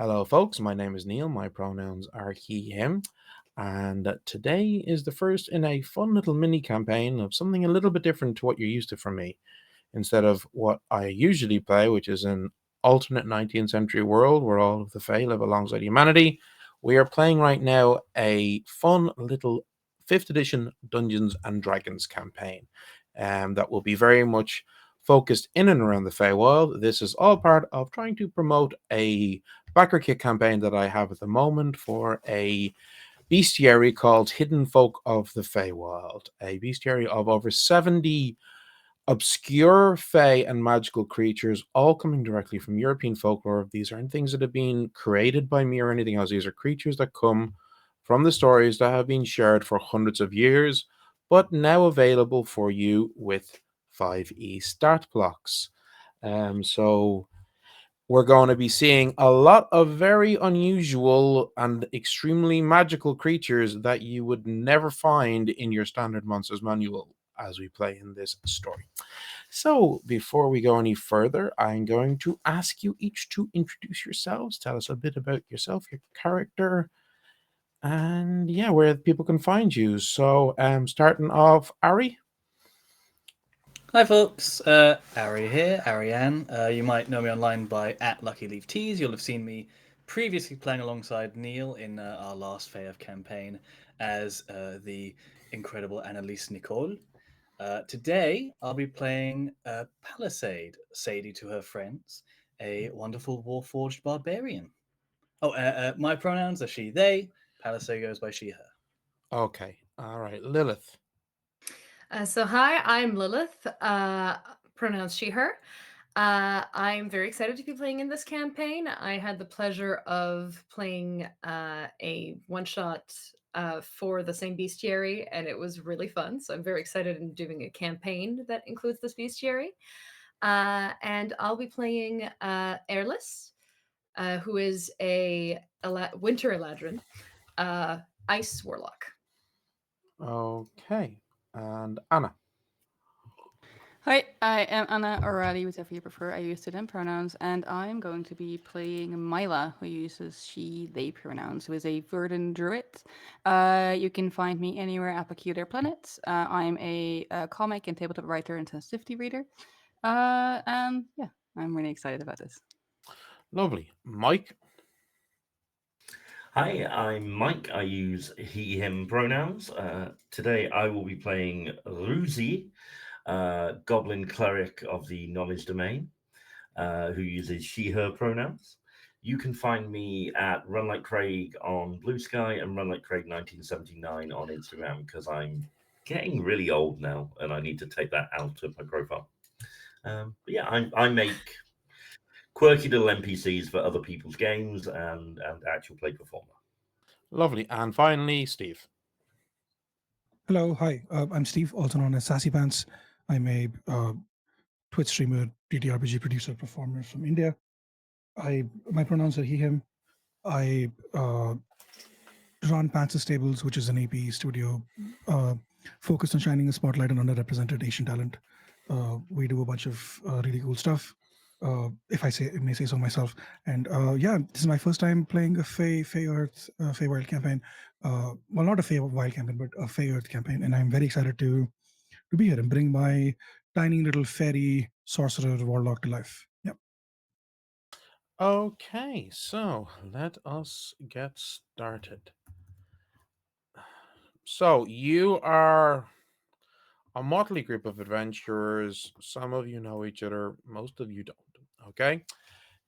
Hello, folks. My name is Neil. My pronouns are he, him. And today is the first in a fun little mini campaign of something a little bit different to what you're used to from me. Instead of what I usually play, which is an alternate 19th century world where all of the Fae live alongside humanity, we are playing right now a fun little 5th edition Dungeons and Dragons campaign that will be very much focused in and around the Feywild. This is all part of trying to promote a backer kit campaign that I have at the moment for a bestiary called Hidden Folk of the Feywild, a bestiary of over 70 obscure fae and magical creatures, all coming directly from European folklore. These aren't things that have been created by me or anything else. These are creatures that come from the stories that have been shared for hundreds of years, but now available for you with 5e start blocks. So we're going to be seeing a lot of very unusual and extremely magical creatures that you would never find in your standard Monsters Manual as we play in this story. So, before we go any further, I'm going to ask you each to introduce yourselves, tell us a bit about yourself, your character, and yeah, where people can find you. So, starting off, Ari. Hi folks, Ari here, Ariane. You might know me online by @LuckyLeafTees. You'll have seen me previously playing alongside Neil in our last Fae of campaign as the incredible Annalise Nicole. Today I'll be playing Palisade, Sadie to her friends, a wonderful warforged barbarian. My pronouns are she, they. Palisade goes by she, her. Okay, all right, Lilith. Hi, I'm Lilith, pronouns she, her. I'm very excited to be playing in this campaign. I had the pleasure of playing a one shot for the same bestiary, and it was really fun. So I'm very excited in doing a campaign that includes this bestiary. And I'll be playing Airless, who is a winter Eladrin, ice warlock. Okay, and Anna. Hi, I am Anna, or Ali, whichever you prefer. I use them pronouns, and I'm going to be playing Myla, who uses she, they pronouns, who is a Verdant druid. You can find me anywhere at Peculiar Planets. I'm a comic and tabletop writer and sensitivity reader. And yeah, I'm really excited about this. Lovely. Mike. Hi, I'm Mike. I use he, him pronouns. Today I will be playing Ruzi, Goblin Cleric of the Knowledge Domain, who uses she, her pronouns. You can find me at Run Like Craig on Blue Sky and Run Like Craig 1979 on Instagram because I'm getting really old now and I need to take that out of my profile. But yeah, I make quirky little NPCs for other people's games and actual play performer. Lovely. And finally, Steve. Hello, hi. I'm Steve, also known as Sassy Pants. I'm a Twitch streamer, TTRPG producer, performer from India. My pronouns are he, him. I run Pants Stables, which is an AP studio focused on shining a spotlight on underrepresented Asian talent. We do a bunch of really cool stuff. If I may say so myself, and yeah, this is my first time playing a Fey Earth Fey Wild campaign. Well, not a Fey Wild campaign, but a Fey Earth campaign, and I'm very excited to be here and bring my tiny little fairy sorcerer warlock to life. Yeah. Okay, so let us get started. So you are a motley group of adventurers. Some of you know each other, most of you don't. Okay,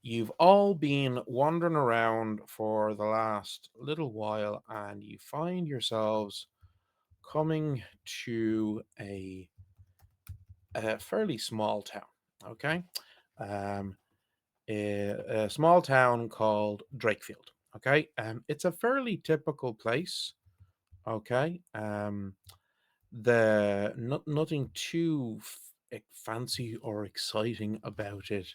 you've all been wandering around for the last little while, and you find yourselves coming to a fairly small town. Okay, um, a small town called Drakefield. Okay, it's a fairly typical place. Okay, nothing too fancy or exciting about it.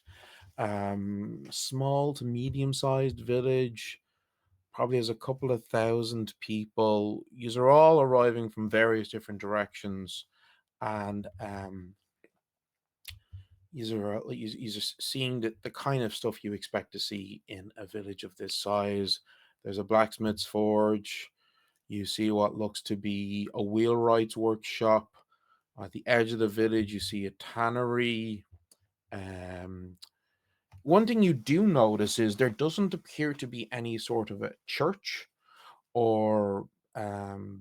Small to medium sized village, probably has a couple of thousand people. Yous are all arriving from various different directions, and you're seeing the kind of stuff you expect to see in a village of this size. There's a blacksmith's forge. You see what looks to be a wheelwright's workshop. At the edge of the village, you see a tannery. Um, One thing you do notice is there doesn't appear to be any sort of a church or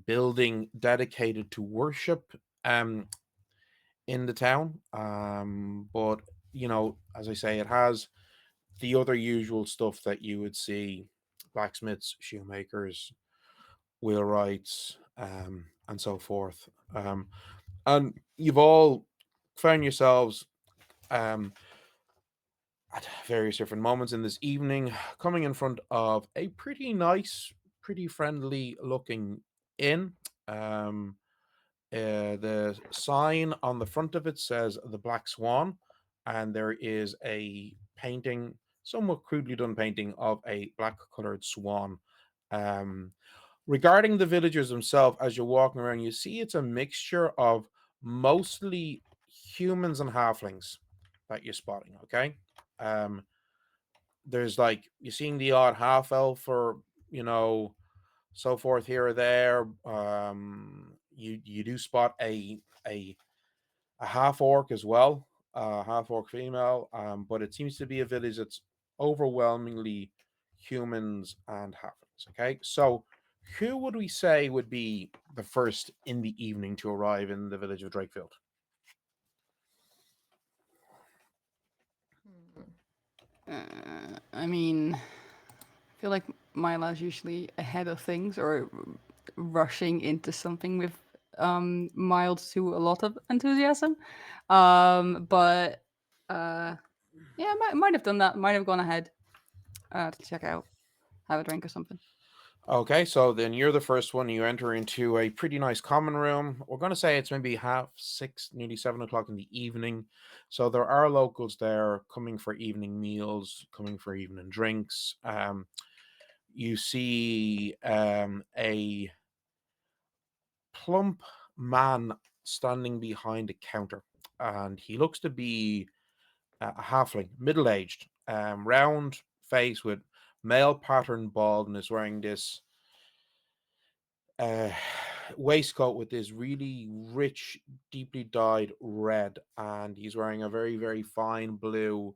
building dedicated to worship um, in the town. But as I say, it has the other usual stuff that you would see: blacksmiths, shoemakers, wheelwrights, and so forth. And you've all found yourselves um, at various different moments in this evening coming in front of a pretty nice, pretty friendly looking inn. Um, the sign on the front of it says the Black Swan, and there is a painting, somewhat crudely done painting of a black colored swan. Um, Regarding the villagers themselves, as you're walking around, you see it's a mixture of mostly humans and halflings that you're spotting. Okay, um, there's like you're seeing the odd half elf or you know so forth here or there. You do spot a half orc as well, half orc female. But it seems to be a village that's overwhelmingly humans and halflings. Okay, so who would we say would be the first in the evening to arrive in the village of Drakefield? I mean, I feel like Myla's usually ahead of things or rushing into something with mild to a lot of enthusiasm. But yeah, might have done that. Might have gone ahead to check out, have a drink or something. Okay, so then you're the first one. You enter into a pretty nice common room. We're going to say it's maybe 6:30, nearly 7 o'clock in the evening. So there are locals there coming for evening meals, coming for evening drinks. You see a plump man standing behind a counter, and he looks to be a halfling, middle aged, round face with male pattern baldness, wearing this uh, waistcoat with this really rich, deeply dyed red, and he's wearing a very, very fine blue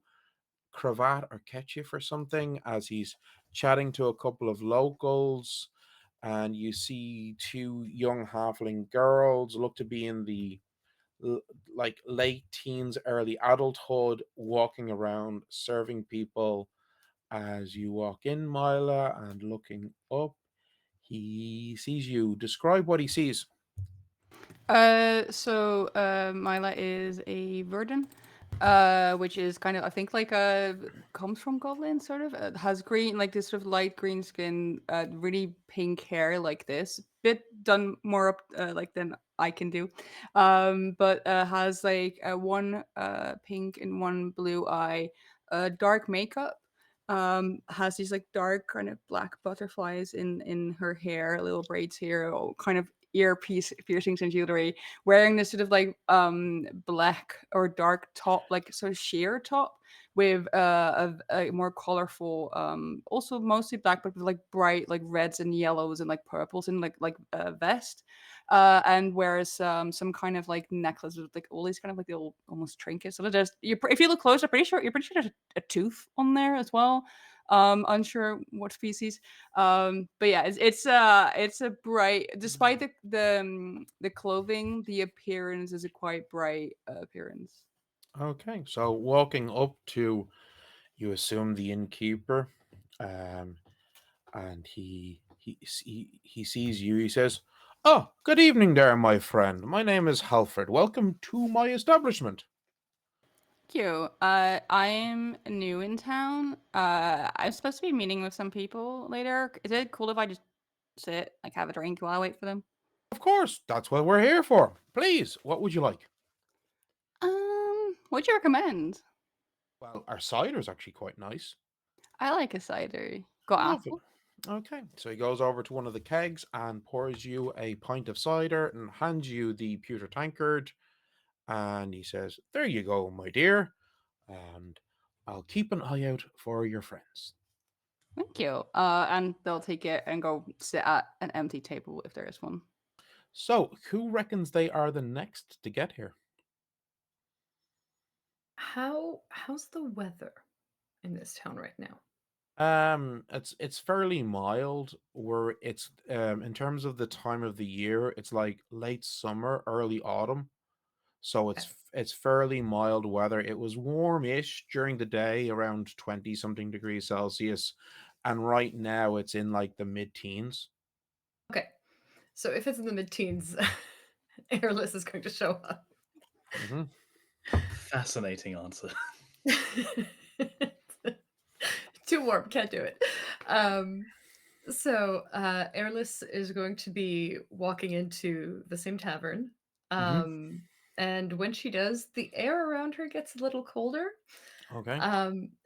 cravat or kerchief or something as he's chatting to a couple of locals. And you see two young halfling girls, look to be in the like late teens, early adulthood, walking around serving people. As you walk in, Mila, and looking up, he sees you. Describe what he sees. Myla is a virgin, which is kind of I think like comes from goblin sort of. Has green like this sort of light green skin, really pink hair like this. Bit done more up like than I can do, but has like one pink and one blue eye, dark makeup. Has these like dark kind of black butterflies in her hair, little braids here, all kind of piercings and jewelry, wearing this sort of like black or dark top, like sort of sheer top with a more colorful, also mostly black, but with like bright like reds and yellows and like purples and like vest, and wears some kind of like necklace with like all these kind of like little almost trinkets. So there's if you look close, you're pretty sure there's a tooth on there as well. Unsure what species. But yeah, it's a bright, despite the clothing, the appearance is a quite bright appearance. Okay, so walking up to, you assume the innkeeper, um, and he sees you. He says, "Oh, good evening, there, my friend. My name is Halfred. Welcome to my establishment." Thank you. I'm new in town. I'm supposed to be meeting with some people later. Is it cool if I just sit, like, have a drink while I wait for them? Of course, that's what we're here for. Please, what would you like? What'd you recommend? Well, our cider is actually quite nice. I like a cider. Got Lovely. apple? Okay, so he goes over to one of the kegs and pours you a pint of cider and hands you the pewter tankard. And he says, "There you go, my dear. and I'll keep an eye out for your friends. Thank you. And they'll take it and go sit at an empty table if there is one. So, who reckons they are the next to get here? How's the weather in this town right now? It's fairly mild. Where it's in terms of the time of the year, it's like late summer, early autumn. So Okay. it's fairly mild weather. It was warmish during the day, around 20 something degrees Celsius, and right now it's in like the mid-teens. Okay. So if it's in the mid-teens, Airless is going to show up. hmm Fascinating answer. Too warm, can't do it. So Airless is going to be walking into the same tavern. hmm And when she does, the air around her gets a little colder. Okay.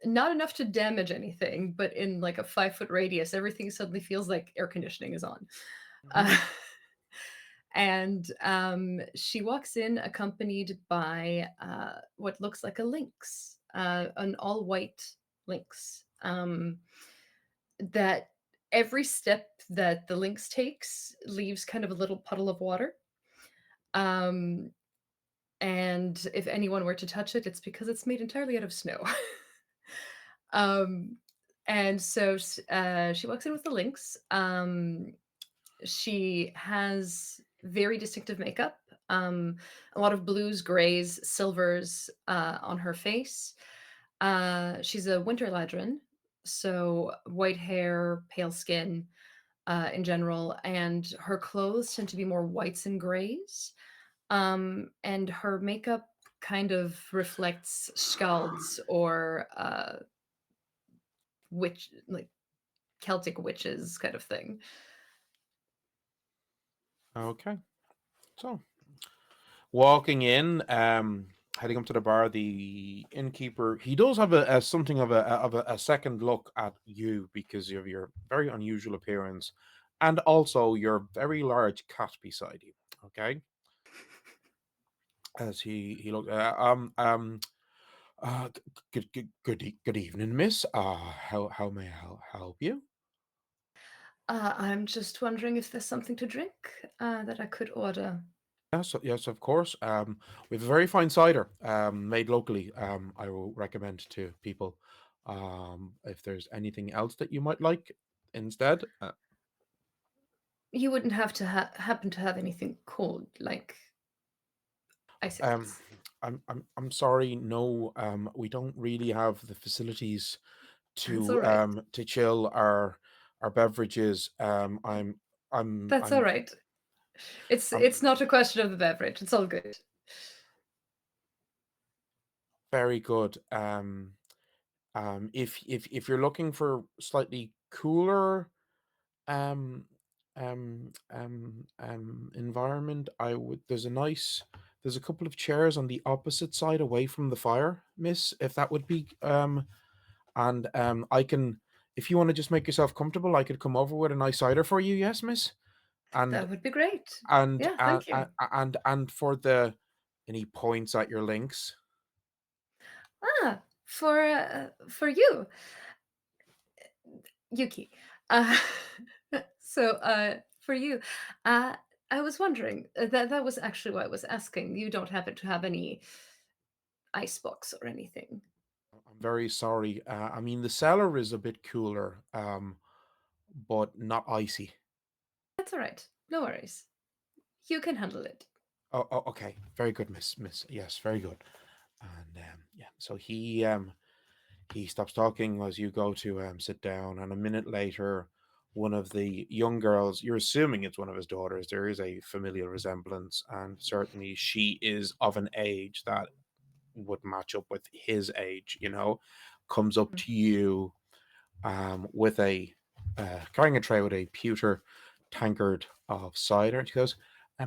Not enough to damage anything, but in like a 5-foot radius, everything suddenly feels like air conditioning is on. hmm Uh, and she walks in accompanied by what looks like a lynx, an all white lynx. That every step that the lynx takes leaves kind of a little puddle of water. Um, and if anyone were to touch it, it's because it's made entirely out of snow. um, and so she walks in with the lynx. She has very distinctive makeup, a lot of blues, grays, silvers on her face. She's a winter ladron, so white hair, pale skin in general, and her clothes tend to be more whites and grays. And her makeup kind of reflects skalds or witch, like Celtic witches kind of thing. Okay. So, walking in, heading up to the bar, the innkeeper, he does have a something of a second look at you because of your very unusual appearance and also your very large cat beside you. Okay. As he looked, good evening, miss. How may I help you? I'm just wondering if there's something to drink that I could order. Yes, of course. We have a very fine cider, made locally. I will recommend to people. If there's anything else that you might like instead, You wouldn't have to happen to have anything cold, like um, icicles. I'm sorry. No, we don't really have the facilities That's all right. to chill our beverages. That's all I'm right. It's I'm not a question of the beverage. It's all good. very good. If you're looking for slightly cooler um environment, I would there's a couple of chairs on the opposite side away from the fire, miss, if that would be and I can, if you want to just make yourself comfortable, I could come over with a nice cider for you, yes, miss. And That would be great. and Yeah, thank you. and for the, and he points at your links. For you, Yuki. Uh, for you, uh, I was wondering that was actually why I was asking. You don't happen to have any icebox or anything? I'm very sorry. I mean, the cellar is a bit cooler, but not icy. That's all right. No worries. You can handle it. Okay, very good, miss. Yes, very good. And yeah, so he stops talking as you go to sit down, and a minute later, one of the young girls, you're assuming it's one of his daughters, there is a familial resemblance, and certainly she is of an age that would match up with his age, comes up Mm. to you with a carrying a tray with a pewter tankard of cider. And she goes,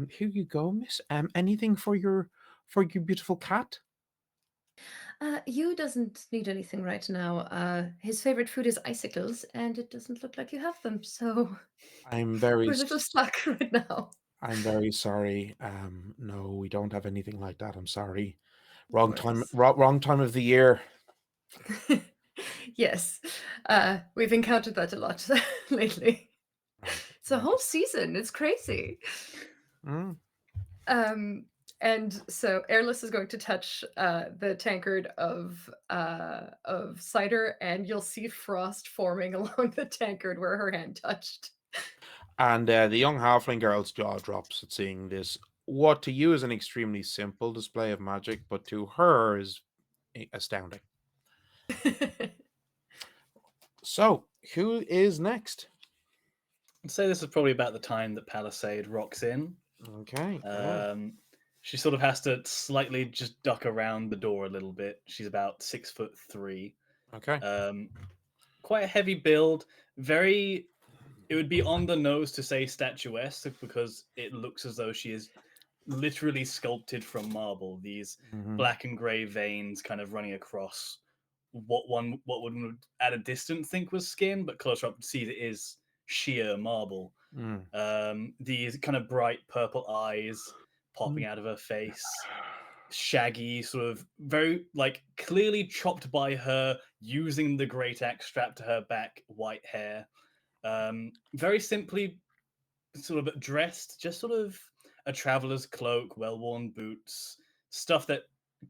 "Here you go, miss. Anything for your beautiful cat?" You doesn't need anything right now. His favorite food is icicles, and it doesn't look like you have them, so I'm very we're a little stuck right now. I'm very sorry. No, we don't have anything like that. I'm sorry. Wrong time. Wrong time of the year. Yes, we've encountered that a lot lately. It's a whole season. It's crazy. Mm. And so Airless is going to touch the tankard of cider, and you'll see frost forming along the tankard where her hand touched. And the young halfling girl's jaw drops at seeing this. What to you is an extremely simple display of magic, but to her is astounding. So, who is next? I'd say this is probably about the time that Palisade rocks in. Okay. She sort of has to slightly just duck around the door a little bit. She's about 6'3". Okay. Quite a heavy build. Very. It would be on the nose to say statuesque because it looks as though she is literally sculpted from marble. These Mhm. black and grey veins kind of running across what one would at a distance think was skin, but closer up see that it is sheer marble. These kind of bright purple eyes popping out of her face, shaggy, sort of very like clearly chopped by her using the great axe strapped to her back, white hair. Very simply sort of dressed, just sort of a traveler's cloak, well-worn boots, stuff that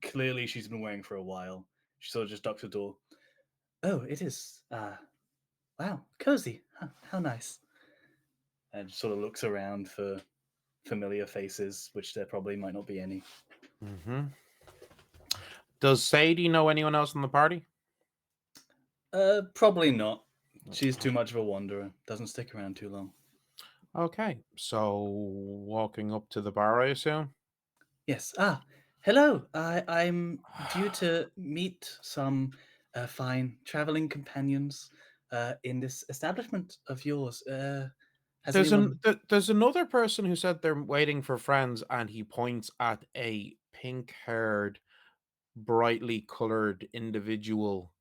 clearly she's been wearing for a while. She sort of just ducks the door. Oh, it is. Wow, cozy. How nice. And sort of looks around for familiar faces, which there probably might not be any. Mm-hmm. Does Sadie know anyone else in the party? Probably not. She's too much of a wanderer. Doesn't stick around too long. Okay, so walking up to the bar, I assume? Yes. Hello. I'm due to meet some fine traveling companions in this establishment of yours. Has There's anyone? there's another person who said they're waiting for friends, and he points at a pink-haired, brightly colored individual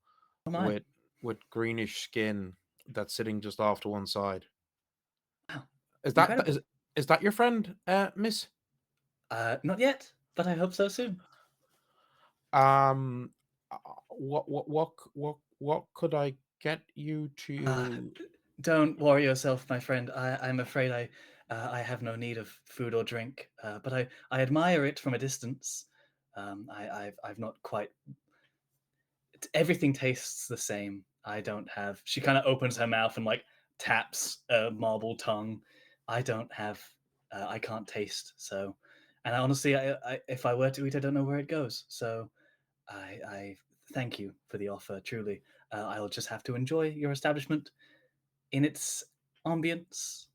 Oh my! with greenish skin that's sitting just off to one side. Wow, Is that incredible. is that your friend, Miss? Not yet, but I hope so soon. Um, what could I get you to? Don't worry yourself, my friend. I'm afraid I have no need of food or drink, but I admire it from a distance. I've not quite. Everything tastes the same. I don't have. She kind of opens her mouth and like taps a marble tongue. I don't have. I can't taste. So, and honestly, if I were to eat, I don't know where it goes. So, I thank you for the offer. Truly, I'll just have to enjoy your establishment in its ambience.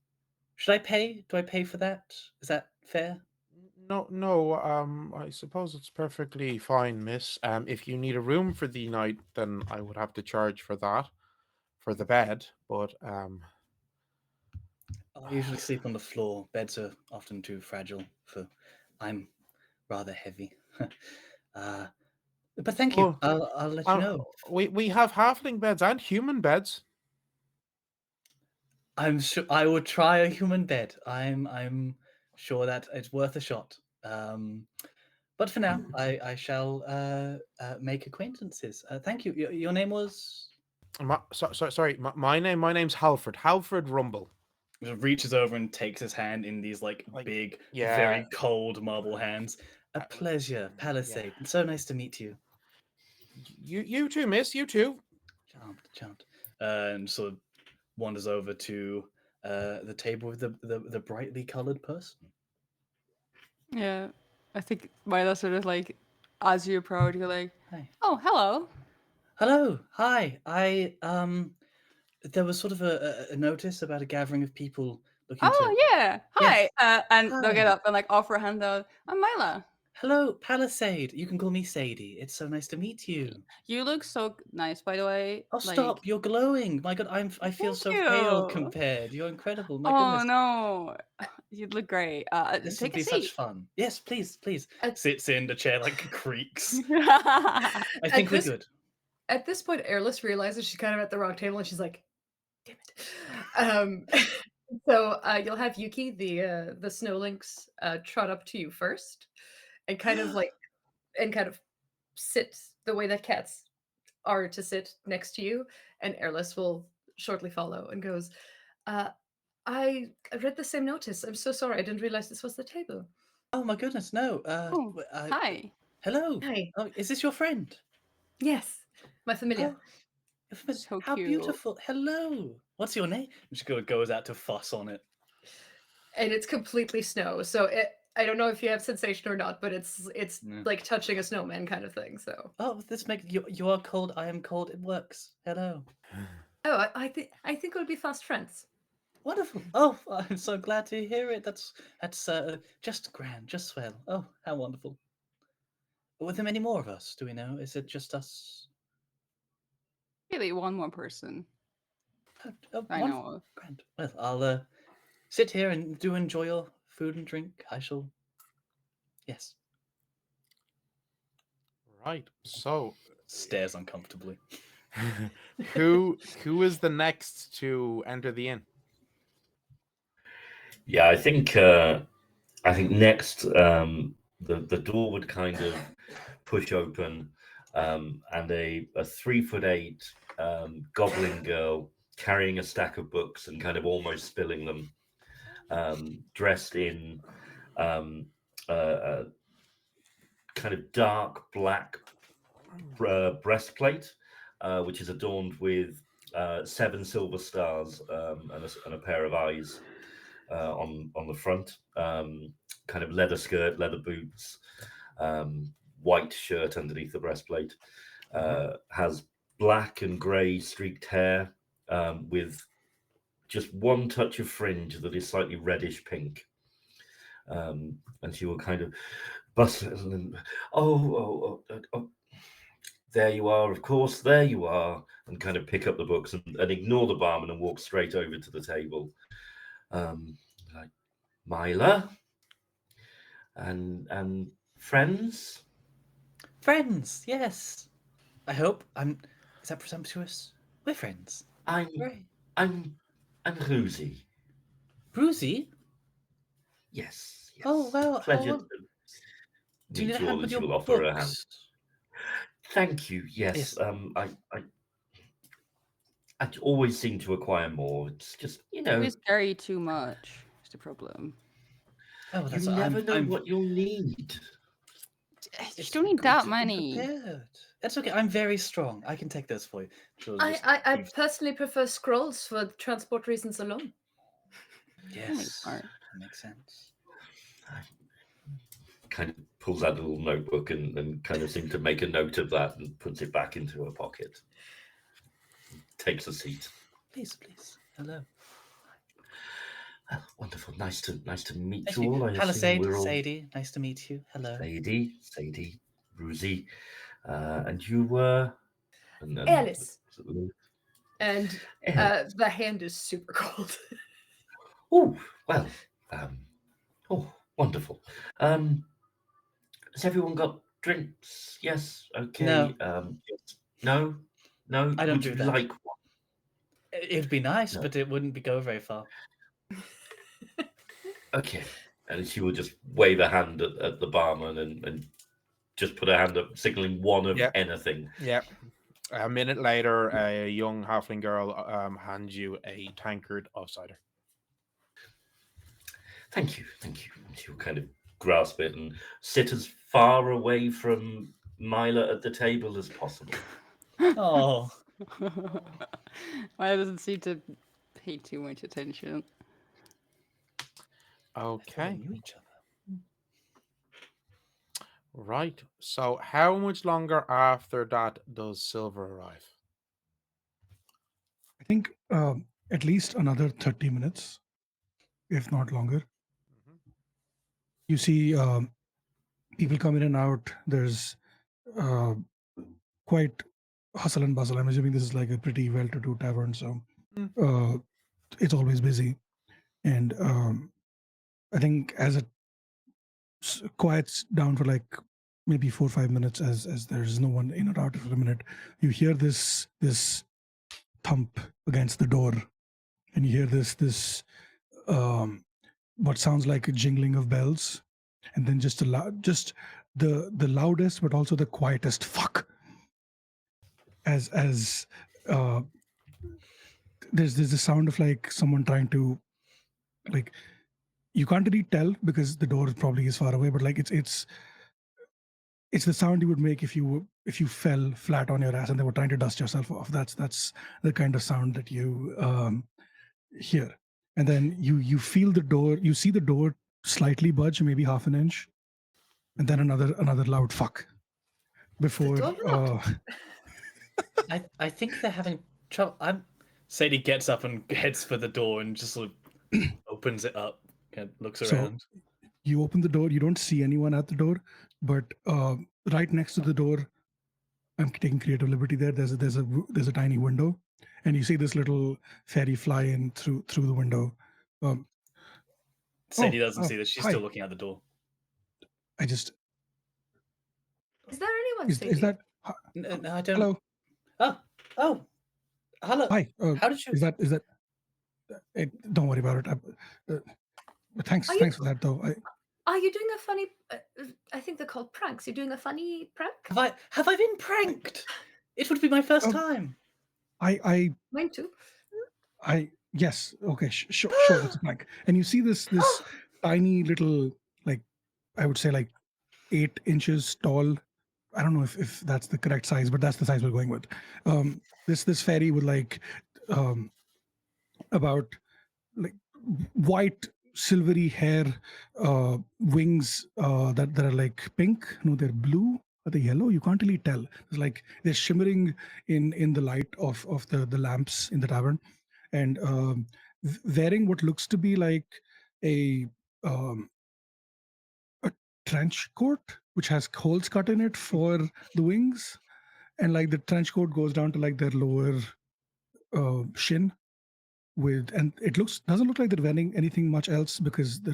Should I pay? Do I pay for that? Is that fair? No. I suppose it's perfectly fine, Miss. If you need a room for the night, then I would have to charge for that, for the bed. But I usually sleep on the floor. Beds are often too fragile for. I'm rather heavy. uh, but thank you. well, I'll let you know. we have halfling beds and human beds. I'm sure I would try a human bed. I'm sure that it's worth a shot. But for now, I shall make acquaintances. Thank you. Your name was. Sorry. My name's Halfred. Halfred Rumble. Just reaches over and takes his hand in these like Like, big, yeah, very cold marble hands. A pleasure, yeah. Palisade. So nice to meet you. You too, Miss. You too. Charmed. And sort of wanders over to the table with the brightly colored person. Yeah, I think Mila sort of like, as you approach, you're like, Hi. oh, hello. Hello. Hi. There was sort of a notice about a gathering of people looking to. Oh, yeah. Yes. Hi. And they'll get Hi. up and like offer a hand out. I'm Mila. Hello, Palisade. You can call me Sadie. It's so nice to meet you. You look so nice, by the way. Oh, Like, stop! You're glowing. My God, I feel thank so pale you. compared. You're incredible. My Oh, goodness, no. You look great. this would Take a be such seat. fun. Yes, please. At, Sits in the chair like creaks. Yeah. I at think we're this good. at this point, Airless realizes she's kind of at the wrong table, and she's like, "Damn it!" Um, so you'll have Yuki, the snow lynx, trot up to you first, and kind of sit the way that cats are to sit next to you, and Airless will shortly follow and goes, I read the same notice. I'm so sorry. I didn't realize this was the table. Oh my goodness, no. Oh, hi. Hello. Hi. Oh, is this your friend? Yes, my familiar. Oh, So how cute. beautiful. Hello. What's your name? And she goes out to fuss on it. And it's completely snow. So I don't know if you have sensation or not, but it's Yeah. like touching a snowman kind of thing. So This makes you are cold. I am cold. It works. Hello. I think we'll be fast friends. Wonderful. Oh, I'm so glad to hear it. That's just grand, just swell. Oh, how wonderful. Were there many more of us? Do we know? Is it just us? Really, one more person I Wonderful. know of. Grand. Well, I'll sit here and do enjoy your food and drink. I shall. Yes. Right. So, Stares uncomfortably. who is the next to enter the inn? Yeah, I think next the door would kind of push open, and a 3'8" goblin girl carrying a stack of books and kind of almost spilling them, dressed in kind of dark black breastplate, which is adorned with 7 silver stars, and a pair of eyes on the front. Kind of leather skirt, leather boots, white shirt underneath the breastplate. Has black and grey streaked hair, with just one touch of fringe that is slightly reddish pink. And she will kind of bustle and oh, there you are, of course, there you are, and kind of pick up the books and ignore the barman and walk straight over to the table. Like, Myla and friends. Friends, yes. I hope Is that presumptuous? We're friends. I'm Right. I'm Ruzy. Brucey? Yes. Oh well. Pleasure Oh, to do you need meet a you hand all, with and she your will offer her hand. books? Thank you. Yes. Yes. I always seem to acquire more. It's just, You always carry too much. Is the problem. Oh, you that's never know what you'll need. You don't need that good to be many. prepared. That's okay. I'm very strong. I can take those for you. I personally prefer scrolls for transport reasons alone. Yes, Smart. that makes sense. Kind of pulls out a little notebook and kind of seems to make a note of that and puts it back into her pocket. Takes a seat. Please. Hello. Wonderful. Nice to meet Thank you you. all. I assume Palisade, we're all Sadie. Nice to meet you. Hello. Sadie, Ruzy, and you were Alice. And Alice. the hand is super cold. Oh well. Wonderful. Has everyone got drinks? Yes. Okay. No. Yes. No. I don't Would do you that. like one? It'd be nice, No. but it wouldn't go very far. Okay. And she will just wave a hand at the barman and just put her hand up, signaling one of anything. Yeah. A minute later, a young halfling girl hands you a tankard of cider. Thank you. She'll kind of grasp it and sit as far away from Myla at the table as possible. Oh. Maya doesn't seem to pay too much attention. Okay. They knew each other. Right. So, how much longer after that does Silver arrive? I think at least another 30 minutes, if not longer. You see people come in and out. There's quite hustle and bustle. I'm assuming this is like a pretty well-to-do tavern, so it's always busy. And I think as it quiets down for like maybe 4 or 5 minutes, as there's no one in or out for a minute, you hear this thump against the door, and you hear this what sounds like a jingling of bells, and then just the loudest but also the quietest fuck. As there's the sound of like someone trying to, like, you can't really tell because the door probably is far away, but like it's the sound you would make if you fell flat on your ass and they were trying to dust yourself off. That's the kind of sound that you hear. And then you feel the door, you see the door slightly budge, maybe half an inch, and then another loud fuck before door locked? I think they're having trouble. Sadie gets up and heads for the door and just sort of opens it up, kind of looks So- around. you open the door, you don't see anyone at the door, but right next to the door, I'm taking creative liberty there. There's a tiny window, and you see this little fairy fly in through the window. Sadie doesn't oh, see that. She's hi. still looking at the door. I just Is there anyone? is that No, I don't. hello? Oh, hello. Hi. How did you? Is that? Don't worry about it. Thanks Are you- for that though. Are you doing a funny? I think they're called pranks. You're doing a funny prank. Have I been pranked? It would be my first time. I Mine too. yes. Okay. Sure. It's a prank. And you see this tiny little, like, I would say like 8 inches tall. I don't know if that's the correct size, but that's the size we're going with. This fairy with like about like white silvery hair, wings that are like pink. No, they're blue. Are they yellow? You can't really tell. It's like they're shimmering in the light of the lamps in the tavern, and wearing what looks to be like a um, a trench coat which has holes cut in it for the wings, and like the trench coat goes down to like their lower shin, and it doesn't look like they're wearing anything much else because the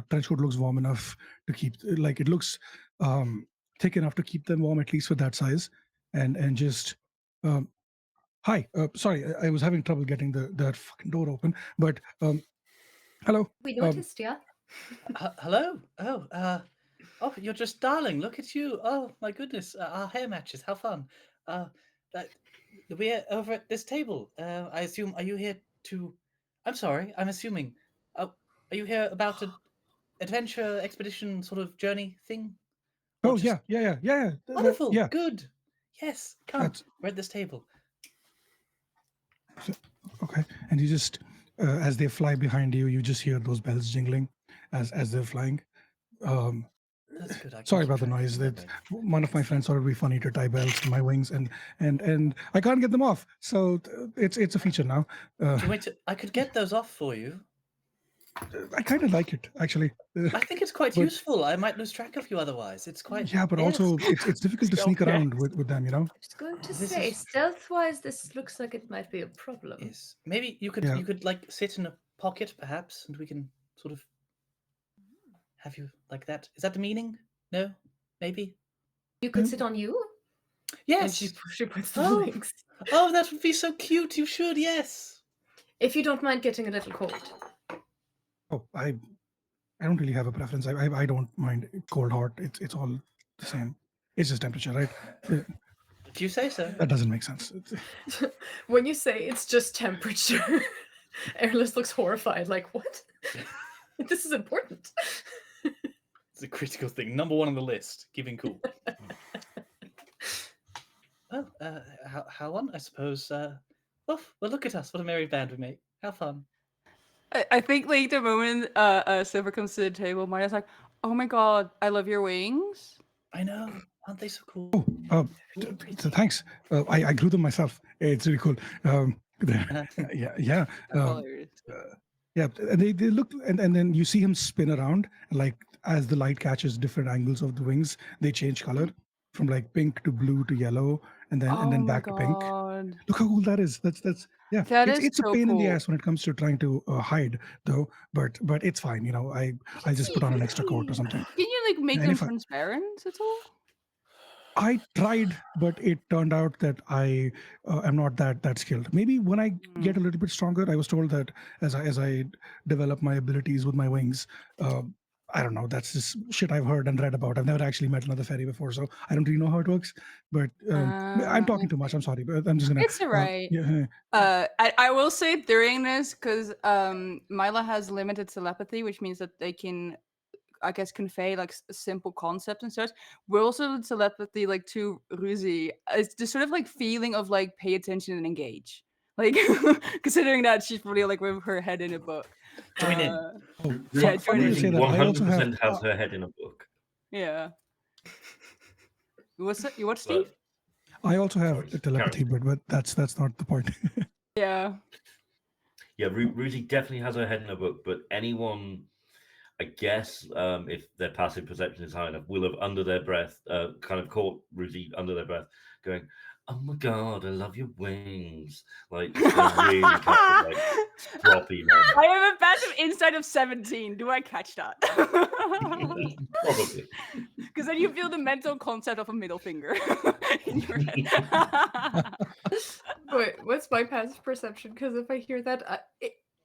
trench coat looks warm enough to keep, like, it looks thick enough to keep them warm, at least for that size. And just hi, sorry, I was having trouble getting that fucking door open, but hello. We noticed, yeah. Hello. Oh, you're just darling. Look at you. Oh my goodness. Our hair matches. How fun. We're over at this table. I assume. Are you here to? I'm sorry. I'm assuming. Are you here about an adventure expedition sort of journey thing? Or Oh just- yeah. Wonderful. Yeah. Good. Yes. Come. We're at this table. Okay, and you just as they fly behind you, you just hear those bells jingling as they're flying. That's good. I can Sorry keep about the track noise. that That way. one of my friends thought it'd be funny to tie bells to my wings, and I can't get them off. So it's a feature now. Do you want to? I could get those off for you. I kind of like it, actually. I think it's quite But- useful. I might lose track of you otherwise. It's quite. Yeah, but yes. also it's difficult to sneak Stealth around with them, you know. I was going to This say, is- stealth-wise, this looks like it might be a problem. Yes. Maybe you could Yeah. like sit in a pocket perhaps, and we can sort of have you like that. Is that the meaning? No? Maybe? You could sit on you. And Yes. she puts the Oh. wings. Oh, that would be so cute. You should, yes. If you don't mind getting a little cold. Oh, I don't really have a preference. I don't mind cold, hot. It's all the same. It's just temperature, right? If you say so. That doesn't make sense. When you say it's just temperature, Airless looks horrified, like, what? This is important. It's a critical thing. Number 1 on the list. Keeping cool. Well, how on? I suppose. Well, look at us. What a merry band we make. How fun. I think like the moment Silver comes to the table, Marta's like, "Oh my god, I love your wings." I know. Aren't they so cool? So thanks. I grew them myself. It's really cool. Yeah. That's hilarious. Yeah, and they look, and then you see him spin around, like as the light catches different angles of the wings, they change color from like pink to blue to yellow, and then back to pink. God. Look how cool that is. That's yeah. That is It's a so pain in the cool. ass when it comes to trying to hide, though. But it's fine. You know, I just put on an extra coat or something. Can you like make And them if I- transparent at all? I tried, but it turned out that I am not that skilled. Maybe when I get a little bit stronger, I was told that as I develop my abilities with my wings, I don't know. That's just shit I've heard and read about. I've never actually met another fairy before, so I don't really know how it works. But I'm talking too much. I'm sorry, but I'm just gonna. It's alright. Yeah. I will say during this, because Mila has limited telepathy, which means that they can, I guess, convey like simple concepts and such. We're also telepathy like to Ruzi. It's the sort of like feeling of like pay attention and engage. Like considering that she's probably like with her head in a book. Join in. Yeah, join Funny in. you say that. I also have. 100% has her head in a book. Yeah. What's it? You what, But Steve? I also have Sorry, telepathy, but that's not the point. Yeah. yeah, Ruzi definitely has her head in a book. But anyone, I guess, if their passive perception is high enough, will have under their breath, kind of caught Ruzi under their breath, going, "Oh my god, I love your wings!" Like just a really kind of like stroppy moment. I have a passive insight of 17. Do I catch that? Probably. Because then you feel the mental concept of a middle finger in your head. Wait, what's my passive perception? Because if I hear that,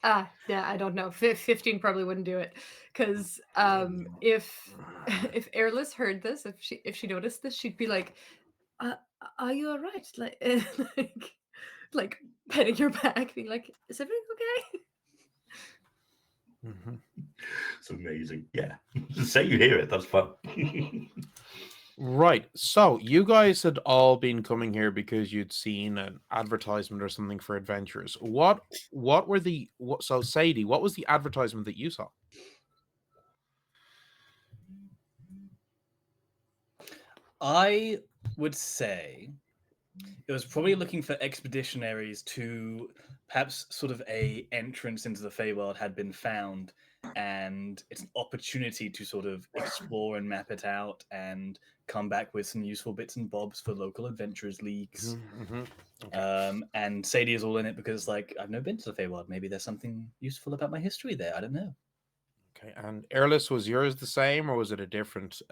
yeah, I don't know. 15 probably wouldn't do it. Because if Airless heard this, if she noticed this, she'd be like, "Are you all right?" Like petting your back, being like, "Is everything okay?" It's amazing. Yeah. Just say you hear it. That's fun. Right. So you guys had all been coming here because you'd seen an advertisement or something for adventures. What were the so Sadie, what was the advertisement that you saw? I would say it was probably looking for expeditionaries to perhaps sort of a entrance into the Feywild had been found, and it's an opportunity to sort of explore and map it out and come back with some useful bits and bobs for local adventurers leagues. Okay. And Sadie is all in it because, like, I've never been to the Feywild. Maybe there's something useful about my history there. I don't know. Okay. And Airless, was yours the same or was it a different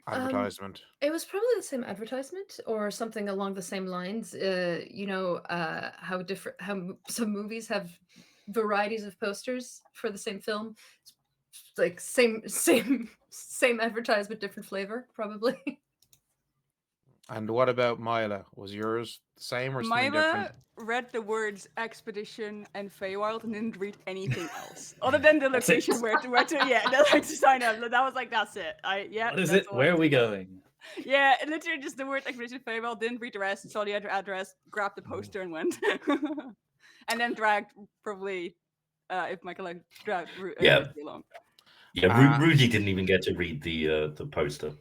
advertisement? It was probably the same advertisement or something along the same lines. How different how some movies have varieties of posters for the same film. It's like same advertisement, different flavor, probably. And what about Mila? Was yours the same or something different? Myla read the words expedition and Feywild and didn't read anything else other than the That's location it. where to sign up. That was like, that's it. What is that's it? all I Where are we did. going? Yeah, literally just the word expedition Feywild. Didn't read the rest. Saw the address, grabbed the poster and went, and then dragged probably if Michael like dragged Yeah. Ruthie along. Yeah, Ruzi didn't even get to read the poster.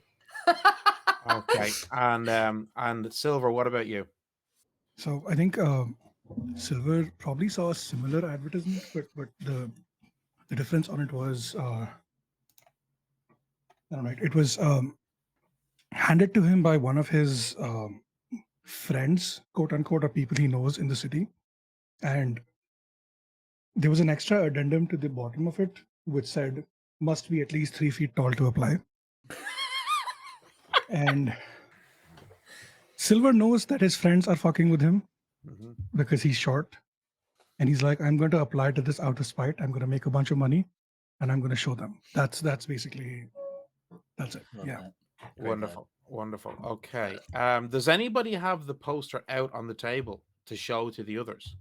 Okay. And Silver, what about you? So I think Silver probably saw a similar advertisement, but the difference on it was I don't know. It was handed to him by one of his friends, quote unquote, or people he knows in the city, and there was an extra addendum to the bottom of it which said must be at least 3 feet tall to apply. And Silver knows that his friends are fucking with him because he's short. And he's like, I'm going to apply to this out of spite. I'm going to make a bunch of money and I'm going to show them. That's basically, that's it. Love Yeah. that. Great Wonderful. Wonderful. Okay. Does anybody have the poster out on the table to show to the others?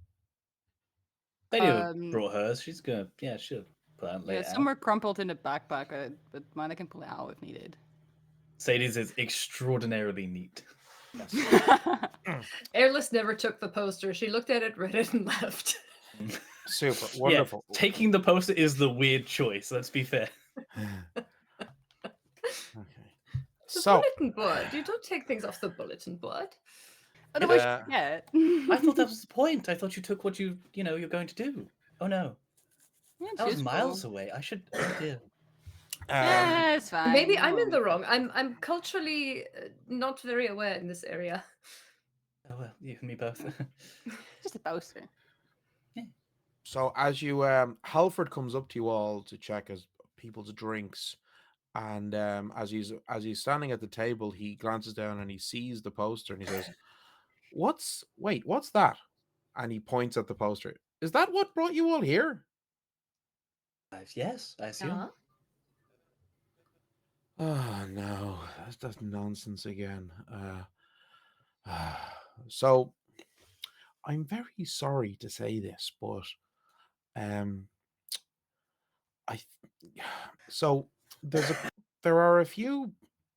Lady brought hers. She's gonna, she'll put out later. Yeah, some are crumpled in the backpack, but mine I can pull it out if needed. Sadie's is extraordinarily neat. Airless never took the poster. She looked at it, read it, and left. Super. Wonderful. Yeah, taking the poster is the weird choice. Let's be fair. Okay. It's a So, bulletin board. You don't take things off the bulletin board. Otherwise, Yeah. yeah. I thought that was the point. I thought you took what you're going to do. Oh no, Yeah, that was useful. miles away. I should. Oh dear. Yeah, it's fine. Maybe no I'm in the worries. wrong. I'm culturally not very aware in this area. Oh well, you and me both. Just a poster. So as you Halford comes up to you all to check as people's drinks, and as he's standing at the table, he glances down and he sees the poster and he says, what's that?" And he points at the poster. "Is that what brought you all here?" Yes, I assume. Uh-huh. Oh no, that's nonsense again. So I'm very sorry to say this, but um, I so there's a there are a few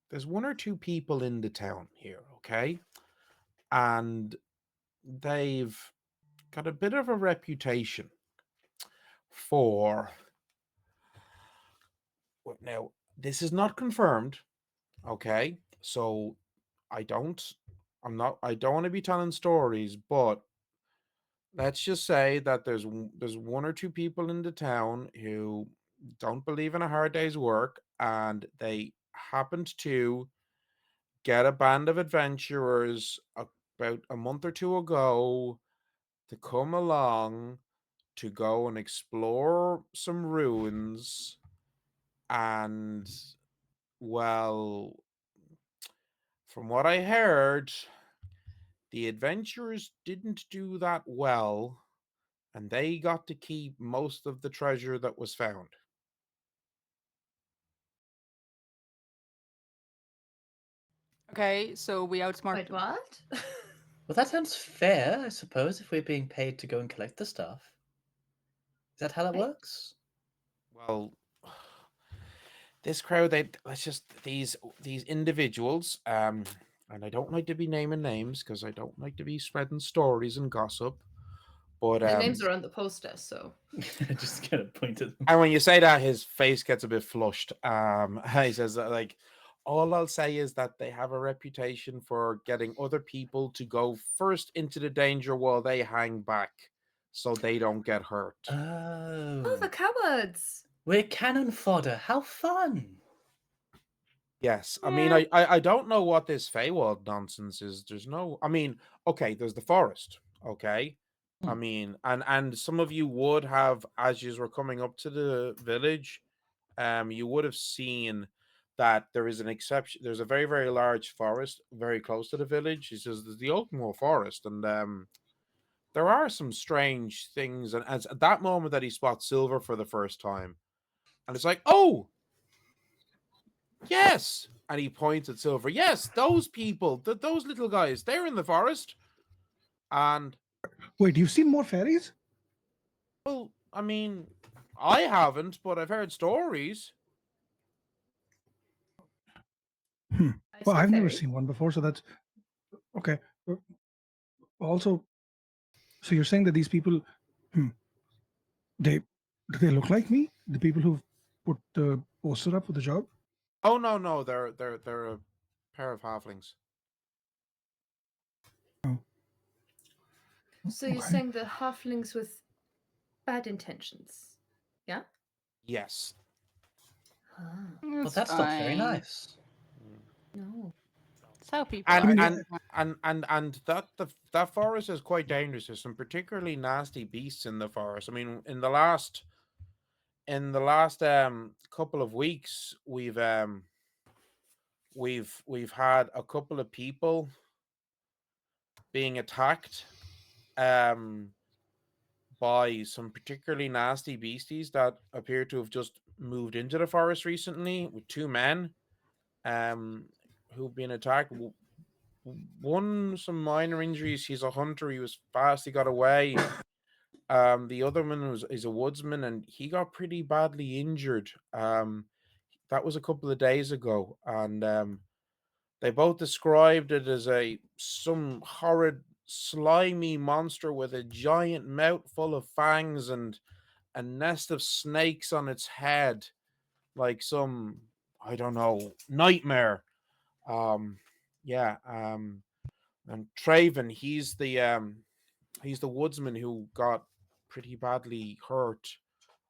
there's one or two people in the town here, okay, and they've got a bit of a reputation for now. This is not confirmed, okay, so I don't. I don't want to be telling stories, but let's just say that there's one or two people in the town who don't believe in a hard day's work, and they happened to get a band of adventurers about a month or two ago to come along to go and explore some ruins. And well, from what I heard, the adventurers didn't do that well, and they got to keep most of the treasure that was found. Okay, so we outsmarted Wait, them. what? Well, that sounds fair, I suppose, if we're being paid to go and collect the stuff. Is that how that Right. works? Well, this crowd, they let's just these individuals, and I don't like to be naming names because I don't like to be spreading stories and gossip. But The names are on the poster, so Just kind of point at them. and when you say that, his face gets a bit flushed. He says that, like, all I'll say is that they have a reputation for getting other people to go first into the danger while they hang back, so they don't get hurt. oh, the Oh, cowards. we're cannon fodder. How fun! Yes, I mean, Yeah. I don't know what this Feywild nonsense is. There's no, I mean, okay, there's the forest, okay. I Hmm. mean, and some of you would have, as you were coming up to the village, you would have seen that there is an exception. There's a very, very large forest very close to the village. He says there's the Oakmore Forest, and there are some strange things. And at that moment that he spots Silver for the first time, and it's like, oh, yes. And he points at Silver. Yes, those people, those little guys, they're in the forest. And, Wait, you've seen more fairies? well, I mean, I haven't, but I've heard stories. Hmm. I Well, see a I've never fairy. seen one before, so that's okay. Uh, Also, so you're saying that these people, hmm, they do they look like me? The people who've put the poster up for the job? Oh no, no, they're a pair of halflings. Oh, So you're okay. saying the halflings with bad intentions? Yeah. Yes. Ah, Well, It's that's not very fine. nice. no. It's how people And I are. mean, and yeah, and that forest is quite dangerous. There's some particularly nasty beasts in the forest. I mean, in the last couple of weeks, we've had a couple of people being attacked um by some particularly nasty beasties that appear to have just moved into the forest recently, with two men um who've been attacked. One, some minor injuries. He's a hunter. He was fast. He got away. The other one is a woodsman, and he got pretty badly injured. That was a couple of days ago, and they both described it as some horrid, slimy monster with a giant mouth full of fangs and a nest of snakes on its head, like some, I don't know, nightmare. Um, yeah. And Traven, he's the woodsman who got pretty badly hurt.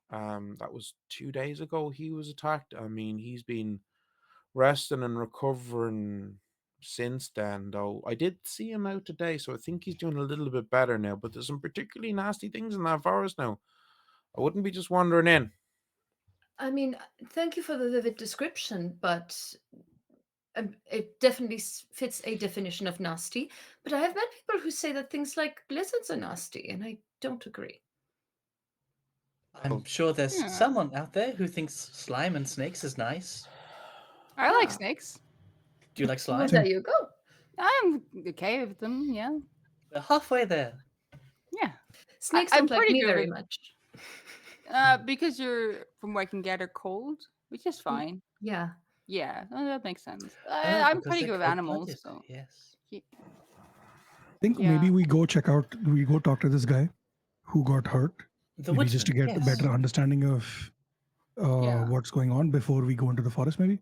That was 2 days ago. He was attacked. I mean, he's been resting and recovering since then. Though I did see him out today, so I think he's doing a little bit better now. But there's some particularly nasty things in that forest now. I wouldn't be just wandering in. I mean, thank you for the vivid description, but it definitely fits a definition of nasty. But I have met people who say that things like lizards are nasty, and I don't agree. I'm Well, sure there's Yeah. someone out there who thinks slime and snakes is nice. I like Ah. snakes. Do you like Well, slime? there you go. I'm okay with them. Yeah, We're halfway there. yeah. Snakes I'm don't like pretty me good very with- much. Because you're, from what I can gather, cold, which is fine. Yeah. Yeah, that makes sense. Oh, I'm because pretty they're good with animals, cold-blooded. so Yes. I think Yeah. maybe we go talk to this guy who got hurt. The Maybe woodsman. just to get a yes. better understanding of Yeah. what's going on before we go into the forest, maybe.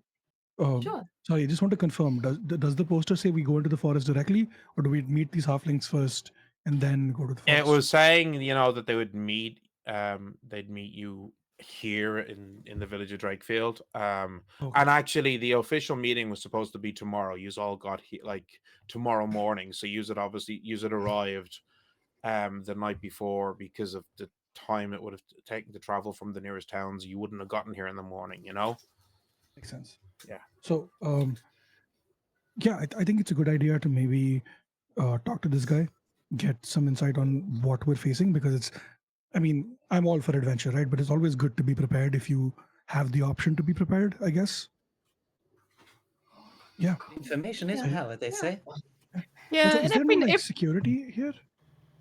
Sure. Sorry, I just want to confirm. Does the poster say we go into the forest directly, or do we meet these halflings first and then go to the forest? It was saying, that they would meet. They'd meet you here in the village of Drakefield. Okay. And actually, the official meeting was supposed to be tomorrow. You all got like tomorrow morning, so you had arrived the night before because of the time it would have taken to travel from the nearest towns. You wouldn't have gotten here in the morning. Makes sense. Yeah. So, yeah, I think it's a good idea to maybe talk to this guy, get some insight on what we're facing, because I'm all for adventure, right? But it's always good to be prepared if you have the option to be prepared, I guess. Yeah. Information is Yeah. power, they say. Yeah, Also, and is I there no mean, like if security here?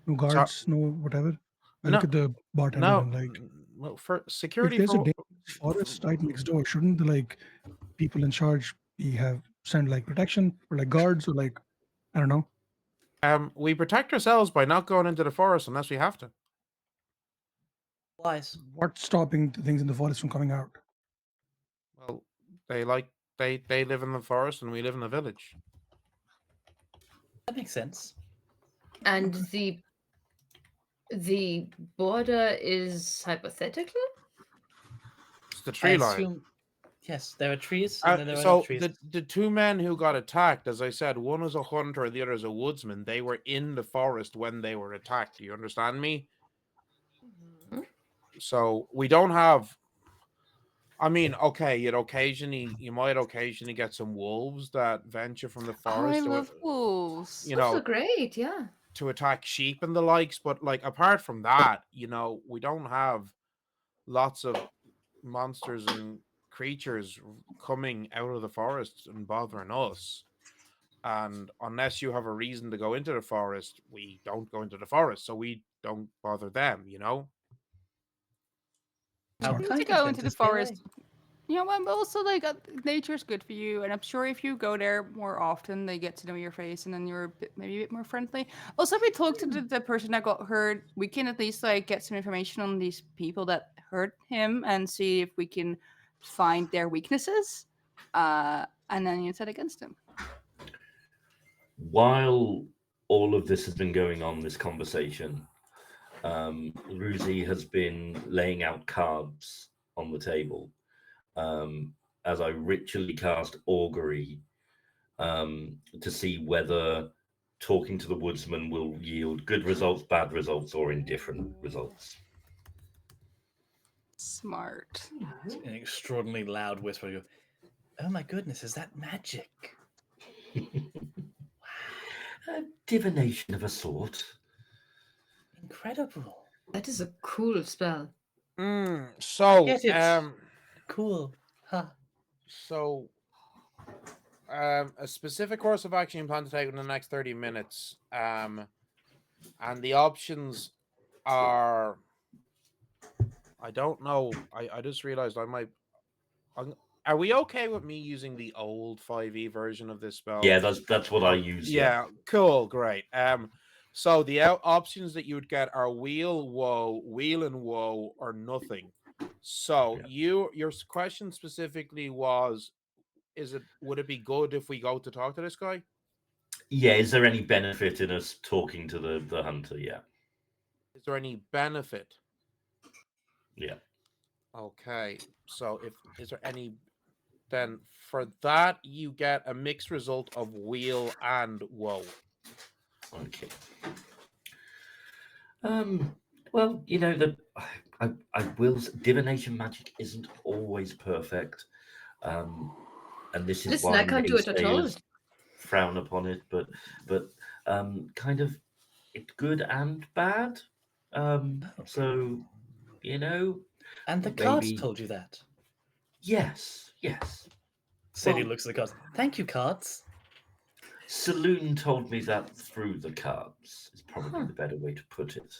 No guards, no whatever. I look No, at the bartender no, and like, well, for if security there's a for dangerous forest right next door, shouldn't the like people in charge send like protection or like guards or like, I don't know. we protect ourselves by not going into the forest unless we have to. Wise. What's stopping the things in the forest from coming out? Well, they live in the forest and we live in the village. That makes sense. And Okay. the border is hypothetical? It's the I tree line. assume. Yes, there are trees, and then there are not So trees. the two men who got attacked, as I said, one is a hunter and the other is a woodsman. They were in the forest when they were attacked. Do you understand me? Mhm. So we don't have. I mean, okay, you might occasionally get some wolves that venture from the oh, I forest love wolves. you Those know, are great, yeah. to attack sheep and the likes. But like apart from that, we don't have lots of monsters and creatures coming out of the forest and bothering us. And unless you have a reason to go into the forest, we don't go into the forest, so we don't bother them. How Smart. To kind of go them into to the stay forest. away. Yeah, but also like nature's good for you, and I'm sure if you go there more often, they get to know your face, and then you're maybe a bit more friendly. Also, if we talk to the person that got hurt, we can at least like get some information on these people that hurt him, and see if we can find their weaknesses, and then use that against him. While all of this has been going on, this conversation, Ruzi has been laying out cards on the table as I ritually cast augury to see whether talking to the woodsman will yield good results, bad results, or indifferent results. Smart. An extraordinarily loud whisper. You go, oh my goodness, is that magic? A divination of a sort. Incredible. That is a cool spell. So Get it. Cool. Ha. so a specific course of action you plan to take in the next 30 minutes. And the options are, I don't know. I just realized are we okay with me using the old 5e version of this spell? Yeah, that's what I use. Yeah, cool, great. So the options that you would get are wheel and woe, or nothing. So your question specifically was, would it be good if we go to talk to this guy? Yeah, is there any benefit in us talking to the hunter? Yeah. Is there any benefit? Yeah. Okay, so is there any, then for that you get a mixed result of wheel and woe. Okay. Well, I will. Divination magic isn't always perfect, and this is Listen, why I can't do it at all. naysayers frown upon it. But kind of, it's good and bad. So And the cards maybe told you that. yes. Sadie Well- looks at the cards. Thank you, cards. Saloon told me that through the cards is probably Huh. the better way to put it.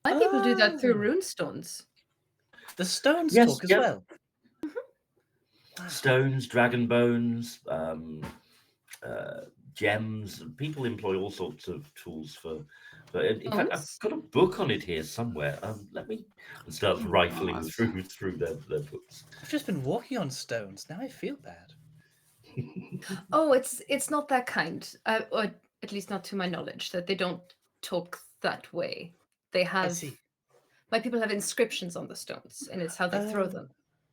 My people do that through Oh. runestones. The stones Yes, talk as yep. well. Wow. Stones, dragon bones, gems. People employ all sorts of tools for. In fact, I've Bones? got a book on it here somewhere. Let me start rifling Boss. through their books. I've just been walking on stones. Now I feel bad. Oh, it's not that kind, or at least not to my knowledge. That they don't talk that way. They I have. see. My people have inscriptions on the stones, and it's how they throw them.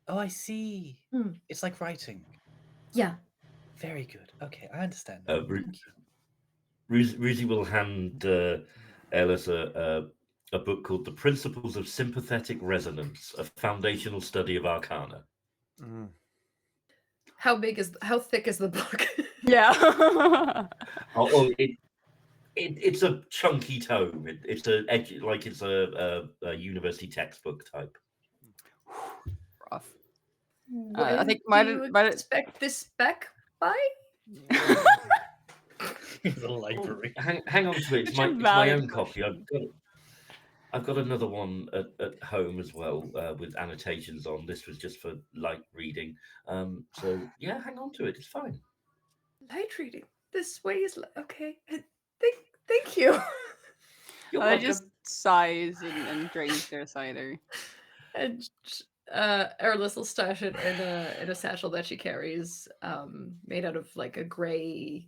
Oh, I see. Hmm. It's like writing. Yeah. Very good. Okay, I understand. Now. Ru- Thank you. Ruzi will hand Ellis a book called "The Principles of Sympathetic Resonance: A Foundational Study of Arcana." Mm. How thick is the book? Yeah. It's a chunky tome. It's a university textbook type. Rough. When I think do might you it expect this back by? The library. Hang on to it. It's Such a my valid own copy. I've got another one at home as well with annotations on. This was just for light reading. So yeah, hang on to it. It's fine. Light reading. This way is okay. Thank you. You're I welcome. just sighs and drinks their cider. And Erlis will stash it in a satchel that she carries, made out of like a gray,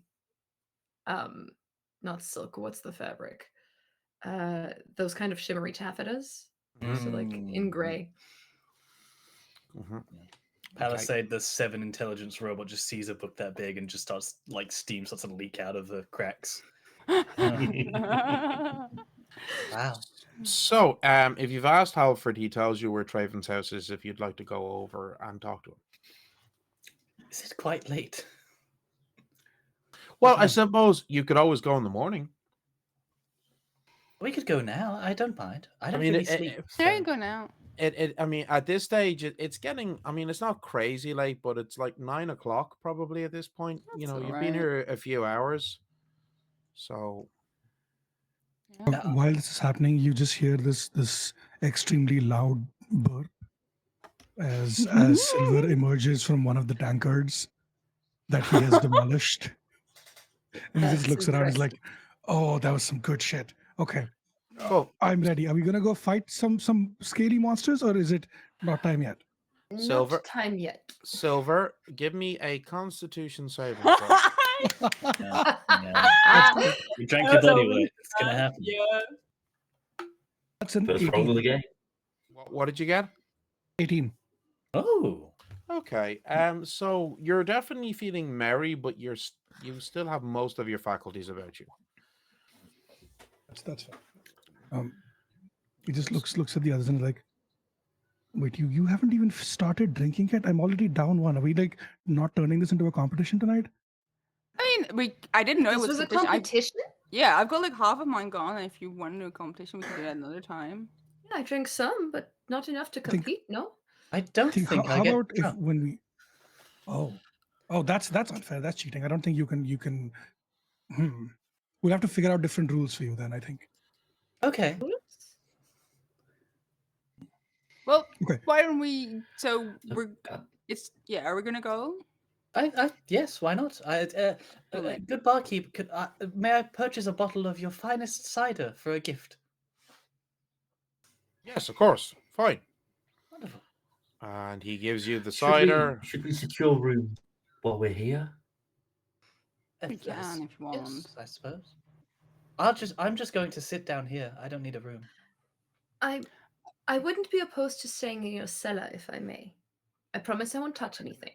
not silk. What's the fabric? Those kind of shimmery taffetas. So like in gray. Mhm. Palisade, the 7 intelligence robot, just sees a book that big and just starts like steam starts to leak out of the cracks. Wow. So, if you've asked Halford, he tells you where Traven's house is if you'd like to go over and talk to him. Is it quite late? Well, I suppose you could always go in the morning. We could go now. I don't mind. I don't mean, really it- sleep. There so- you go now. I mean, at this stage, it's getting. I mean, it's not crazy late, but it's like 9 o'clock probably at this point. You That's know, you've alright. been here a few hours, so Yeah. While this is happening, you just hear this extremely loud burp as Silver emerges from one of the tankards that he has demolished, and he just That's looks around. He's like, impressive. "Oh, that was some good shit." Okay, cool. I'm ready. Are we gonna go fight some scaly monsters, or is it not time yet? Silver. Not time yet. Silver, give me a Constitution saving throw. Yeah. You drank your body weight. It's gonna happen. Yeah. That's an First roll of the 18. game. What did you get? 18. Oh. Okay. So you're definitely feeling merry, but you still have most of your faculties about you. That's fine. He just looks at the others and is like, "Wait, you haven't even started drinking yet? I'm already down one. Are we like not turning this into a competition tonight?" I mean, I didn't know This it was was a competition. competition? Yeah, I've got like half of mine gone. And if you want to do a competition, we can do that another time. Yeah, I drank some, but not enough to I think- compete. No. I don't Think, think how I get about if drunk. when we oh that's unfair. That's cheating. I don't think you can we'll have to figure out different rules for you then, I think. Okay. Oops. Well, Okay. why don't we? So we're. Uh, Are we gonna go? Yes, why not? Cool. Good barkeep. May I purchase a bottle of your finest cider for a gift? Yes, of course. Fine. Wonderful. And he gives you the should cider. should we secure room while we're here? We can if you want. Yes, I suppose. I'm just going to sit down here. I don't need a room. I wouldn't be opposed to staying in your cellar if I may. I promise I won't touch anything.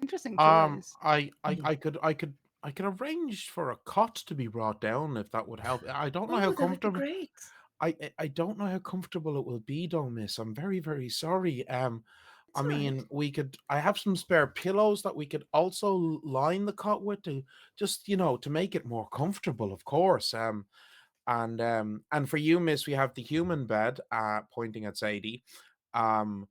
Interesting I choice. could arrange for a cot to be brought down if that would help. I don't know how Oh, that would be comfortable. great. I don't know how comfortable it will be, though, miss. I'm very, very sorry. I all mean, right. I have some spare pillows that we could also line the cot with to just, to make it more comfortable, of course. And for you, miss, we have the human bed, pointing at Sadie. And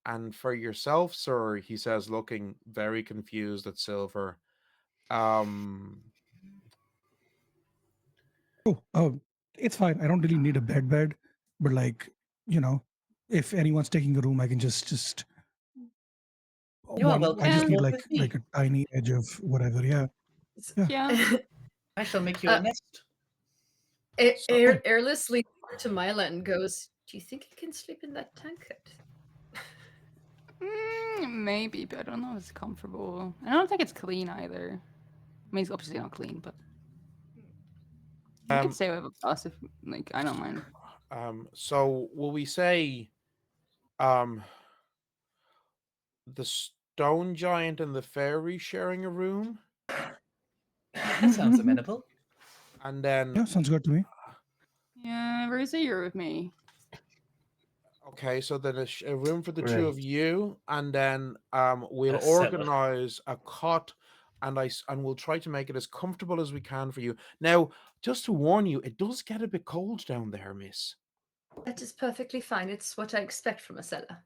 And for yourself, sir, he says, looking very confused at Silver. Um, Oh, it's fine. I don't really need a bed, but like, you know, if anyone's taking a room, I can just You are one. I welcome to just Yeah. need walk with me. like a tiny edge of whatever. Yeah, yeah. Yeah. I shall make you Uh, a nest. so, Airless leans over to Mila and goes, "Do you think you can sleep in that tankard?" Maybe, but I don't know if it's comfortable. I don't think it's clean either. I mean, it's obviously not clean, but we could um, stay with us if, like, I don't mind. so will we say, um, the stone giant and the fairy sharing a room, That sounds amenable. and then Yeah, sounds good to me. Yeah, Rosie, you're with me. okay, so then a room for the two of Great. you, and then we'll A cellar. organize a cot, and we'll try to make it as comfortable as we can for you. Now, just to warn you, it does get a bit cold down there, miss. That is perfectly fine. It's what I expect from a cellar.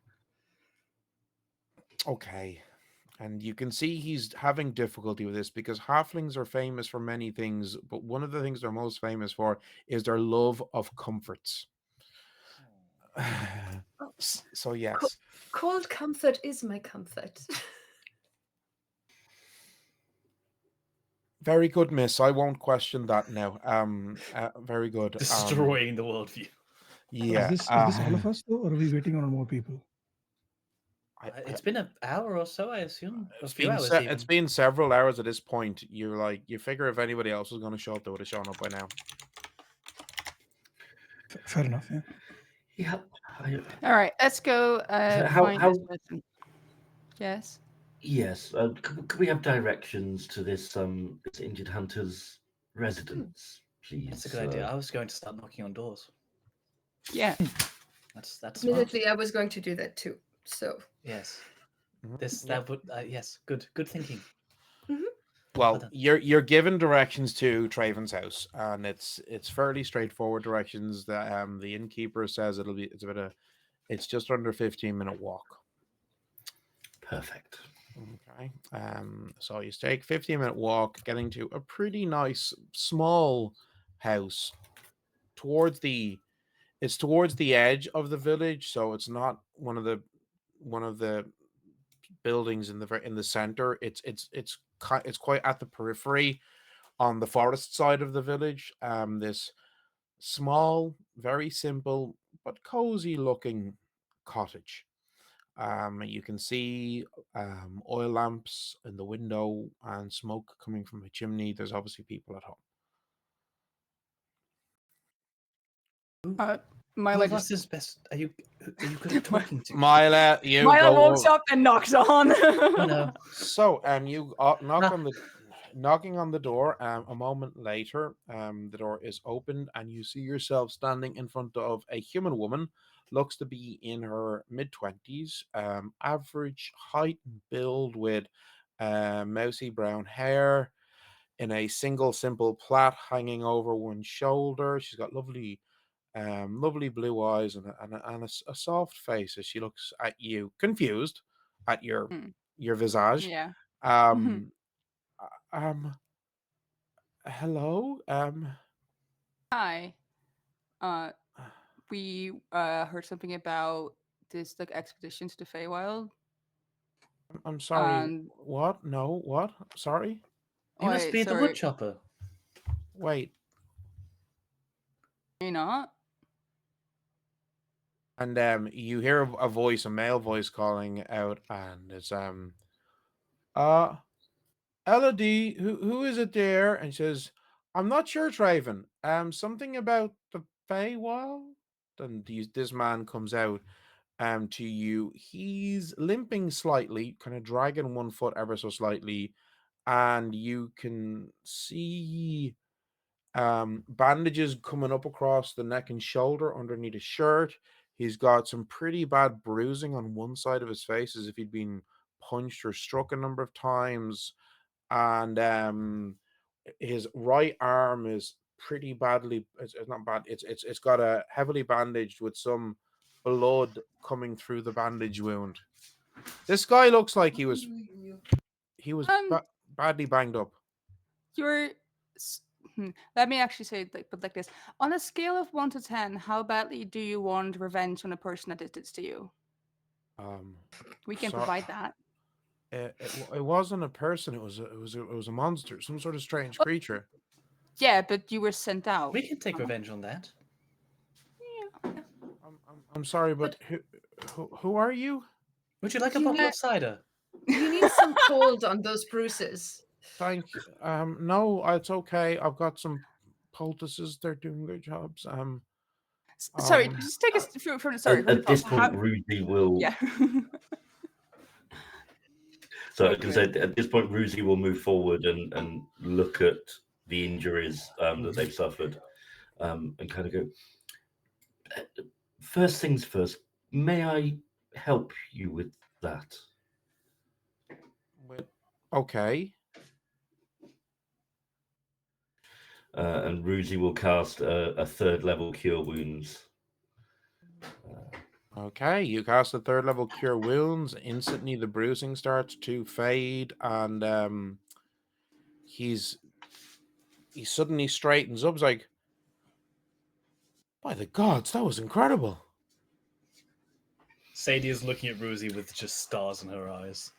Okay. And you can see he's having difficulty with this because halflings are famous for many things, but one of the things they're most famous for is their love of comforts. Oh, So yes. cold comfort is my comfort. Very good, miss. I won't question that now. Very good. Destroying the worldview. Yeah. Is this all of us though, or are we waiting on more people? It's been an hour or so, I assume. A it's few been hours it's even. been several hours at this point. You're like, you figure if anybody else was going to show up, they would have shown up by now. Fair enough. Yeah. Yeah. All right, let's go How find how? this person. Yes. Yes. Could we have directions to this injured hunter's residence, please? That's a good idea. I was going to start knocking on doors. Yeah. That's smart. Admittedly, I was going to do that too. So, Yes. Mhm. That would yes. Good thinking. Well, done. you're given directions to Traven's house, and it's fairly straightforward directions. That the innkeeper says it's just under 15-minute walk. Perfect. Okay. So you take 15-minute walk, getting to a pretty nice small house towards the it's towards the edge of the village, so it's not one of the buildings in the center. It's quite at the periphery on the forest side of the village. This small, very simple but cozy looking cottage. You can see oil lamps in the window and smoke coming from a chimney. There's obviously people at home. Uh, Who Mila of us just is best? Are you good at talking to? Mila, you Mila go. walks up and knocks on. Oh no. So, you knock Ah. on the knocking on the door. A moment later, the door is opened, and you see yourself standing in front of a human woman. Looks to be in her mid-20s, average height and build, with mousy brown hair, in a single simple plait hanging over one shoulder. She's got lovely blue eyes and a soft face as she looks at you, confused at your Hmm, your visage. yeah. Um, hello. Hi. Uh, we heard something about this like expedition to the Feywild, I'm sorry. and What? No. What? Sorry. You must wait, be the wood sorry, chopper. Wait. you not? And you hear a voice, a male voice, calling out, and it's uh, Elodie, who is it there? And she says, I'm not sure, Traven. Something about the Feywild. And this man comes out to you. He's limping slightly, kind of dragging one foot ever so slightly, and you can see bandages coming up across the neck and shoulder underneath his shirt. He's got some pretty bad bruising on one side of his face, as if he'd been punched or struck a number of times, and his right arm is pretty badly. It's not bad. It's got a heavily bandaged with some blood coming through the bandage wound. This guy looks like he was Um, badly banged up. you're. Let me actually say it like this. On a scale of 1 to 10, how badly do you want revenge on a person that did this to you? We can So provide that. it wasn't a person. It was a monster, some sort of strange creature. Yeah, but you were sent out. We can take revenge on that. Yeah. I'm sorry, but who are you? Would you like a You bottle need- of cider? You need some cold on those bruises. Thank you. No, it's okay. I've got some poultices. They're doing their jobs. Sorry, just take us through from the story. At this How- point, Rudy will. Yeah. So, because at this point, Ruzi will move forward and look at the injuries that they've suffered, and kind of go. First things first. May I help you with that? Okay. And Ruzi will cast a third level cure wounds. Okay, you cast a third level cure wounds. Instantly, the bruising starts to fade, and he suddenly straightens up. He's like, "By the gods, that was incredible!" Sadie is looking at Ruzi with just stars in her eyes.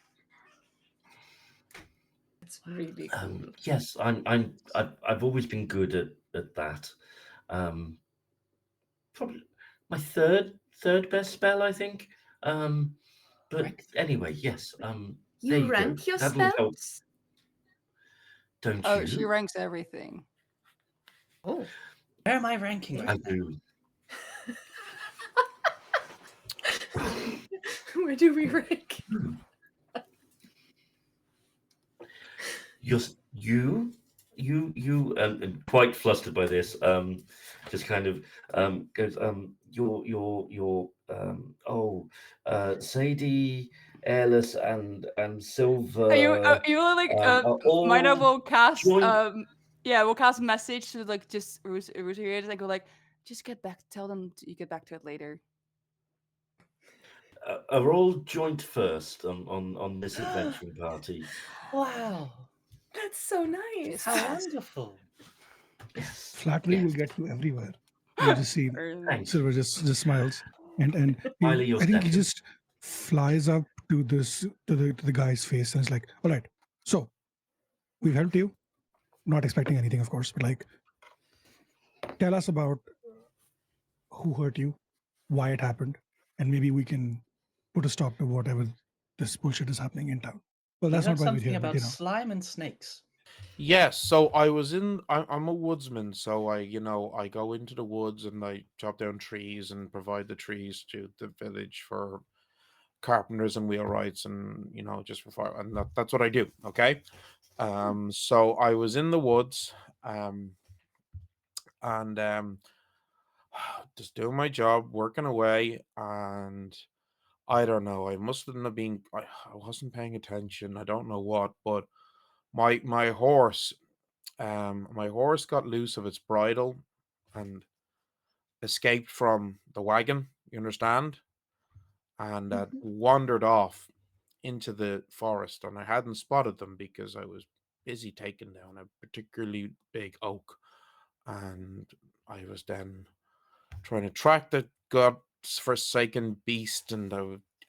It's really cool. Yes, I've always been good at that. Probably my third best spell, I think. But anyway, yes. You there you rank go. your That will help, spells? don't Oh, you? she ranks everything. Oh. Where am I ranking I right now? do. Where do we rank? You and quite flustered by this, just kind of goes, Sadie, Airless, and Silver. Are you like are all Mina will cast joint- we'll cast a message to like just Rooster and go like just tell them you get back to it later. are all joint first on this adventuring party. Wow, That's so nice. how wonderful! Yes. Flattery yes. will get you everywhere. You just see Thanks. Silver just smiles, and Miley, you're I think he second. just flies up to the guy's face and is like, "All right, so we've helped you. Not expecting anything, of course, but like, tell us about who hurt you, why it happened, and maybe we can put a stop to whatever this bullshit is happening in town." Well, You that's heard not why we're something here, but about slime and snakes. Yes, so I'm a woodsman, so I go into the woods and I chop down trees and provide the trees to the village for carpenters and wheelwrights and just for fire, and that's what I do. Okay. So I was in the woods, and just doing my job, working away, and I don't know, I mustn't have been I wasn't paying attention. I don't know what, but my horse got loose of its bridle and escaped from the wagon, you understand? And wandered off into the forest, and I hadn't spotted them because I was busy taking down a particularly big oak, and I was then trying to track the god's forsaken beast, and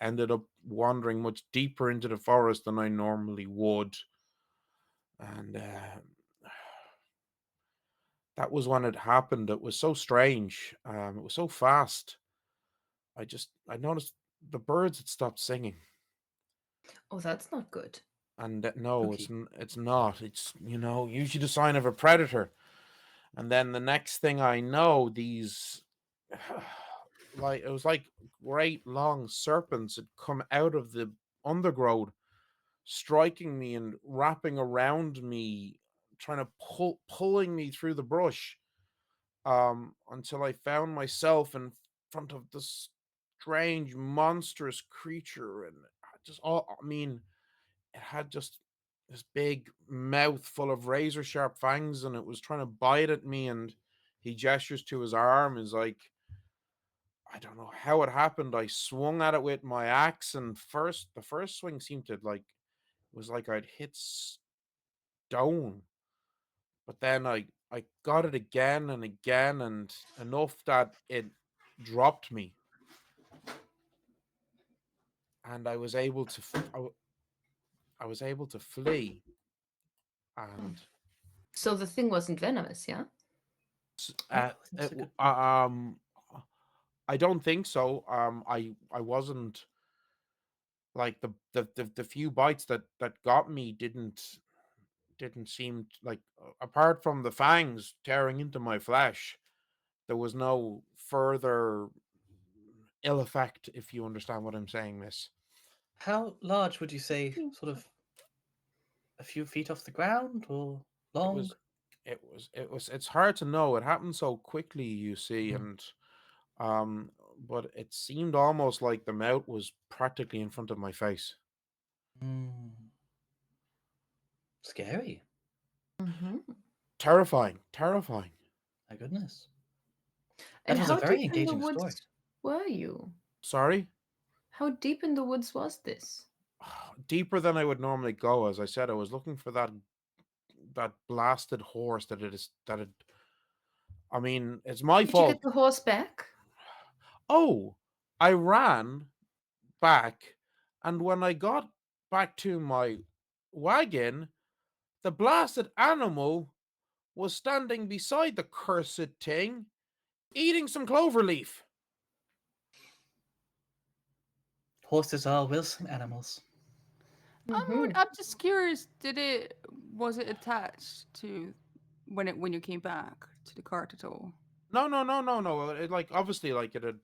ended up wandering much deeper into the forest than I normally would, and that was when it happened. It was so strange. It was so fast. I noticed the birds had stopped singing. Oh, that's not good. And no, Okay. it's not. It's usually the sign of a predator. And then the next thing I know, these like it was like great long serpents had come out of the undergrowth, striking me and wrapping around me, trying to pulling me through the brush, until I found myself in front of this strange monstrous creature, and I mean, it had just this big mouth full of razor sharp fangs, and it was trying to bite at me, and he gestures to his arm, is like, I don't know how it happened. I swung at it with my axe, and the first swing seemed to like it was like I'd hit stone, but then I got it again and again, and enough that it dropped me, and I was able to I was able to flee, and So the thing wasn't venomous, yeah? uh, That's it, a good point. I don't think so. I wasn't like the few bites that got me didn't seem like apart from the fangs tearing into my flesh, there was no further ill effect. If you understand what I'm saying, Miss. How large would you say? Sort of a few feet off the ground, or It long? was, it's hard to know. It happened so quickly, you see, Mm. and but it seemed almost like the mouth was practically in front of my face. Mm. Scary. Mm-hmm. Terrifying, terrifying. My goodness. And That was a how very deep in the engaging story. woods were you? Sorry. How deep in the woods was this? Deeper than I would normally go. As I said, I was looking for that blasted horse that it is that it. I mean, it's my Did you get fault. the horse back? Oh, I ran back, and when I got back to my wagon, the blasted animal was standing beside the cursed thing, eating some clover leaf. Horses are wilsome animals. Mm-hmm. I'm just curious. Was it attached to when you came back to the cart at all? No, no, no, no, no. It like obviously like it had,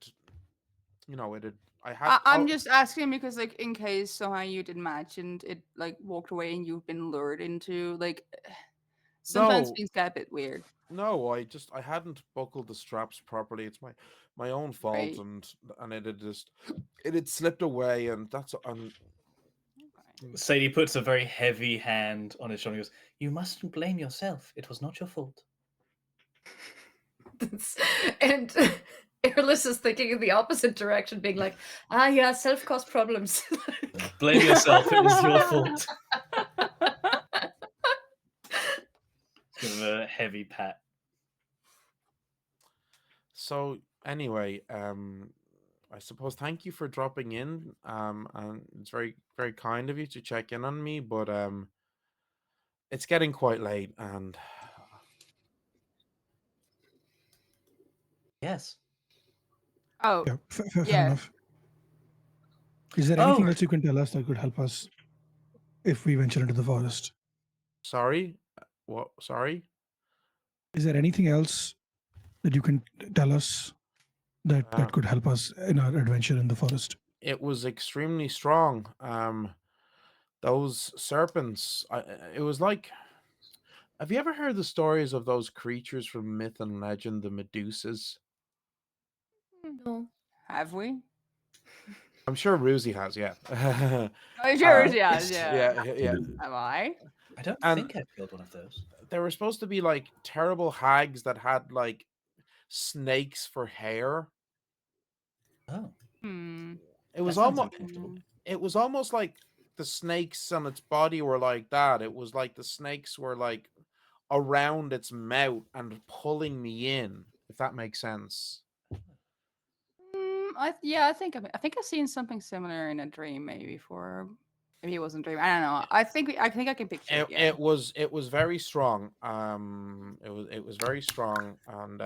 it had. I had. I'm just asking because, like, in case somehow you didn't match and it like walked away and you've been lured into like, sometimes No, things get a bit weird, no. I hadn't buckled the straps properly. It's my own fault, right? and it had slipped away, and that's Okay. Sadie puts a very heavy hand on his shoulder and goes, "You mustn't blame yourself. It was not your fault." And Airless is thinking in the opposite direction, being like, yeah, self-caused problems. Blame yourself. It was your fault. Give him a heavy pat. so. Anyway, I suppose thank you for dropping in. And it's very very kind of you to check in on me, but it's getting quite late, and Yes. Oh, Yeah, fair yeah. enough. Is there Oh, anything else you can tell us that could help us if we venture into the forest? sorry. What? Sorry. Is there anything else that you can tell us that Uh, could help us in our adventure in the forest? it was extremely strong. Those serpents. It was like. Have you ever heard the stories of those creatures from myth and legend, the Medusas? No. Have we? I'm sure Ruzi has, yeah. Oh, sure, uh, yeah, yes. yeah. yeah, yeah. Am I? I don't And think I've killed one of those. they were supposed to be like terrible hags that had like snakes for hair. Oh, Hmm. It that was sounds almost uncomfortable. it was almost like the snakes on its body were like that. It was like the snakes were like around its mouth and pulling me in, if that makes sense. Yeah, I think I've seen something similar in a dream maybe before. Maybe it wasn't a dream. I don't know. I think I can picture it. Yeah. It was very strong. It was very strong, and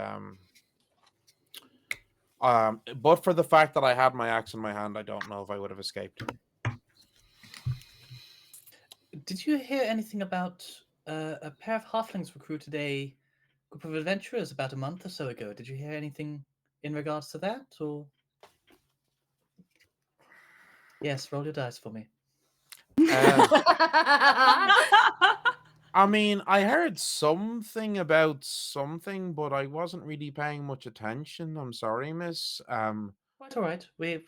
but for the fact that I had my axe in my hand, I don't know if I would have escaped. Did you hear anything about a pair of halflings recruited a group of adventurers about a month or so ago? Did you hear anything in regards to that? Or yes, roll your dice for me. Uh, I mean, I heard something about something, but I wasn't really paying much attention. I'm sorry, miss. Quite all right. We're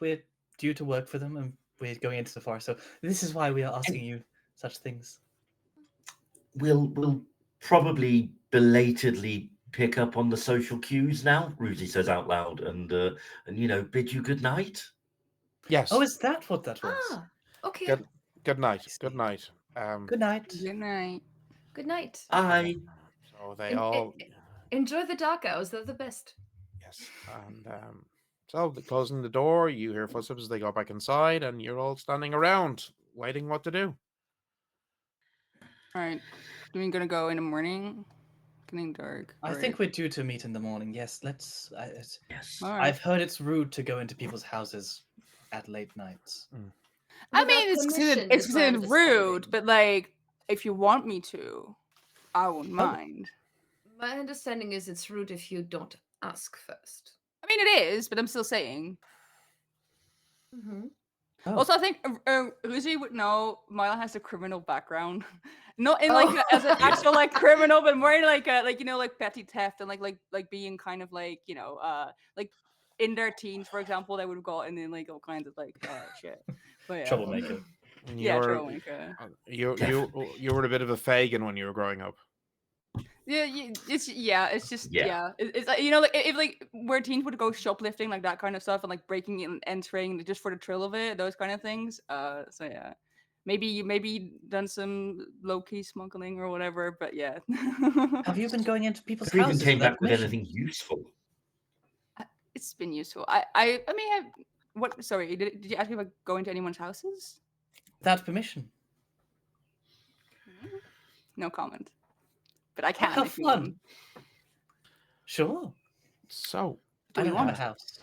due to work for them, and we're going into the forest. So this is why we are asking you such things. We'll probably belatedly pick up on the social cues now? Ruzi says out loud, and bid you good night. Yes. Oh, is that what that was? Ah, okay. Good night. I Good see. night. Good night. Good night. Good night. Bye. So they En- all en- Enjoy the dark hours. They're the best. yes, and so they're closing the door. You hear footsteps as they go back inside, and you're all standing around waiting what to do. All right. Are we gonna go in the morning? Getting dark. I or- think we're due to meet in the morning. Yes, let's. Yes. All right. I've heard it's rude to go into people's houses at late nights. I Without mean, it's permission, it's is my considered rude, understanding. but like, if you want me to, I wouldn't Oh. mind. My understanding is it's rude if you don't ask first. I mean, it is, but I'm still saying. Mm-hmm. Oh. Also, I think Ruzi would know Mila has a criminal background, not in like as an actual like criminal, but more in like like petty theft and like being kind of like like in their teens, for example, they would have gotten in like all kinds of like shit. But yeah, Troublemaker. And yeah, you're troublemaker. you were a bit of a Fagin when you were growing up. Yeah, it's just Yeah. It's like like if like where teens would go shoplifting like that kind of stuff and like breaking in and entering just for the thrill of it, those kind of things. So yeah, maybe done some low key smuggling or whatever. But yeah, Have you been going into people's Who even houses came without back with permission? anything useful? it's been useful. I mean, what? Sorry, did you ask me about going to anyone's houses? Without permission. No comment. But I Oh, can how if you fun! want. So I Do so we don't have a want? house.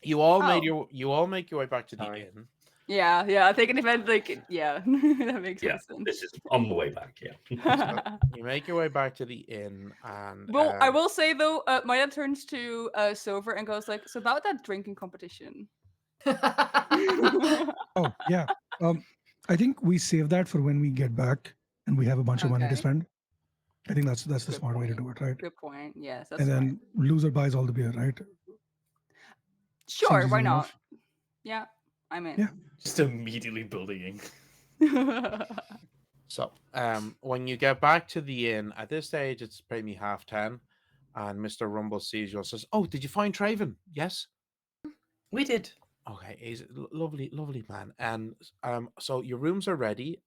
you all Oh. you all make your way back to the Sorry. inn. Yeah. I think an event like that makes Yeah, sense. this is on the way back. Yeah. You make your way back to the inn, and Well, I will say though, Maya turns to Silver and goes like, "So about that drinking competition." Oh yeah. I think we save that for when we get back and we have a bunch of money to Okay. spend. I think that's the Good smart way to point. do it, right? Good point. Yes, that's And right. then loser buys all the beer, right? Sure, Seems why easy not? enough. Yeah, I'm in. Yeah. Just immediately bullying. so when you get back to the inn at this stage, it's maybe 10:30, and Mr. Rumble sees you and says, "Oh, did you find Traven? Yes." We did. Okay, he's a lovely, lovely man. And so your rooms are ready.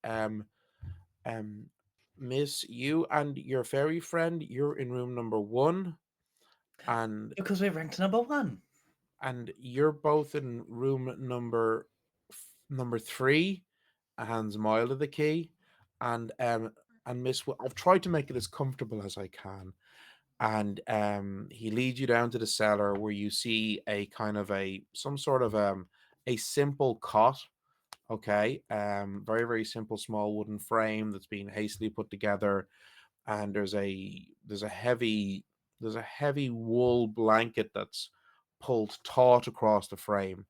Miss, you and your fairy friend, you're in room number 1, and Because we're ranked number 1. you're both in room number 3. Hands Mile the key, and Miss, I've tried to make it as comfortable as I can. And he leads you down to the cellar where you see a kind of some sort of a simple cot. Okay, very very simple small wooden frame that's been hastily put together, and there's a heavy wool blanket that's pulled taut across the frame,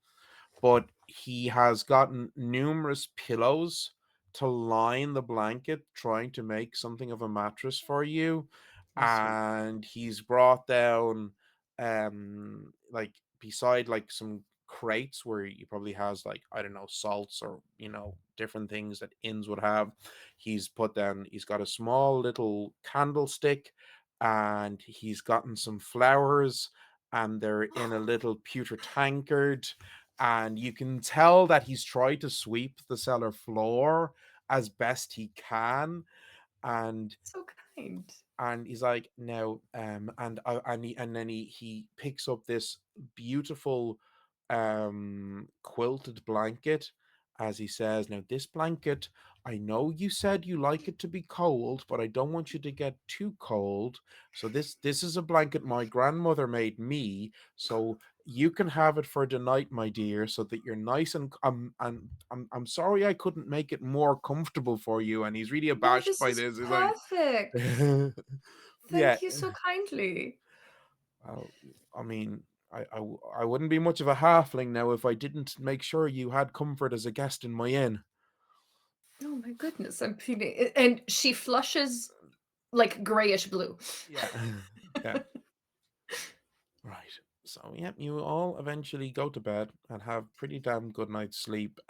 but he has gotten numerous pillows to line the blanket, trying to make something of a mattress for you. Oh, sweet. And he's brought down, like beside like some crates where he probably has like I don't know salts or different things that inns would have. He's got a small little candlestick, and he's gotten some flowers, and they're in a little pewter tankard, and you can tell that he's tried to sweep the cellar floor as best he can, and So kind. he's like, no, and then he picks up this beautiful quilted blanket, as he says, now this blanket, I know you said you like it to be cold, but I don't want you to get too cold, so this is a blanket my grandmother made me, so you can have it for the night, my dear, so that you're nice, and I'm sorry I couldn't make it more comfortable for you. And he's really No, abashed this by is this. He's like, perfect. yeah. Thank you so kindly. Well, I mean, I wouldn't be much of a halfling now if I didn't make sure you had comfort as a guest in my inn. Oh my goodness, I'm feeling it. And she flushes like grayish blue. Yeah. Yeah. Right. So yeah, you all eventually go to bed and have pretty damn good night's sleep.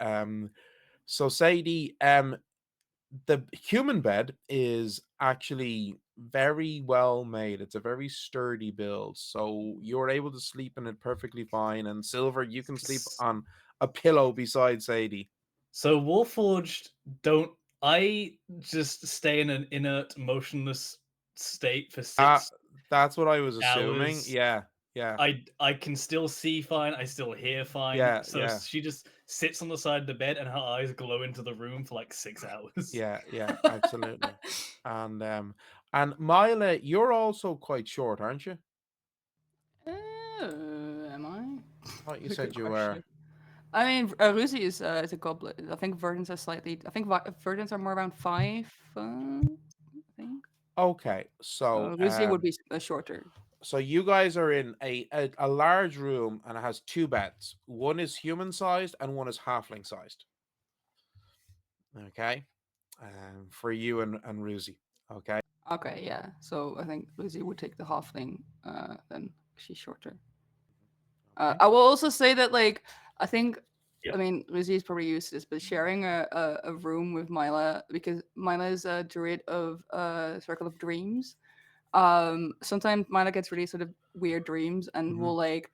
So Sadie, the human bed is actually very well made. It's a very sturdy build, so you're able to sleep in it perfectly fine. And Silver, you can sleep on a pillow beside Sadie. So Warforged don't. I just stay in an inert, motionless state for Ah, 6 that's what I was assuming. hours. Yeah, yeah, I can still see fine. I still hear fine. yeah, So yeah, she just sits on the side of the bed, and her eyes glow into the room for like 6 hours. yeah, yeah, absolutely. And Mila, you're also quite short, aren't you? Am I? I thought you That's a said good you were. question. I mean, Ruzi is a goblet. I think Verdants are slightly. I think Verdants are more around 5. I think. Okay, so Ruzi would be shorter. so you guys are in a large room and it has two beds. One is human sized and one is halfling sized. Okay, for you and Ruzi. Okay, Okay, yeah. So I think Ruzi would take the halfling. Then she's shorter. okay. I will also say that, like, I think, Yeah. I mean, Lucy is probably used to this, but sharing a room with Mila, because Mila is a druid of Circle of Dreams. Sometimes Mila gets really sort of weird dreams and Mhm. will, like,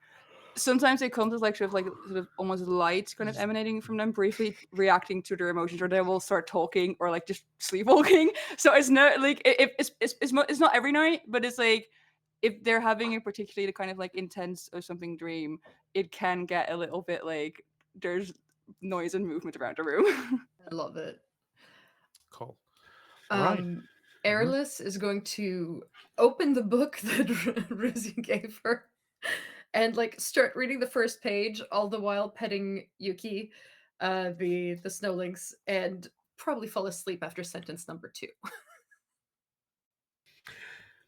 sometimes it comes as like sort of almost light kind of emanating from them, briefly reacting to their emotions, or they will start talking or like just sleepwalking. So it's not like it's not every night, but it's like if they're having a particularly kind of like intense or something dream, it can get a little bit like there's noise and movement around the room. I love it. Cool. Right. Airless is going to open the book that Ruzi gave her and like start reading the first page, all the while petting Yuki, the snow lynx, and probably fall asleep after sentence number 2.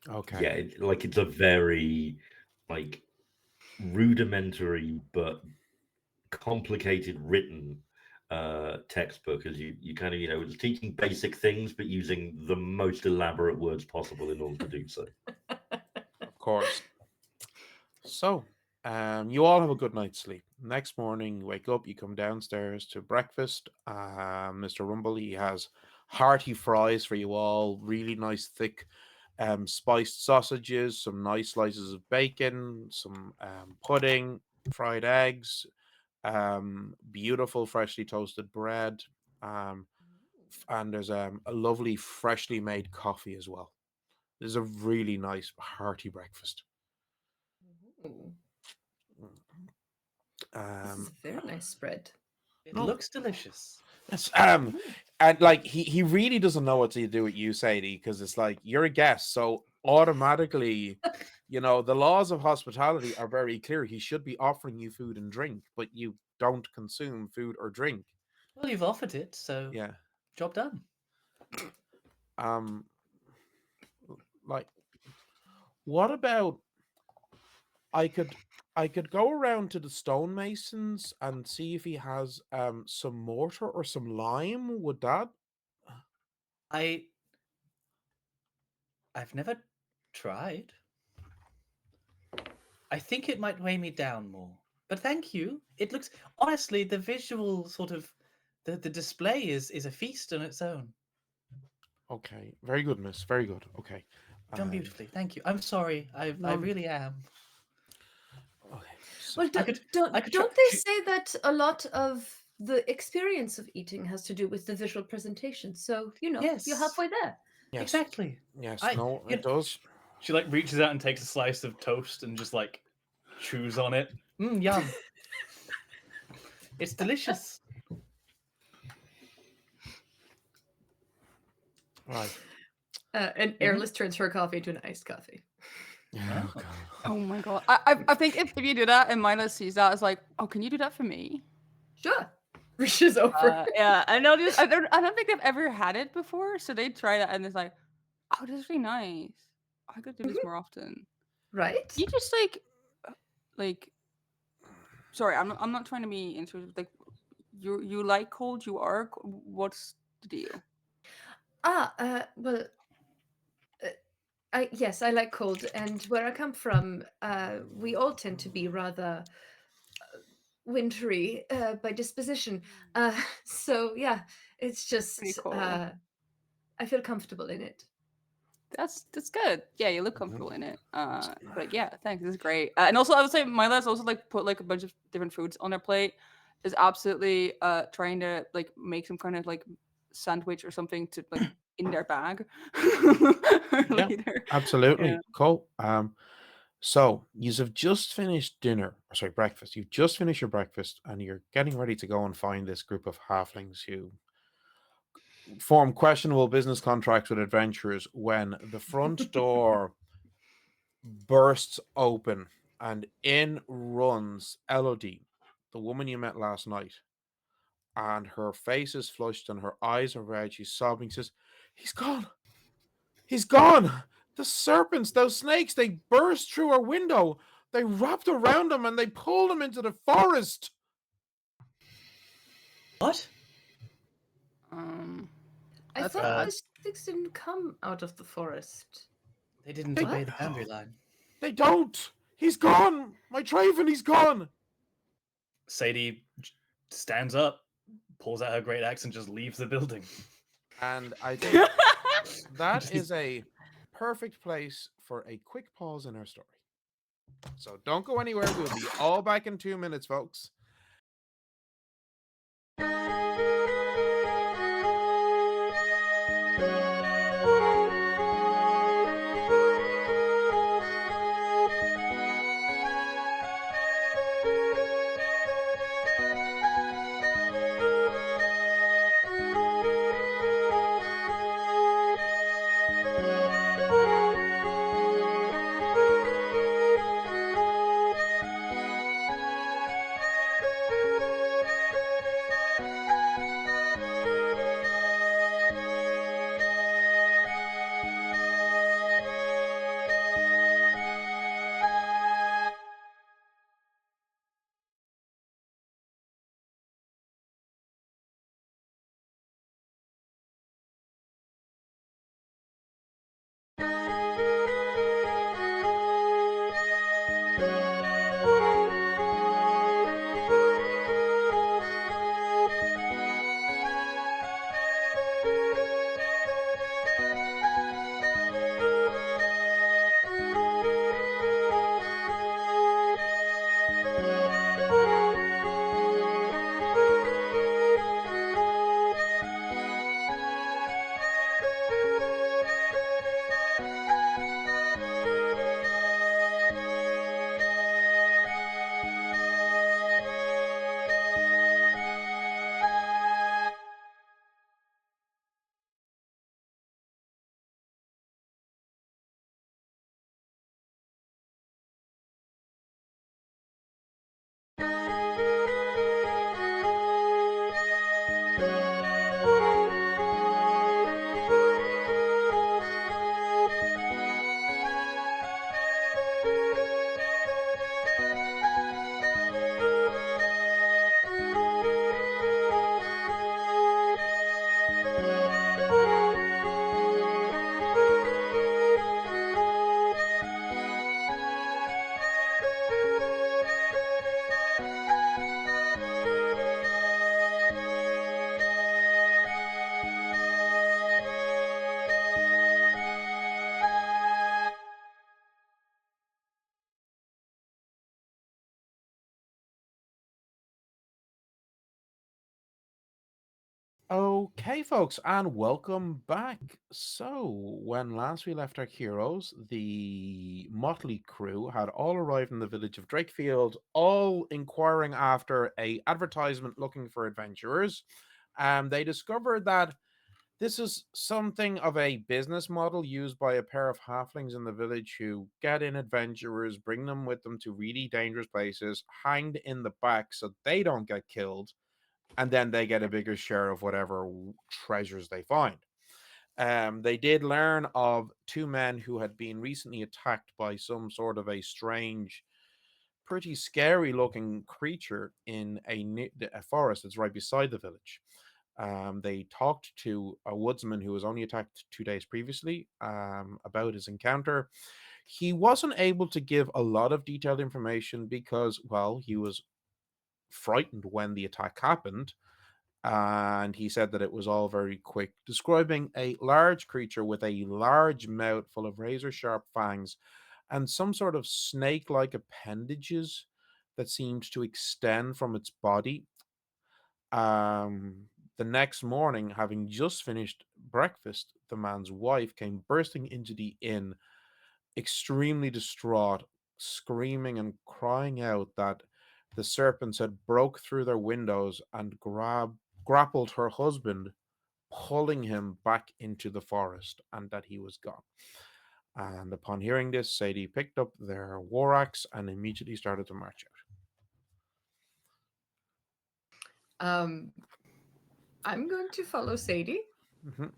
Okay. Yeah, like it's a very like rudimentary but complicated written textbook, as you kind of it's teaching basic things but using the most elaborate words possible in order to do so. Of course. So, you all have a good night's sleep. Next morning, you wake up, you come downstairs to breakfast. Mr. Rumble, he has hearty fries for you all, really nice, thick, spiced sausages, some nice slices of bacon, some pudding, fried eggs, beautiful, freshly toasted bread, and there's a lovely, freshly made coffee as well. This is a really nice, hearty breakfast. Ooh, this is Um, a very nice spread. It looks delicious. Yes, and like he really doesn't know what to do with you, Sadie, because it's like you're a guest, so automatically, the laws of hospitality are very clear. He should be offering you food and drink, but you don't consume food or drink. Well, you've offered it, so Yeah. job done. Um, like, what about I could I could go around to the stonemasons and see if he has some mortar or some lime. Would that? I've never tried. I think it might weigh me down more. But thank you. It looks honestly the visual sort of the display is a feast on its own. Okay, very good, miss. Very good. Okay. Done beautifully. Thank you. I'm sorry. I No. really am. Okay. So, Well, I could don't try. they say that a lot of the experience of eating has to do with the visual presentation? So you're Yes. halfway there. yes, Exactly. yes. I No, you it does. She like reaches out and takes a slice of toast and just like chews on it. Yum. It's delicious. Right. And Airless turns her coffee into an iced coffee. Oh, God. Oh my god! I think if you do that and Mila sees that, it's like, oh, can you do that for me? Sure. Reaches over. Yeah, I know. I don't think they've ever had it before, so they try that and it's like, oh, this is really nice. I could do this more often. Right? You just like. Sorry, I'm not trying to be into like. You like cold? You are. What's the deal? Well, yes, I like cold, and where I come from, we all tend to be rather wintry by disposition. So yeah, it's Pretty just cool. I feel comfortable in it. That's good. Yeah, you look Mhm. comfortable in it. But yeah, thanks. This is great. And also, I would say my lads also like put like a bunch of different foods on their plate. Is absolutely trying to like make some kind of like sandwich or something to like in their bag Yeah, later. Yeah. absolutely. Cool. So you have just finished dinner, or sorry, breakfast. You've just finished your breakfast, and you're getting ready to go and find this group of halflings who form questionable business contracts with adventurers when the front door bursts open and in runs Elodie, the woman you met last night, and her face is flushed and her eyes are red. She's sobbing, says, "He's gone! He's gone! The serpents, those snakes, they burst through our window. They wrapped around him and they pulled him into the forest." What? I That's thought bad. the sticks didn't come out of the forest. They didn't They obey What? the boundary line. they don't. He's gone. My Traven, he's gone. Sadie stands up, pulls out her great axe, and just leaves the building. And I think that is a perfect place for a quick pause in our story. So don't go anywhere. We'll be all back in 2 minutes, folks. Okay, folks, and welcome back. So, when last we left our heroes, the motley crew had all arrived in the village of Drakefield, all inquiring after a advertisement looking for adventurers. They discovered that this is something of a business model used by a pair of halflings in the village who get in adventurers, bring them with them to really dangerous places, hanged in the back so they don't get killed, and then they get a bigger share of whatever treasures they find. They did learn of two men who had been recently attacked by some sort of a strange, pretty scary looking creature in a forest that's right beside the village. They talked to a woodsman who was only attacked 2 days previously about his encounter. He wasn't able to give a lot of detailed information because, well, he was frightened when the attack happened, and he said that it was all very quick, describing a large creature with a large mouth full of razor sharp fangs and some sort of snake like appendages that seemed to extend from its body. The next morning, having just finished breakfast, the man's wife came bursting into the inn, extremely distraught, screaming and crying out that the serpents had broke through their windows and grappled her husband, pulling him back into the forest, and that he was gone. And upon hearing this, Sadie picked up their war axe and immediately started to march I'm going to follow Sadie. out. Mhm.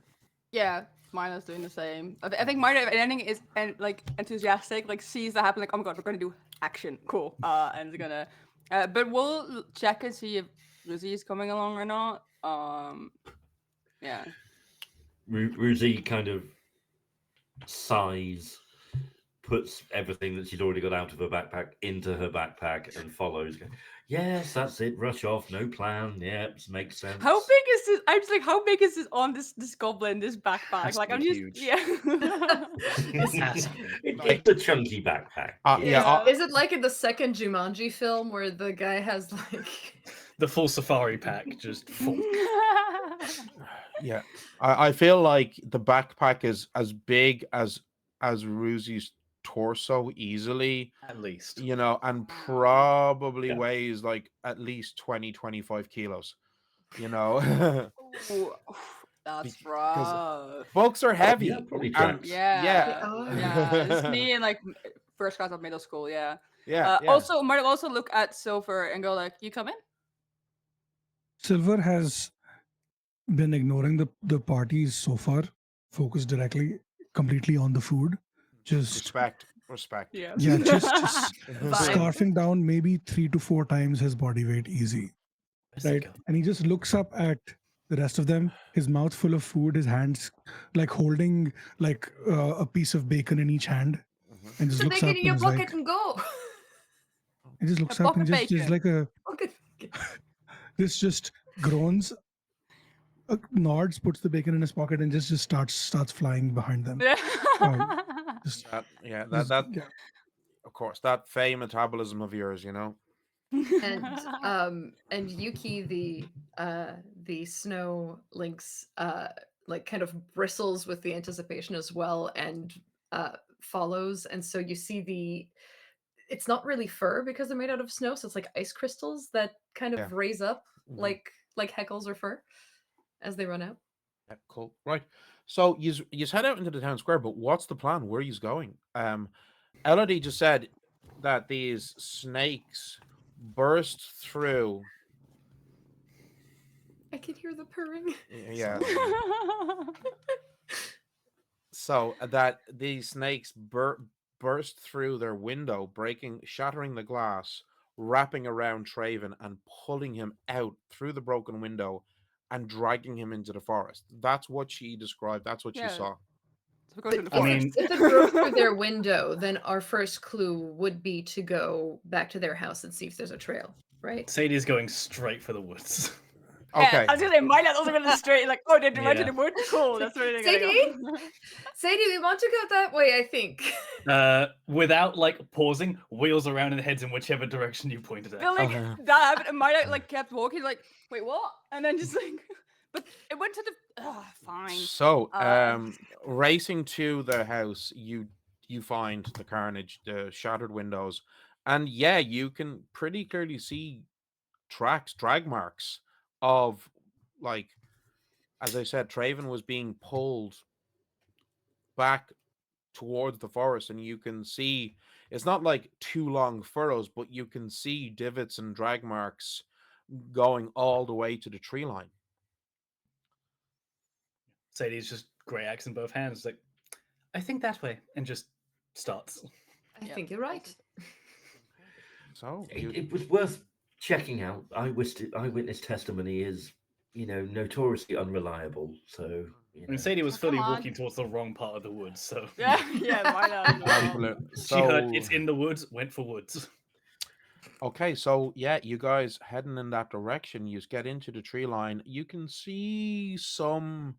Yeah, Milo's doing the same. I think Milo, if anything, is like enthusiastic, like sees that happen, like, oh my god, we're gonna do action, cool, and is gonna. But we'll check and see if Lizzie is coming along or not. Yeah. Ruzi kind of sighs, puts everything that she's already got out of her backpack into her backpack, and follows. Yes, that's it. Rush off. No plan. Yep, makes sense. How big is this? I'm just like, how big is this on this goblin, this backpack? Has Like, to I'm be just huge. yeah. It's a chunky backpack. Yeah, Is it like in the second Jumanji film where the guy has like The full safari pack, just full. yeah. I feel like the backpack is as big as Ruzi's torso easily, At least. you know, and probably Yeah. weighs like at least 20-25 kilos, you know. Ooh, that's Because rough. books are heavy. Yeah, probably and tracks. Yeah, are. yeah. It's me in like first class of middle school. Yeah. yeah. Also, might also look at Silver and go like, "You come in." Silver has been ignoring the parties so far, focused directly, completely on the food. Just respect. yeah, just Fine. scarfing down maybe 3 to 4 times his body weight easy, right? And he just looks up at the rest of them, his mouth full of food, his hands like holding like a piece of bacon in each hand, and just the looks bacon up in and your is pocket like, and go. he just looks A up and pocket just is bacon. like a Pocket bacon. this just groans, nods, puts the bacon in his pocket, and just starts flying behind them. Just, That yeah, just- that yeah. of course, that fey metabolism of yours, you know. And Yuki, the snow lynx, like kind of bristles with the anticipation as well, and follows. And so you see it's not really fur because they're made out of snow, so it's like ice crystals that kind of Yeah. raise up Mhm. like heckles or fur as they run out. Yeah, cool. Right. So you head out into the town square, but what's the plan? Where are you going? Elodie just said that these snakes burst through. I can hear the purring. Yeah. So that these snakes burst through their window, shattering the glass, wrapping around Traven and pulling him out through the broken window and dragging him into the forest. That's what she described. That's what she Yeah. saw. So we're going to the I forest. mean- If it broke through their window, then our first clue would be to go back to their house and see if there's a trail, right? Sadie's going straight for the woods. Okay. Yeah, I was gonna say, my dad's also gonna straight like, oh, did you went to Yeah. the wood? Cool, that's where they're gonna go. Sadie, we want to go that way, I think. Without like pausing, wheels around and heads in whichever direction you pointed at. Feel like Okay. that happened, and my dad like kept walking, like, wait, what? And then just like, but it went to the. Fine. So, Uh, racing to the house, you find the carnage, the shattered windows, and yeah, you can pretty clearly see drag marks of, like, as I said, Traven was being pulled back towards the forest, and you can see it's not like two long furrows, but you can see divots and drag marks going all the way to the tree line. Sadie's just grey axe in both hands, like, I think that way, and just starts. I think you're right. So It was worth checking out. Eyewitness testimony is, notoriously unreliable. So, I mean, Sadie was Oh, fully come on. walking towards the wrong part of the woods, so yeah, my dad. Absolute- she heard so- it's in the woods, went for woods. Okay, so yeah, you guys heading in that direction. You get into the tree line. You can see some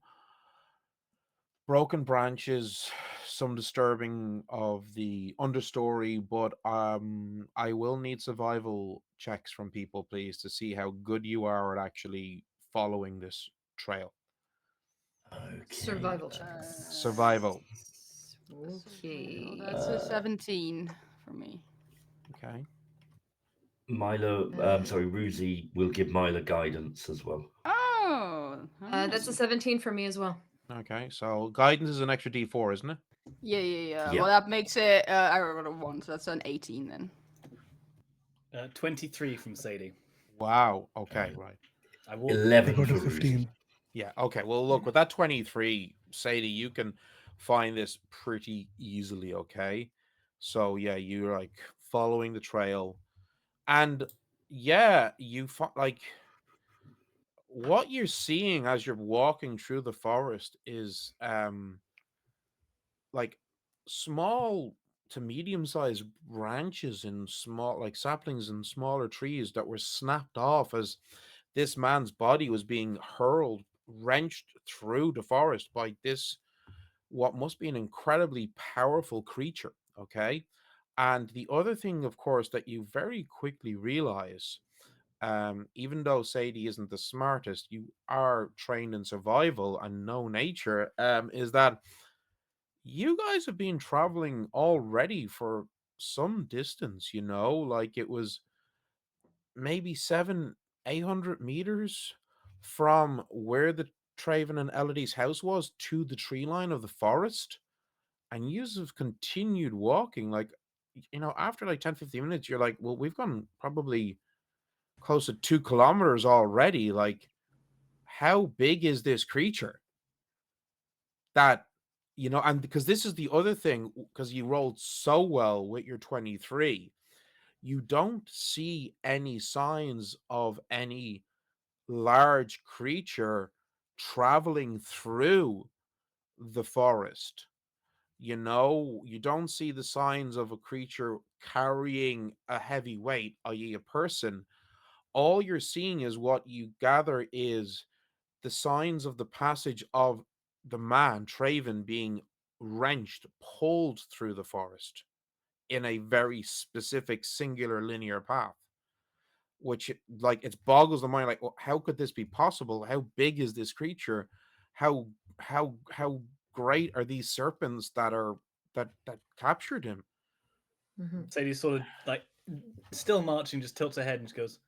broken branches, some disturbing of the understory, but I will need survival checks from people, please, to see how good you are at actually following this trail. Okay. Survival checks. Survival. Okay. That's a 17 for me. Okay. Milo, sorry, Ruzi will give Milo guidance as well. Oh, That's a 17 for me as well. Okay, so guidance is an extra D4, isn't it? Yeah. Yeah. Well, that makes it. I rolled a 1, so that's an 18 then. 23 from Sadie. Wow. Okay, right. I walked. 11 I got for a Ruzi. 15. Yeah. Okay. Well, look, with that 23, Sadie, you can find this pretty easily. Okay. So, yeah, you're like following the trail. And yeah, like what you're seeing as you're walking through the forest is like small to medium-sized branches and small like saplings and smaller trees that were snapped off as this man's body was being hurled, wrenched through the forest by this what must be an incredibly powerful creature. Okay. And the other thing, of course, that you very quickly realize, even though Sadie isn't the smartest, you are trained in survival and know nature, is that you guys have been traveling already for some distance, like it was maybe 800 meters from where the Traven and Elodie's house was to the tree line of the forest. And you have continued walking, like, after like 10-15 minutes, you're like, well, we've gone probably close to 2 kilometers already. Like, how big is this creature? That, and because this is the other thing, because you rolled so well with your 23, you don't see any signs of any large creature traveling through the forest. You don't see the signs of a creature carrying a heavy weight, i.e., a person. All you're seeing is what you gather is the signs of the passage of the man, Traven, being wrenched, pulled through the forest in a very specific, singular, linear path. Which, like, it boggles the mind. Like, well, how could this be possible? How big is this creature? How great are these serpents that captured him? Sadie sort of like still marching, just tilts her head and just goes,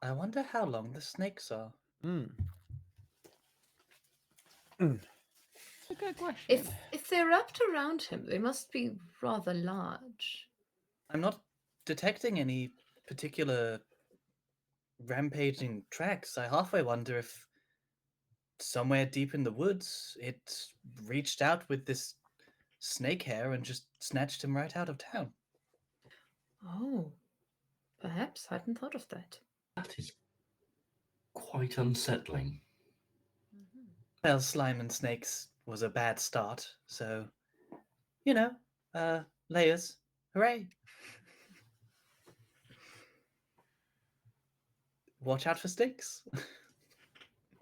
I wonder how long the snakes are. A good question. If they're wrapped around him, they must be rather large. I'm not detecting any particular rampaging tracks. I halfway wonder if somewhere deep in the woods it reached out with this snake hair and just snatched him right out of town. Oh, perhaps hadn't thought of that. That is quite unsettling. Well, slime and snakes was a bad start, so, layers. Hooray! Watch out for snakes.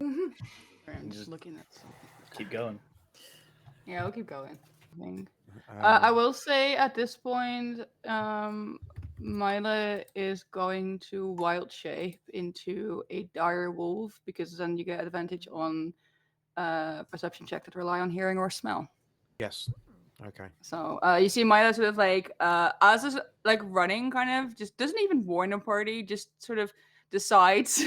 I'm just looking at something. Keep going. Yeah, we'll keep going. I will say at this point, Mila is going to wild shape into a dire wolf because then you get advantage on perception check that rely on hearing or smell. Yes. Okay. So you see Mila sort of like as is like running, kind of just doesn't even warn the party, just sort of decides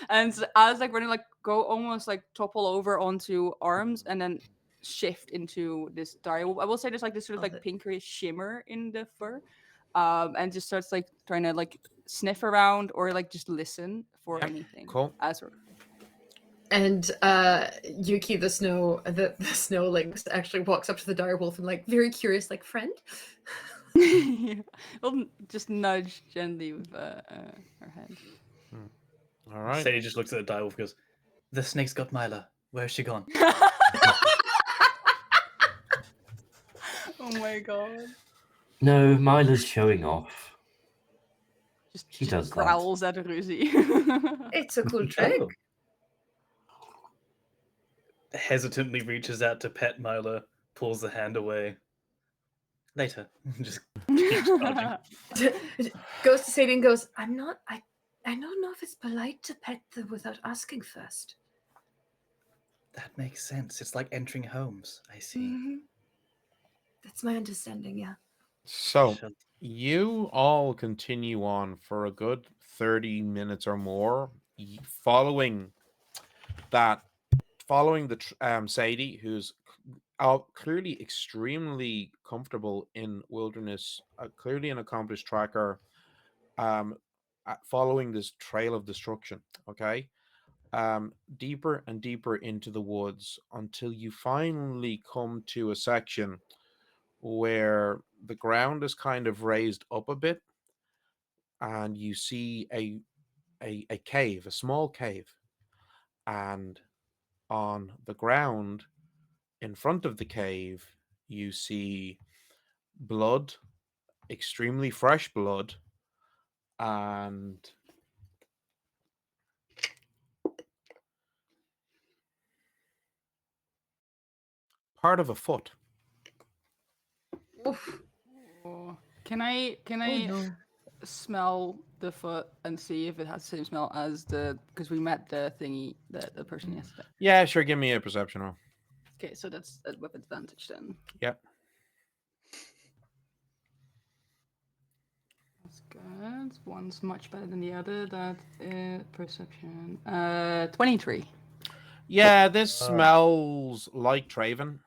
and as like running, like go almost like topple over onto arms and then shift into this dire wolf. I will say there's like this sort of like pinkerish shimmer in the fur, and just starts like trying to like sniff around or like just listen for anything. Cool. And Yuki, the snow lynx, actually walks up to the dire wolf and, like, very curious, like, friend. We'll just nudge gently with her head. All right. Sadie just looks at the dire wolf and goes, the snake's got Mila. Where's she gone? Oh my god. No, Mila's showing off. He does that. growls at Ruzi. It's a cool trick. Oh, Hesitantly reaches out to pet Mila, pulls the hand away. Later. Just keeps charging. Goes to Sadie and goes, I don't know if it's polite to pet them without asking first. That makes sense. It's like entering homes. I see. Mm-hmm. That's my understanding, yeah. So Shall- you all continue on for a good 30 minutes or more, following the Sadie, who's clearly extremely comfortable in wilderness, clearly an accomplished tracker, following this trail of destruction. Okay, deeper and deeper into the woods until you finally come to a section where the ground is kind of raised up a bit, and you see a cave, a small cave, and on the ground in front of the cave you see blood, extremely fresh blood, and part of a foot. Oof. Oh. Can I No. smell the foot and see if it has the same smell as because we met the thingy, the person yesterday. Yeah, sure. Give me a perception roll. Okay, so that's with advantage then. Yep. That's good. One's much better than the other. That is perception. 23. Yeah, this smells like Traven.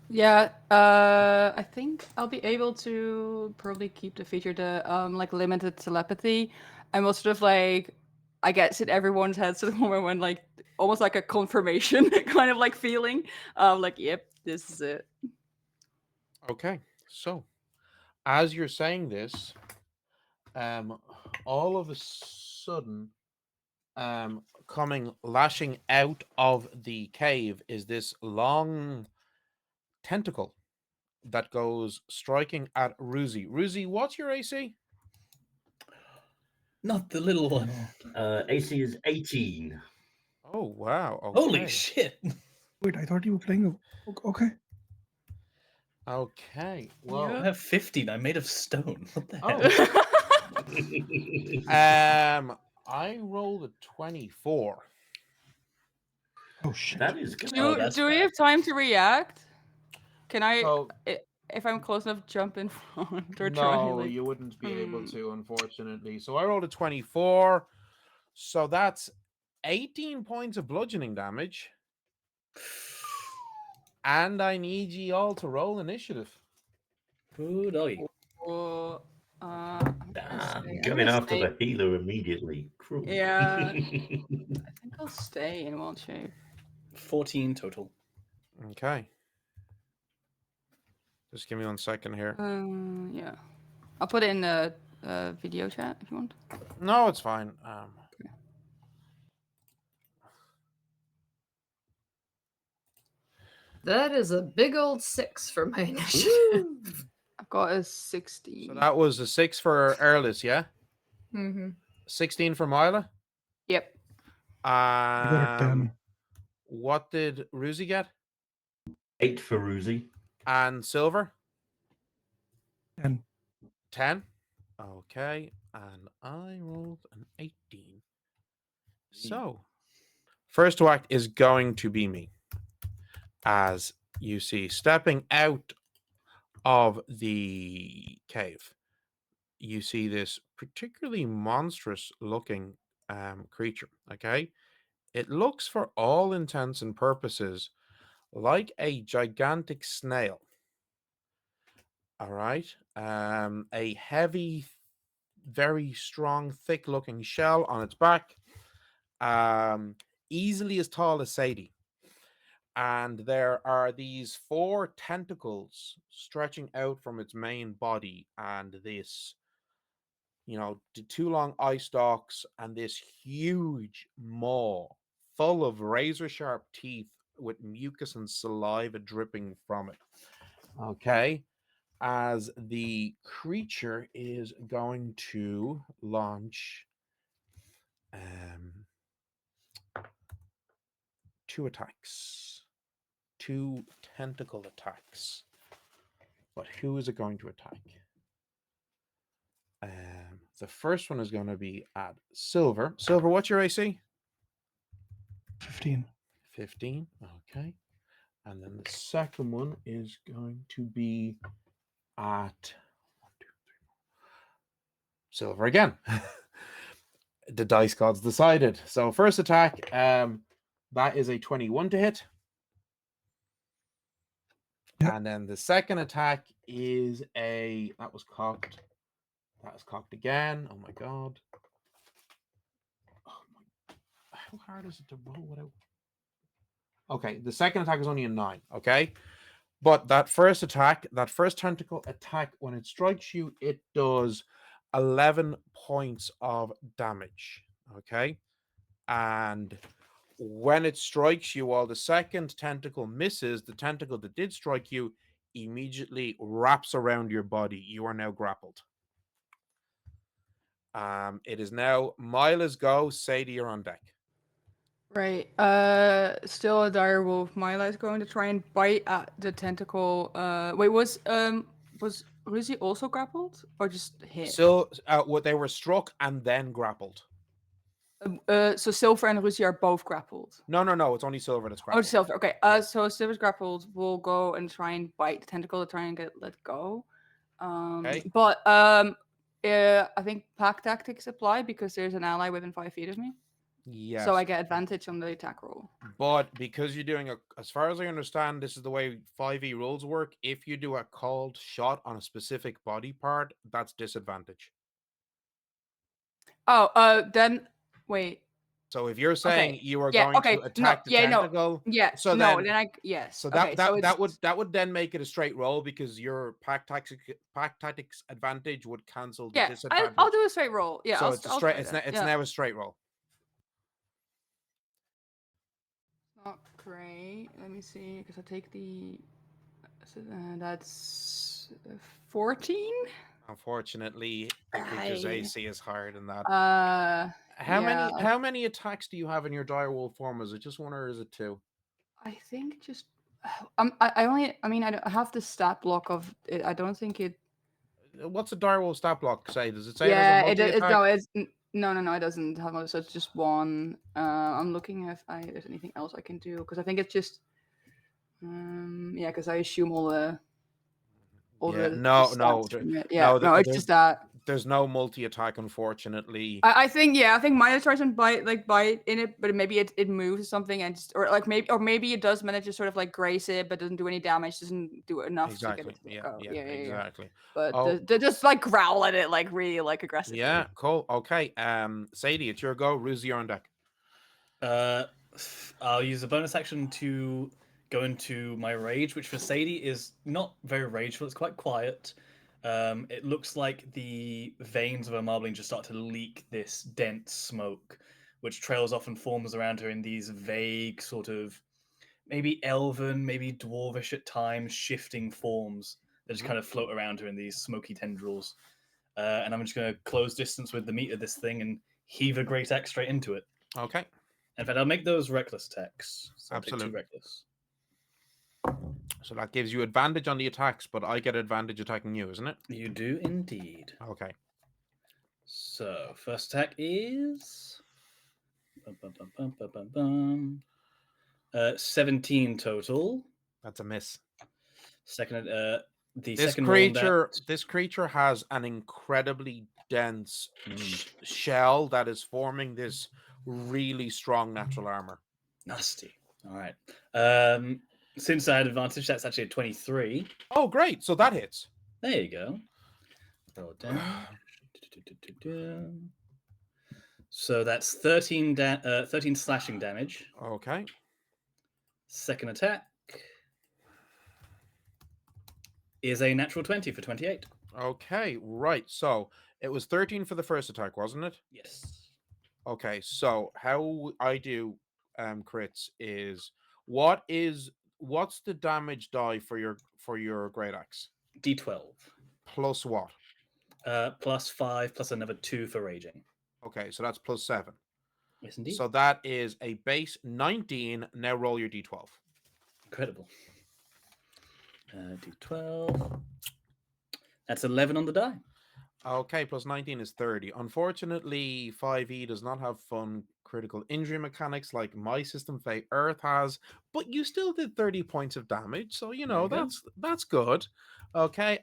Yeah, I think I'll be able to probably keep the feature the like limited telepathy, and we'll sort of like, I guess in everyone's head sort of moment when like almost like a confirmation kind of like feeling, like yep, this is it. Okay, so as you're saying this, all of a sudden, coming lashing out of the cave is this long tentacle that goes striking at Ruzi. Ruzi, what's your AC? Not the little one. AC is 18. Oh wow! Okay. Holy shit. Wait, I thought you were playing. Okay. Okay. Well, I have 15. I'm made of stone. What the hell? I rolled a 24. Oh shit. That is good. Oh, that's do we bad. have time to react? Can I, So if I'm close enough, jump in front or try? no, Like, you wouldn't be able to, unfortunately. So I rolled a 24. So that's 18 points of bludgeoning damage. And I need ye all to roll initiative. Ooh, doggy. oh, Damn, going after the healer immediately. Cruel. Yeah. I think I'll stay in wild shape. 14 total. Okay. Just give me 1 second here. Yeah. I'll put it in the video chat if you want. No, it's fine. That is a big old 6 for my initiative. I've got a 16. So that was a 6 for Erlis, yeah? Mm-hmm. 16 for Mila? Yep. I got a 10. What did Ruzi get? 8 for Ruzi. And Silver? 10. 10. Okay. And I rolled an 18. So, first to act is going to be me. As you see, stepping out of the cave, you see this particularly monstrous looking creature. Okay. It looks, for all intents and purposes, like a gigantic snail. All right. A heavy, very strong, thick looking shell on its back. Easily as tall as Sadie. And there are these 4 tentacles stretching out from its main body, and this, the 2 long eye stalks, and this huge maw full of razor sharp teeth with mucus and saliva dripping from it. Okay. as the creature is going to launch 2 attacks, 2 tentacle attacks. But who is it going to attack? The first one is going to be at Silver. Silver, what's your AC? 15. 15. Okay. And then the second one is going to be at Silver again. The dice gods decided. So first attack, that is a 21 to hit. Yep. And then the second attack is that was cocked. That is cocked again. Oh my god. How hard is it to roll without? Okay, the second attack is only a 9. Okay. But that first attack, that first tentacle attack, when it strikes you, it does 11 points of damage. Okay. And when it strikes you, while the second tentacle misses, the tentacle that did strike you immediately wraps around your body. You are now grappled. It is now Mila's go. Sadie, you're on deck. Right. Still a dire wolf. Mila is going to try and bite at the tentacle. Wait, was Ruzi also grappled or just hit? So, what they were struck and then grappled. So Silver and Ruzi are both grappled. No. It's only Silver that's Oh, grappled. Silver. Okay. Yeah. So Silver's grappled. We'll go and try and bite the tentacle to try and get it let go. Okay. But I think pack tactics apply because there's an ally within 5 feet of me. Yes. So I get advantage on the attack roll. But because you're doing as far as I understand, this is the way 5e rules work. If you do a called shot on a specific body part, that's disadvantage. Oh, then wait. So if you're saying Okay. you are Yeah, going okay. to attack the tentacle, Yeah. so no, then then I yes. so okay, that would then make it a straight roll because your pack tactics advantage would cancel the yeah. disadvantage. I'll do a straight roll. Yeah. So I'll, it's a I'll straight. try It's that. now a straight roll. Not great. Let me see because I take the. So, that's 14. Unfortunately, the creature's AC is higher than that. How many attacks do you have in your direwolf form? Is it just 1 or is it 2? I think just. I have the stat block of it. I don't think it. What's a direwolf stat block say? Does it say Yeah, it has a multi-attack? no, it doesn't have. So it's just 1. I'm looking if there's anything else I can do because I think it's just. Yeah, because I assume all the. It's just that. There's no multi-attack, unfortunately. I think Midas tries and bite in it, but maybe it moves or something and just maybe it does manage to sort of like graze it, but doesn't do any damage, doesn't do enough to get it to go. Yeah, exactly. But they just like growl at it like really like aggressively. Yeah, cool. Okay, Sadie, it's your go. Ruzi, you're on deck. I'll use a bonus action to go into my rage, which for Sadie is not very rageful. It's quite quiet. It looks like the veins of her marbling just start to leak this dense smoke, which trails off and forms around her in these vague sort of maybe elven, maybe dwarvish at times, shifting forms that just kind of float around her in these smoky tendrils. And I'm just going to close distance with the meat of this thing and heave a great axe straight into it. Okay. In fact, I'll make those reckless attacks. So Absolutely. I'll take 2 reckless. So that gives you advantage on the attacks, but I get advantage attacking you, isn't it? You do indeed. Okay. So first attack is 17 total. That's a miss. Second, this creature has an incredibly dense shell that is forming this really strong natural armor. Nasty. All right. Since I had advantage, that's actually a 23. Oh, great! So that hits. There you go. Roll down. So that's 13 slashing damage. Okay. Second attack is a natural 20 for 28. Okay, right. So it was 13 for the first attack, wasn't it? Yes. Okay, so how I do crits is what's the damage die for your great axe? D12. Plus what? Plus 5 plus another 2 for raging. Okay, so that's plus 7. Yes, indeed. So that is a base 19. Now roll your d12. Incredible. D12. That's 11 on the die. Okay, plus 19 is 30. Unfortunately, 5e does not have fun critical injury mechanics like my system Fate Earth has, but you still did 30 points of damage, so you know that's good. Okay.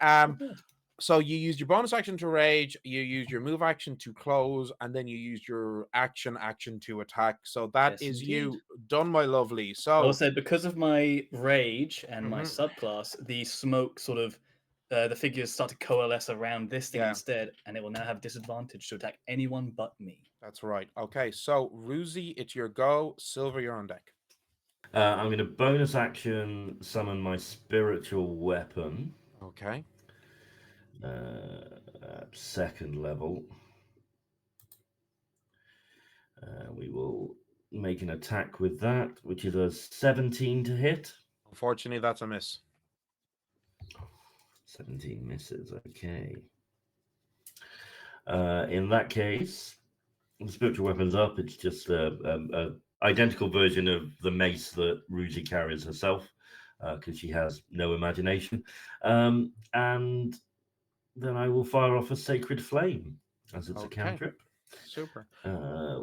So you used your bonus action to rage, you used your move action to close, and then you used your action to attack. So that Yes, is indeed. you done, my lovely. So Also, because of my rage and my subclass, the smoke sort of the figures start to coalesce around this thing instead, and it will now have disadvantage to attack anyone but me. That's right. Okay, so Ruzi, it's your go. Silver, you're on deck. I'm going to bonus action summon my spiritual weapon. Okay. At second level. We will make an attack with that, which is a 17 to hit. Unfortunately, that's a miss. 17 misses, okay. In that case, the spiritual weapon's up. It's just a identical version of the mace that Ruzi carries herself, because she has no imagination. And then I will fire off a sacred flame, as it's a cantrip. Super.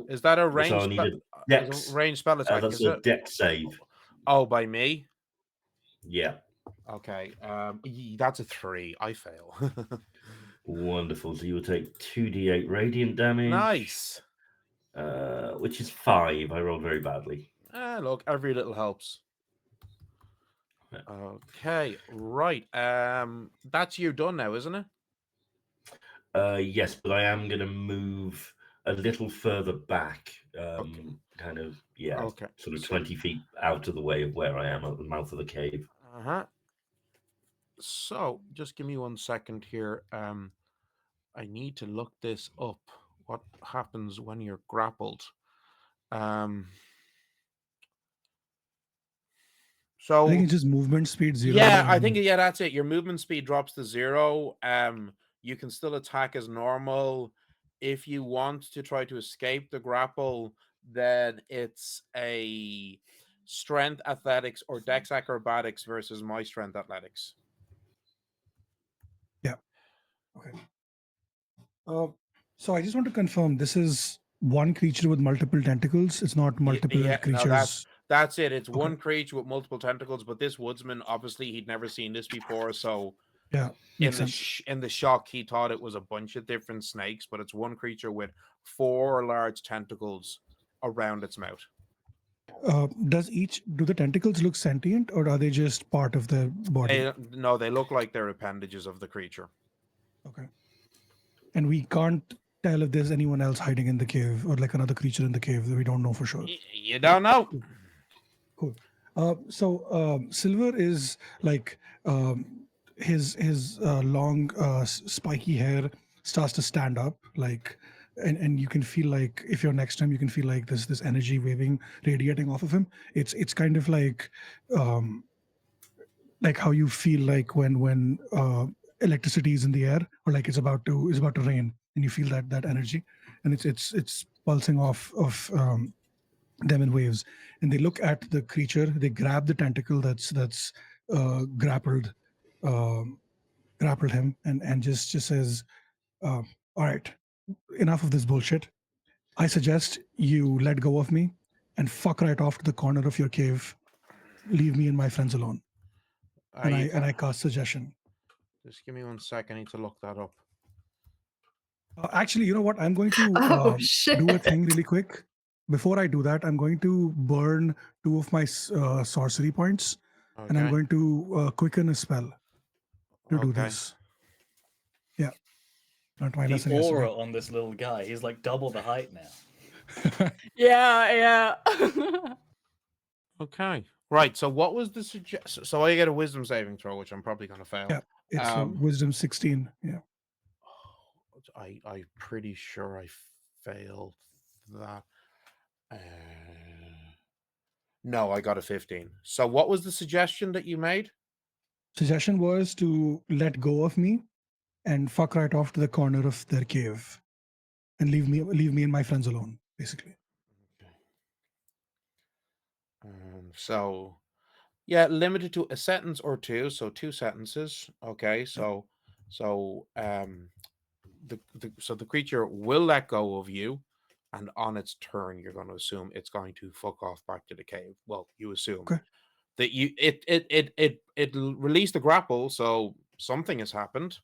Is that a range spell attack? That's a dex save. Oh, by me? Yeah. Okay. That's a 3. I fail. Wonderful. So you will take 2d8 radiant damage. Nice. Which is 5. I rolled very badly. Look, every little helps. Okay, right. That's you done now, isn't it? Yes, but I am going to move a little further back. Kind of, sort of 20 feet out of the way of where I am at the mouth of the cave. So, just give me 1 second here. I need to look this up. What happens when you're grappled? So I think it's just movement speed 0. Yeah, I think that's it. Your movement speed drops to 0. You can still attack as normal. If you want to try to escape the grapple, then it's a strength athletics or dex acrobatics versus my strength athletics. Yeah. Okay. So I just want to confirm this is one creature with multiple tentacles. It's not multiple creatures. No, that's it. It's one creature with multiple tentacles, but this woodsman, obviously, he'd never seen this before. So yeah, in the shock, he thought it was a bunch of different snakes, but it's one creature with 4 large tentacles around its mouth. Do the tentacles look sentient, or are they just part of the body? No, they look like they're appendages of the creature. Okay. And we can't tell if there's anyone else hiding in the cave, or like another creature in the cave that we don't know for sure. You don't know. Cool. So Silver is like his long spiky hair starts to stand up, like, and you can feel like if you're next to him, you can feel like this energy waving, radiating off of him. It's kind of like how you feel like when electricity is in the air, or like it's about to rain, and you feel that energy, and it's pulsing off of them in waves. And they look at the creature, they grab the tentacle that's grappled him, and just says, all right, enough of this bullshit. I suggest you let go of me and fuck right off to the corner of your cave. Leave me and my friends alone. And I cast suggestion. Just give me 1 second. I need to look that up. Actually, you know what? I'm going to do a thing really quick. Before I do that, I'm going to burn 2 of my sorcery points, and I'm going to quicken a spell to do this. Yeah. Not my the aura on this little guy, he's like double the height now. Yeah. Okay. Right. So what was the suggestion? So I get a wisdom saving throw, which I'm probably going to fail. Yeah. It's wisdom 16. Yeah. I'm pretty sure I failed that. No, I got a 15. So what was the suggestion that you made? suggestion was to let go of me and fuck right off to the corner of their cave and leave me and my friends alone, basically. So yeah, limited to a sentence or two, so 2 sentences. Okay, so the creature will let go of you, and on its turn, you're going to assume it's going to fuck off back to the cave. Well, you assume Okay. that it released the grapple, so something has happened.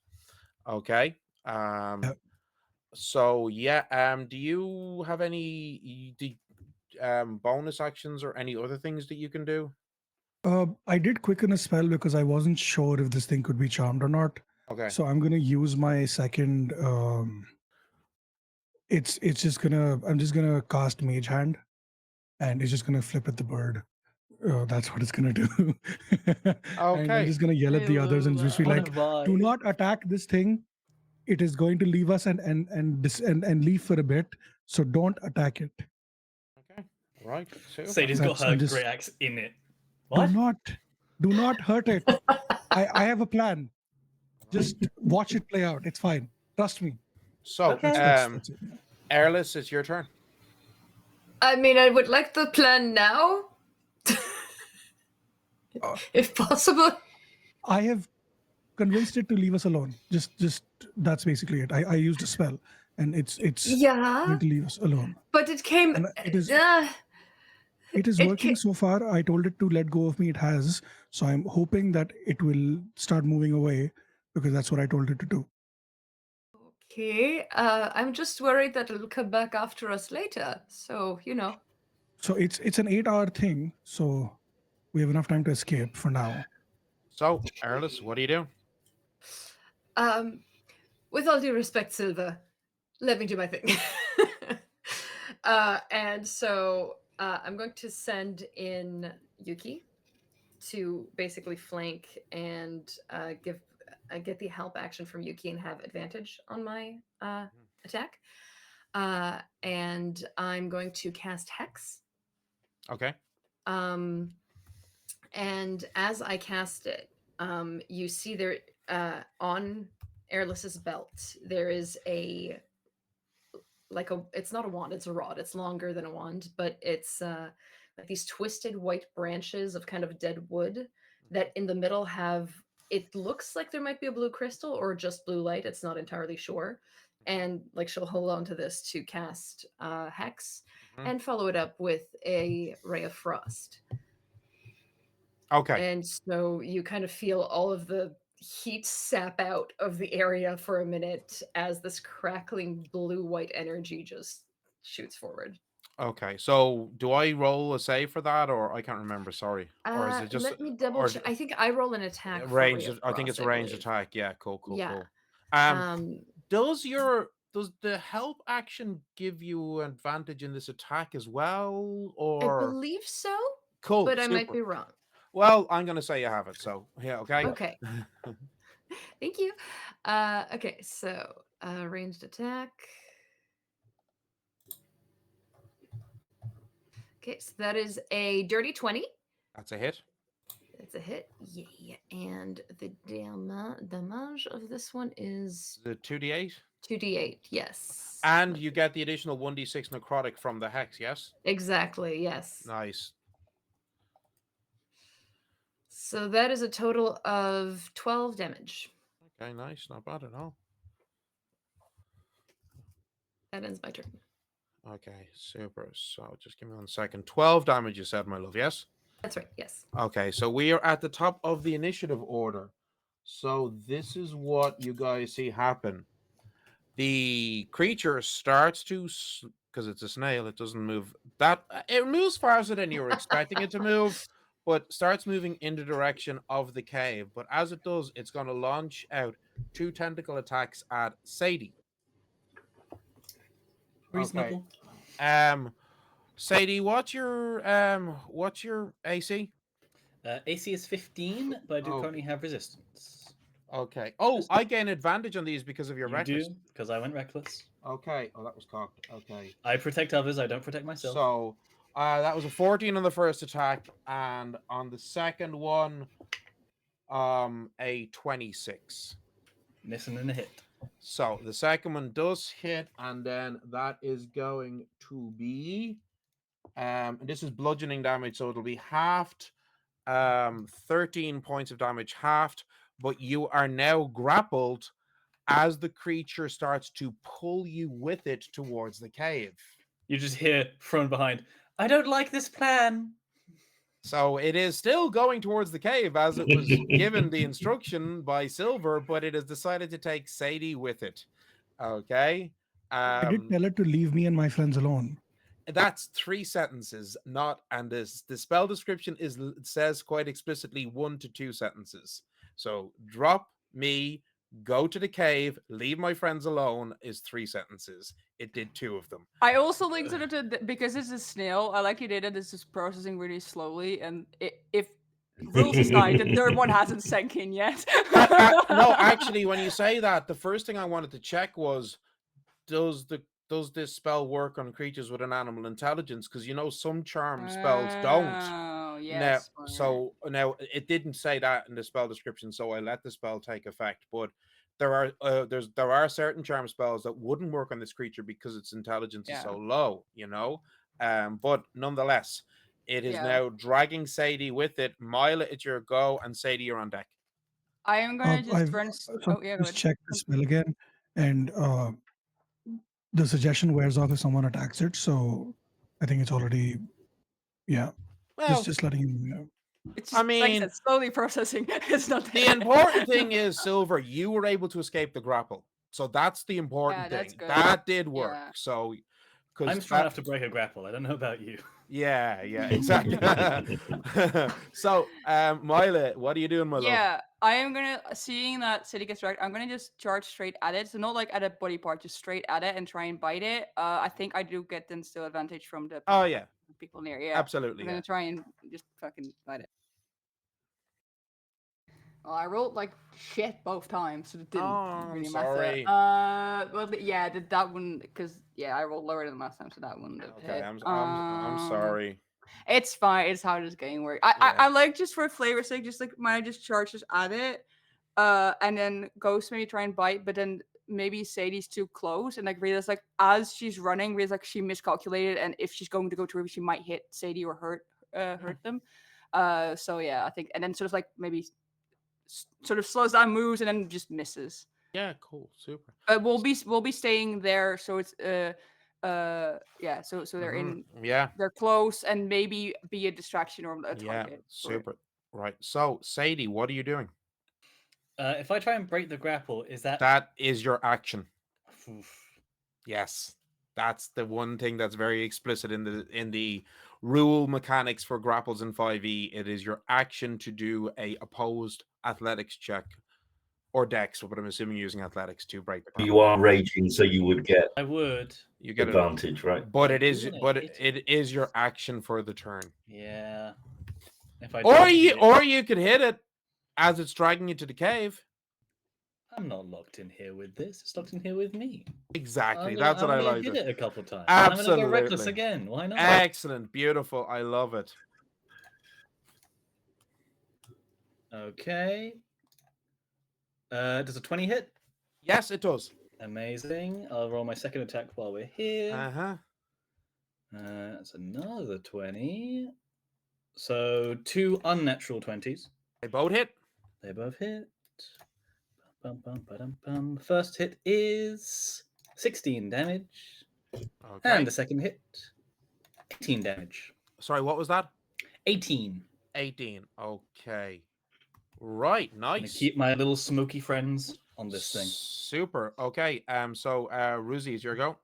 Okay. Yeah. So yeah. Do you have any bonus actions or any other things that you can do? I did quicken a spell because I wasn't sure if this thing could be charmed or not. Okay. So I'm gonna use my second. It's just gonna. I'm just gonna cast Mage Hand, and it's just gonna flip at the bird. That's what it's gonna do. And I'm Okay. just gonna yell at the others and just be What a like, "Do vibe. not attack this thing. It is going to leave us and leave for a bit. So don't attack it. Okay. Right. Super. Sadie's got her I'm just great axe in it. do What? not hurt it. I have a plan. Just watch it play out. It's fine. Trust me." So, Okay. That's it. Airless, it's your turn. I mean, I would like the plan now, Uh, if possible. I have convinced it to leave us alone. Just that's basically it. I used a spell, and it's Yeah, going to leave us alone. but it came. And it is It working ca- so far. I told it to let go of me. It has. So I'm hoping that it will start moving away because that's what I told it to do. Okay, I'm just worried that it'll come back after us later. So, So it's an 8-hour thing. So we have enough time to escape for now. So, Airless, what do you do? With all due respect, Silva, let me do my thing. And so I'm going to send in Yuki to basically flank and get the help action from Yuki and have advantage on my attack. And I'm going to cast Hex. Okay. And as I cast it, you see there on Airless's belt there is it's not a wand, it's a rod. It's longer than a wand, but it's like these twisted white branches of kind of dead wood that in the middle have, it looks like there might be a blue crystal or just blue light. It's not entirely sure. And like she'll hold on to this to cast Hex and follow it up with a Ray of Frost. Okay. And so you kind of feel all of the heat sap out of the area for a minute as this crackling blue-white energy just shoots forward. Okay. So, do I roll a save for that, or I can't remember? Sorry. Or is it just Let me double or check. I think I roll an attack for Ray ranged? of I think it's Frost, a I ranged believe. attack. Yeah. Cool. Yeah. Cool. Does the help action give you advantage in this attack as well, I or believe so, cool? but I might Super. be wrong. Well, I'm gonna say you have it. So yeah. Okay. Okay. Thank you. Okay, so ranged attack. Okay, so that is a dirty 20. That's a hit. It's a hit. Yeah. And the damage of this one is The 2d8. 2d8. Yes. And you get the additional 1d6 necrotic from the hex, yes? Exactly, yes. Nice. So that is a total of 12 damage. Okay, nice. Not bad at all. That ends my turn. Okay, super. So just give me 1 second. 12 damage, you said, my love, yes? That's right, yes. Okay, so we are at the top of the initiative order. So this is what you guys see happen. The creature starts to, because it's a snail, it doesn't move that, it moves faster than you were expecting it to move, but starts moving in the direction of the cave. But as it does, it's going to launch out 2 tentacle attacks at Sadie. Reasonable. Okay. Sadie, what's your AC? AC is 15, but I do Oh. currently have resistance. Okay. Oh, I gain advantage on these because of your You reckless. do, because I went reckless. Okay. Oh, that was cocked. Okay. I protect others, I don't protect myself. So, that was a 14 on the first attack, and on the second one, a 26. Missing and a hit. So the second one does hit, and then that is going to be this is bludgeoning damage, so it'll be halved. 13 points of damage halved, but you are now grappled as the creature starts to pull you with it towards the cave. You just hear from behind, I don't like this plan. So it is still going towards the cave as it was given the instruction by Silver, but it has decided to take Sadie with it. Okay. I did tell her to leave me and my friends alone. That's 3 sentences, not, and this the spell description says quite explicitly 1 to 2 sentences. So drop me, go to the cave, leave my friends alone is 3 sentences. It did 2 of them. I also linked it to because it's a snail. I like you did it. It's just processing really slowly, and if rules aside, the third one hasn't sank in yet. No, actually, when you say that, the first thing I wanted to check was does this spell work on creatures with an animal intelligence? Because some charm spells don't. Oh, Now, yes. so now it didn't say that in the spell description, so I let the spell take effect. But there are certain charm spells that wouldn't work on this creature because its intelligence is so low, But nonetheless, it is now dragging Sadie with it. Mila, it's your go, and Sadie, you're on deck. I am gonna just run. So just check the spell again, and the suggestion wears off if someone attacks it. So I think it's already, Well, just letting you know. It's just, I mean, like I said, slowly processing. It's not the important thing is, Silver, you were able to escape the grapple. So that's the important thing. That's good. That did work. Yeah. So, I'm strong enough to break a grapple. I don't know about you. Yeah, exactly. So, Mila, what are you doing, my love? Yeah, I am gonna, seeing that City gets dragged, I'm gonna just charge straight at it. So not like at a body part, just straight at it and try and bite it. I think I do get then still advantage from the people near. Yeah, absolutely. I'm gonna try and just fucking bite it. Well, I rolled like shit both times, so it didn't really matter. Well, yeah, that one, because I rolled lower than last time, so that one. Okay, I'm sorry. It's fine. It's how this game works. I like, just for flavor's sake, just like when I just charge just at it, and then Ghost maybe try and bite, but then maybe Sadie's too close, and like realize like as she's running, realize like she miscalculated, and if she's going to go to her, she might hit Sadie or hurt them. So yeah, I think, and then sort of like maybe sort of slows down, moves, and then just misses. Yeah, cool, super. We'll be staying there, so it's so they're in, they're close, and maybe be a distraction or a target. Super. Right. So, Sadie, what are you doing? If I try and break the grapple, that is your action? Yes, that's the one thing that's very explicit in the rule mechanics for grapples in 5e. It is your action to do a opposed athletics check or dex, but I'm assuming using athletics to break the grapple. You are raging, so you would get. You get advantage, right? But it is your action for the turn. Yeah. Or you could hit it as it's dragging you to the cave. I'm not locked in here with this. It's locked in here with me. Exactly. That's what I like. Hit it a couple times. Absolutely. I'm gonna go reckless again. Why not? Excellent. Beautiful. I love it. Okay. Does a 20 hit? Yes, it does. Amazing. I'll roll my second attack while we're here. That's another 20. So 2 unnatural 20s. They both hit. They both hit. First hit is 16 damage. Okay. And the second hit, 18 damage. Sorry, what was that? 18. 18. Okay. Right, nice. I'm gonna keep my little smoky friends on this thing. Super. Okay. So Ruzi, is your go.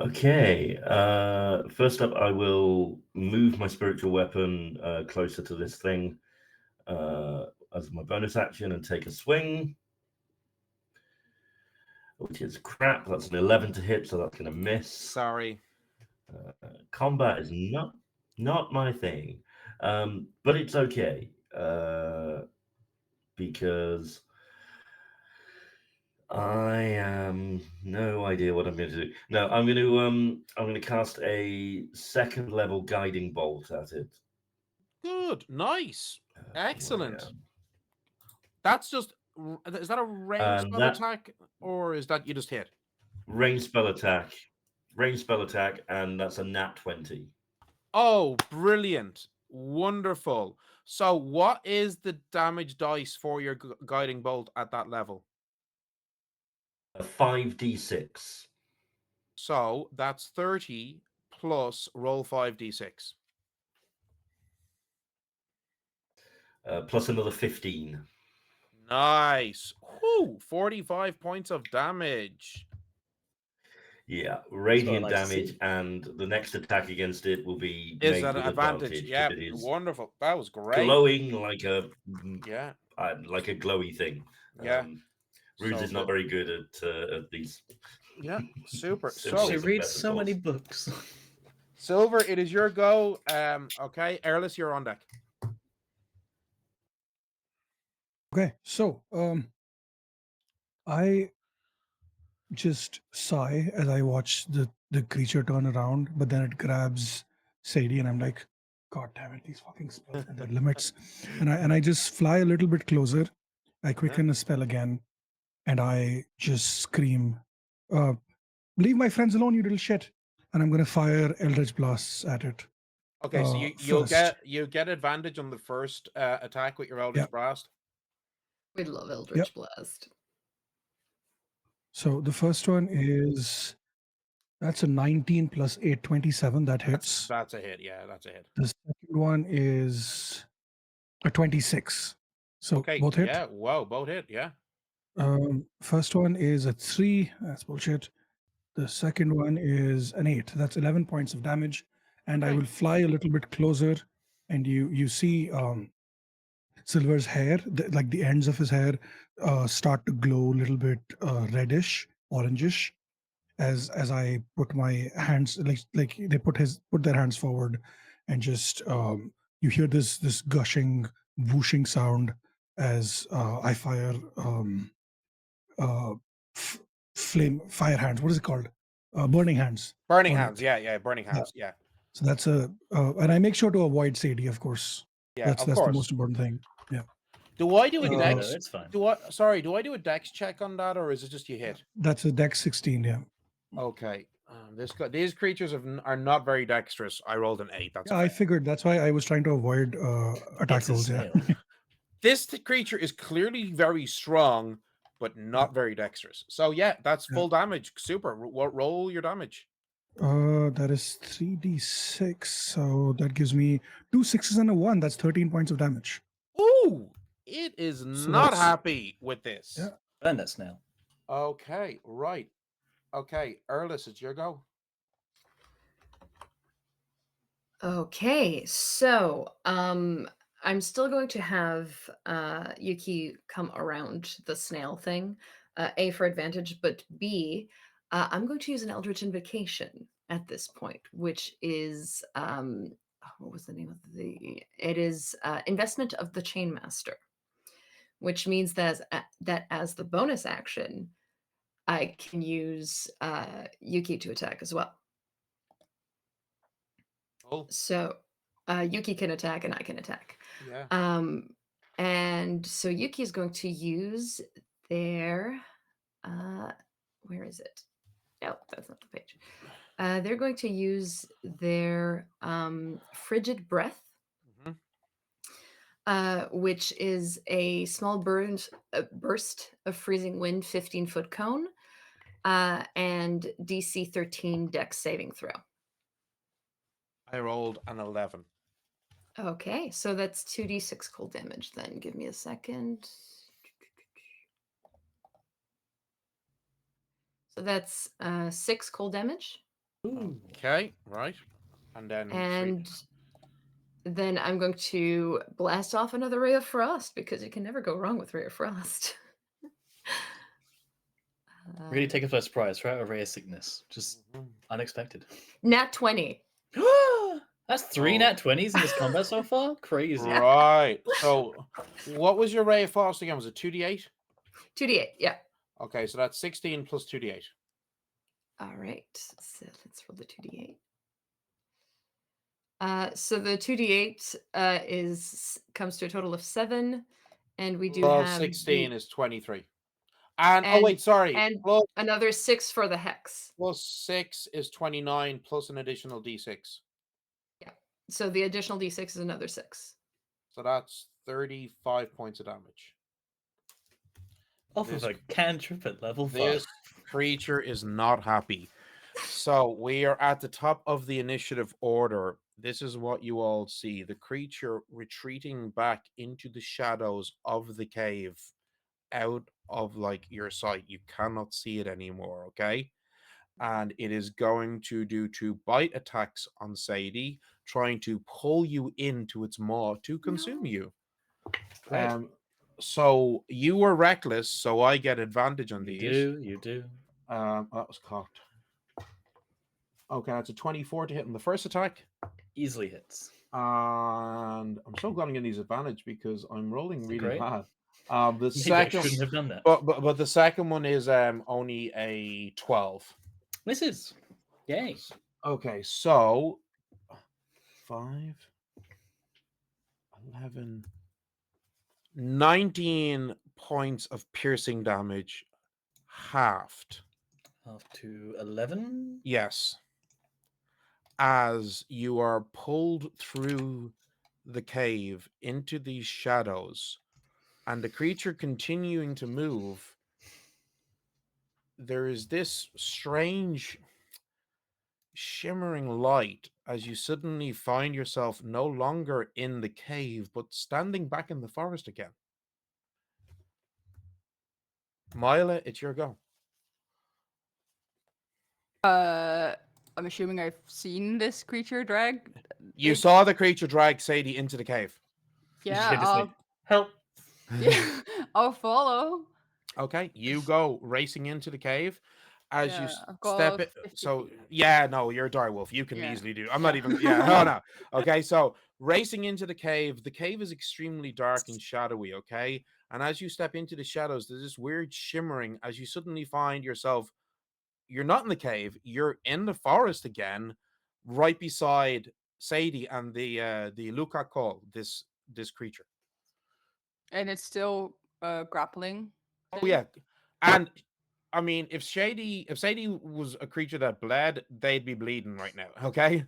Okay. First up, I will move my spiritual weapon closer to this thing as my bonus action and take a swing, which is crap. That's an 11 to hit, so that's going to miss. Sorry. Combat is not my thing, but it's okay because I am no idea what I'm going to do. No, I'm going to cast a second level guiding bolt at it. Good, nice, Where I excellent. am. That's just. Is that a range spell that attack, or is that you just hit? range spell attack, and that's a nat 20. Oh, brilliant, wonderful. So, what is the damage dice for your guiding bolt at that level? A 5d6. So that's 30 plus roll 5d6. Plus another 15. Nice. Whoo, 45 points of damage. Yeah, That's what I radiant like to damage, see. and the next attack against it will be Is made that with an advantage? advantage Yeah, because it is wonderful. That was great. glowing like a Yeah, glowy thing. yeah. Ruse So is not good. very good at these. Yeah, super. She So, Symbols. reads so many books. Silver, it is your go. Okay, Erlis, you're on deck. Okay, so I just sigh as I watch the creature turn around, but then it grabs Sadie, and I'm like, God damn it, these fucking spells and their limits. And I just fly a little bit closer. I quicken a spell again, and I just scream, "Leave my friends alone, you little shit!" And I'm gonna fire Eldritch blasts at it. Okay, so you'll First. get advantage on the first attack with your Eldritch Yeah. Blast. We love Eldritch Blast. So the first one that's a 19 plus 8, 27. That hits. That's a hit. Yeah, that's a hit. The second one is a 26. So Okay, both hit. yeah, whoa, both hit. Yeah. First one is a 3. That's bullshit. The second one is an 8. That's 11 points of damage. And I Okay. will fly a little bit closer, and you see Silver's hair, like the ends of his hair, start to glow a little bit reddish, orangish, as I put my hands, like they put their hands forward, and just you hear this gushing, whooshing sound as I fire uh, fire hands. What is it called? Burning hands. Burning on hands. it. Yeah, burning hands. Yeah. So that's and I make sure to avoid Sadie, of course. Yeah, That's of the course. most important thing. Yeah. Do I do a You can dex? do it, it's fine. Do I do a dex check on that, or is it just you hit? That's a dex 16. Yeah. Okay. These creatures are not very dexterous. I rolled an 8. That's Yeah, I figured that's why I was trying to avoid attack It's a rolls. Yeah. snail. This creature is clearly very strong, but not very dexterous. So yeah, that's full damage. Super. Roll your damage. That is 3d6. So that gives me 2 6s and a 1. That's 13 points of damage. Ooh, it is not that's- happy with this. Yeah. Burn that snail. Okay, right. Okay, Erlis, it's your go. Okay, so I'm still going to have Yuki come around the snail thing, A for advantage, but B, I'm going to use an Eldritch Invocation at this point, which is what was the name of the? It is Investment of the Chainmaster, which means that as the bonus action, I can use Yuki to attack as well. Cool. So Yuki can attack and I can attack. Yeah. And so Yuki is going to use their where is it? Oh, that's not the page. They're going to use their frigid breath, which is a small burst of freezing wind, 15-foot cone, and DC 13 Dex saving throw. I rolled an 11. Okay, so that's 2d6 cold damage then. Give me a second. So that's 6 cold damage. Okay, right. And then I'm going to blast off another Ray of Frost because you can never go wrong with Ray of Frost. Really take it by surprise, right? A ray of sickness. Just unexpected. Nat 20. That's 3 nat 20s in this combat so far? Crazy. Right. So what was your Ray of Frost again? Was it 2d8? 2d8, yeah. Okay, so that's 16 plus 2d8. All right. So let's roll the 2d8. So the 2d8 comes to a total of 7, and we do Plus have 16 the, is 23. And, oh and wait, sorry. and Plus, another 6 for the hex. plus 6 is 29 plus an additional d6. Yeah. So the additional d6 is another 6. So that's 35 points of damage. Off This- of a cantrip at level 5. This creature is not happy. So we are at the top of the initiative order. This is what you all see. The creature retreating back into the shadows of the cave, out of like your sight. You cannot see it anymore, okay? And it is going to do 2 bite attacks on Sadie, trying to pull you into its maw to consume you. Great. So you were reckless, so I get advantage on these. You do. That was cocked. Okay, that's a 24 to hit on the first attack. Easily hits. And I'm so glad I'm getting these advantage because I'm rolling really Great. bad. The Maybe second, I shouldn't have done that. but the second one is only a 12. Misses. Yay. Okay, so 5, 11, 19 points of piercing damage, halved. Up to 11. Yes. As you are pulled through the cave into these shadows, and the creature continuing to move, there is this strange shimmering light as you suddenly find yourself no longer in the cave, but standing back in the forest again. Mila, it's your go. I'm assuming I've seen this creature drag. You saw the creature drag Sadie into the cave. Yeah, Just like, help. yeah, I'll follow. Okay, you go racing into the cave. As you Yeah, I've got step it, 50 so feet. yeah, no, you're a direwolf. You can Yeah. easily do. I'm not even. Yeah, no, no. Okay, so racing into the cave. The cave is extremely dark and shadowy. Okay, and as you step into the shadows, there's this weird shimmering. As you suddenly find yourself, you're not in the cave. You're in the forest again, right beside Sadie and the Carcolh, this creature. And it's still grappling. Oh yeah, and I mean, if Sadie was a creature that bled, they'd be bleeding right now. Okay.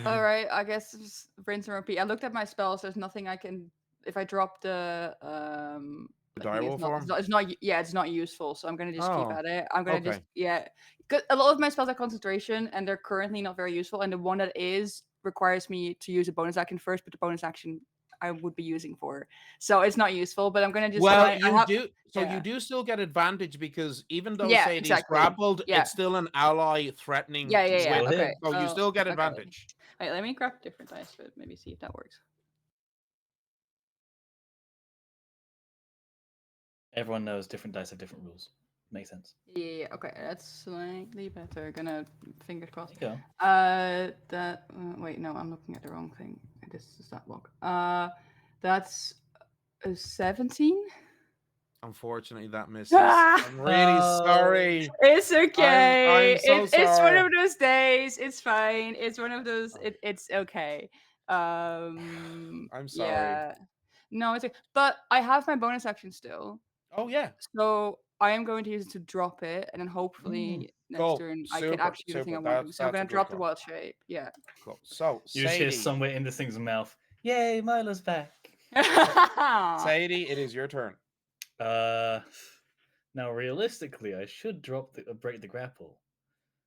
All right, I guess just rinse and repeat. I looked at my spells. There's nothing I can. If I drop the The thing, direwolf form. it's not. Yeah, it's not useful. So I'm gonna just keep Oh, at it. I'm gonna okay. just Cause a lot of my spells are concentration, and they're currently not very useful. And the one that is requires me to use a bonus action first, but the bonus action I would be using for, so it's not useful. But I'm gonna just. Well, I have, do. So yeah. you do still get advantage because even though Yeah, Sadie's exactly. grappled, Yeah. it's still an ally threatening. Yeah. Still Okay. hit. So you still get okay. advantage. Wait, let me grab different dice, but maybe see if that works. Everyone knows different dice have different rules. Makes sense. Yeah, okay, that's slightly better. Gonna fingers crossed. There you Wait, no, I'm looking at the wrong thing. This is that log. That's a 17. Unfortunately, that misses. I'm really sorry. It's okay. I'm so It's one sorry. of those days. It's fine. It's one of those. It's okay. I'm sorry. Yeah. No, it's okay. But I have my bonus action still. Oh yeah. So I am going to use it to drop it, and then hopefully next Cool. turn I can Super, actually do the thing I super. want to do. So I'm That's a going to good drop the call. wild shape. Yeah. Cool. So You just hear Sadie, somewhere in this thing's mouth. Yay, Milo's back. Sadie, it is your turn. Now realistically, I should break the grapple.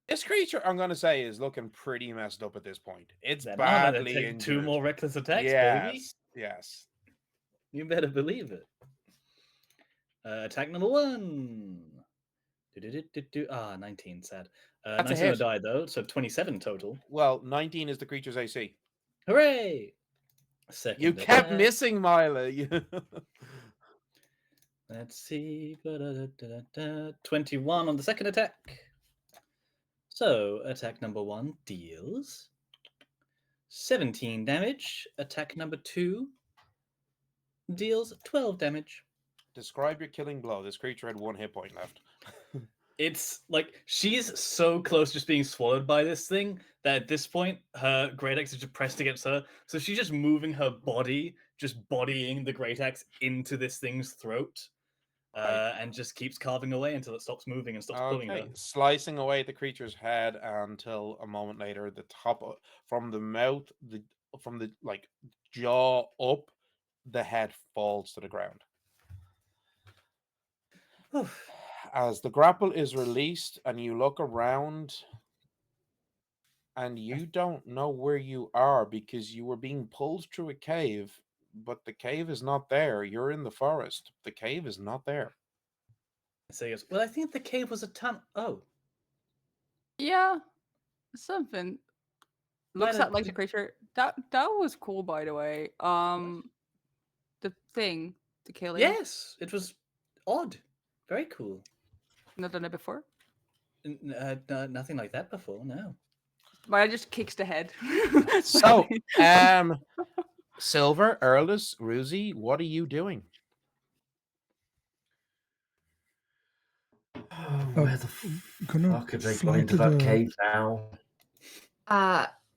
This creature, I'm going to say, is looking pretty messed up at this point. It's Then I'm gonna badly take injured. 2 more reckless attacks, baby. Yes. You better believe it. Attack number 1. 19, sad. That's a 19 will hit. die though, so 27 total. Well, 19 is the creature's AC. Hooray! Second You kept attack. missing, Mila. Let's see. 21 on the second attack. So, attack number 1 deals 17 damage. Attack number 2 deals 12 damage. Describe your killing blow. This creature had 1 hit point left. It's like she's so close to just being swallowed by this thing that at this point her great axe is just pressed against her. So she's just moving her body, just bodying the great axe into this thing's throat, Right. and just keeps carving away until it stops moving and stops pulling her. Okay, slicing away the creature's head until a moment later, the from the mouth, from the like jaw up, the head falls to the ground. As the grapple is released and you look around, and you don't know where you are because you were being pulled through a cave, but the cave is not there. You're in the forest. The cave is not there. So he goes, well, I think the cave was a tunnel. Oh, Yeah, something. Looks Well, at like the creature. That was cool, by the way. The thing, the killing. yes, it was odd, very cool. Not done it before. Nothing like that before. No. Maya just kicks the head. So, Silver, Earless, Ruzi, what are you doing? Oh, where the gonna fuck have they gone fly into to that the- cave now?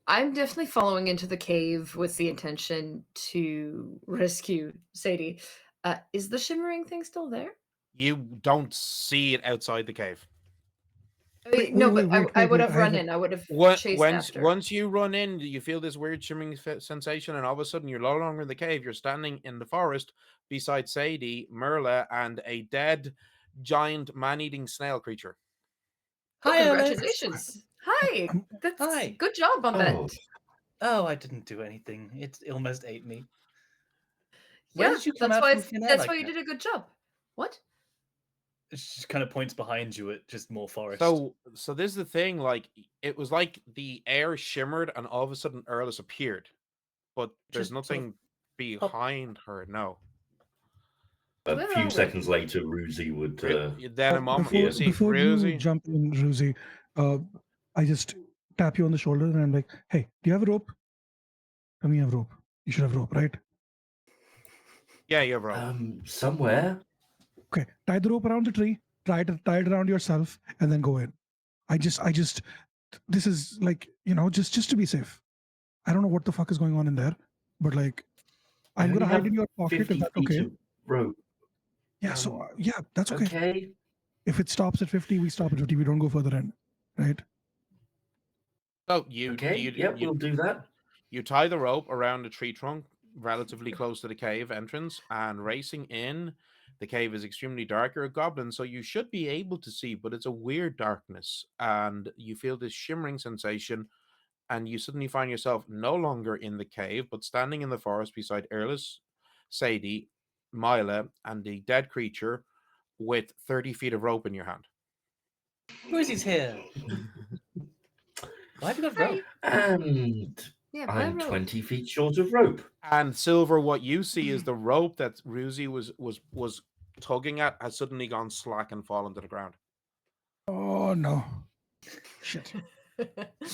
I'm definitely following into the cave with the intention to rescue Sadie. Is the shimmering thing still there? You don't see it outside the cave. No, but I would have run have in. I would have chased Once after. once you run in, you feel this weird shimmering sensation, and all of a sudden you're no longer in the cave. You're standing in the forest beside Sadie, Merla, and a dead giant man-eating snail creature. Oh, Hi, Alice. congratulations! Hi, that's Hi. good job on Oh, that. Oh, I didn't do anything. It almost ate me. Yeah, Where did you come that's out why from thin air that's like why you that? did a good job. What? She just kind of points behind you at just more forest. So this is the thing. Like it was like the air shimmered, and all of a sudden Earless appeared, but there's Just sort of nothing behind her. No. a Where few are we? seconds later, Ruzi would. Then a moment. Before- See, Before you Ruzi. jump in, Ruzi, I just tap you on the shoulder and I'm like, hey, do you have a rope? Tell me you have rope. You should have rope, right? Yeah, you're right. Somewhere. Okay, tie the rope around the tree, tie it around yourself, and then go in. I just, this is like, just to be safe. I don't know what the fuck is going on in there, but like, I I'm gonna only hide have in your pocket 50 if that's feet okay. of rope. Yeah, so yeah, that's okay. Okay. If it stops at 50, we stop at 50. We don't go further in, right? So Okay. Yep, we'll do that. you tie the rope around a tree trunk relatively close to the cave entrance, and racing in, the cave is extremely dark. You're a goblin, so you should be able to see, but it's a weird darkness, and you feel this shimmering sensation, and you suddenly find yourself no longer in the cave, but standing in the forest beside Earless, Sadie, Mila, and the dead creature with 30 feet of rope in your hand. Rosie's here. Why have you got rope? And Yeah, I'm rope. 20 feet short of rope. And Silver, what you see is the rope that Ruzi was tugging at has suddenly gone slack and fallen to the ground. Oh no. Shit.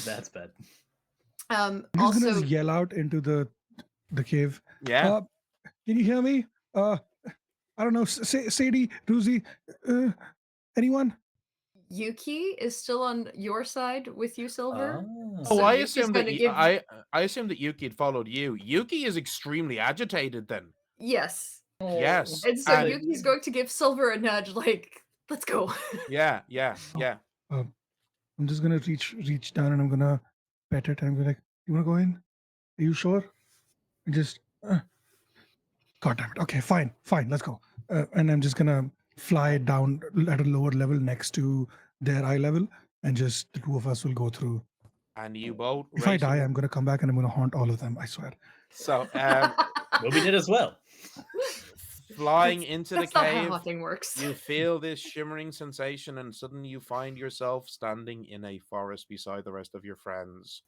That's bad. I'm just Also, gonna yell out into the cave. Yeah. Can you hear me? I don't know. Sadie, Ruzi, anyone? Yuki is still on your side with you, Silver. Oh, So I Yuki's assume that going to give. I assume that Yuki had followed you. Yuki is extremely agitated then. Yes, Yes. and so And- Yuki's going to give Silver a nudge, like, "Let's go." Yeah. I'm just gonna reach down and I'm gonna pet it and I'm gonna like, you wanna go in? Are you sure? And just God damn it. Okay, fine, let's go. And I'm just gonna fly down at a lower level next to their eye level, and just the two of us will go through. And you both If I die, racing- I'm gonna come back and I'm gonna haunt all of them. I swear. So well, we did as well. flying That's- into that's the not how cave, haunting works. you feel this shimmering sensation, and suddenly you find yourself standing in a forest beside the rest of your friends.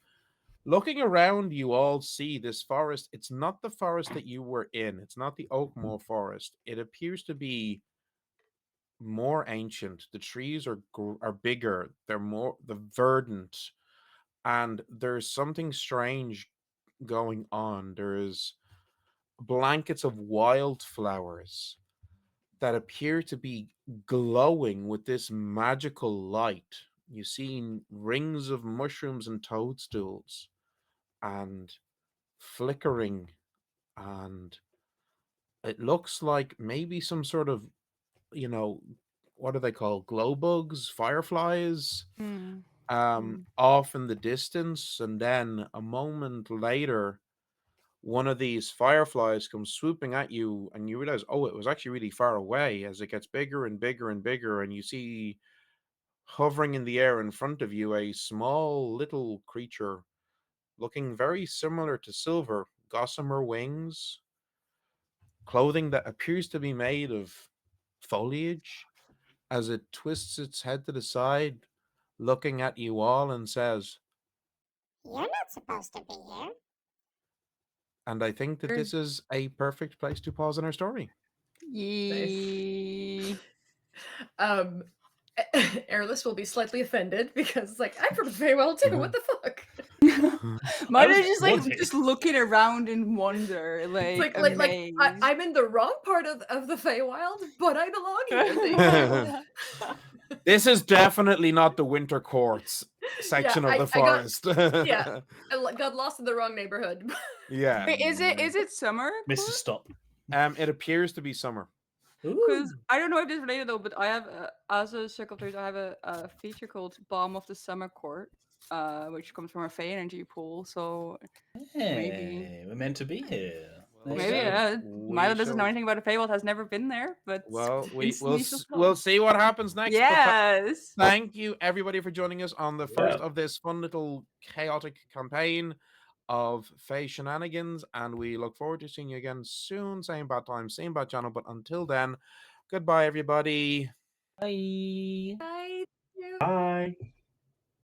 Looking around, you all see this forest. It's not the forest that you were in. It's not the Oakmore forest. It appears to be more ancient. The trees are bigger. They're verdant, and there's something strange going on. There's blankets of wildflowers that appear to be glowing with this magical light. You see rings of mushrooms and toadstools and flickering, and it looks like maybe some sort of, what are they called? Glow bugs, fireflies, Hmm. Hmm. off in the distance. And then a moment later, one of these fireflies comes swooping at you, and you realize, oh, it was actually really far away as it gets bigger and bigger and bigger. And you see hovering in the air in front of you a small little creature looking very similar to Silver, gossamer wings, clothing that appears to be made of foliage, as it twists its head to the side, looking at you all and says, You're not supposed to be here. and I think that this is a perfect place to pause in our story. Yee. Airless will be slightly offended because, like, I'm from the Feywild too. What the fuck? Myla's was just wanted. just looking around in wonder, It's like like amazed. I'm in the wrong part of the Feywild, but I belong here. Thank you. This is definitely not the Winter Courts section of the forest. I got lost in the wrong neighborhood. Yeah. Wait, is it summer? Mrs. Stop. It appears to be summer. Because I don't know if this is related though, but I have as a circle of I have a feature called Balm of the Summer Court, which comes from our Fey energy pool. So Hey, we're meant to be here. Well, There you maybe go. Milo doesn't know anything about a Feywild, has never been there, but Well, instantly she'll we'll come. see what happens next. but Yes. thank you everybody for joining us on the first of this fun little chaotic campaign of Fey Shenanigans, and we look forward to seeing you again soon. Same bad time, same bad channel. But until then, goodbye, everybody. Bye. Bye. Bye.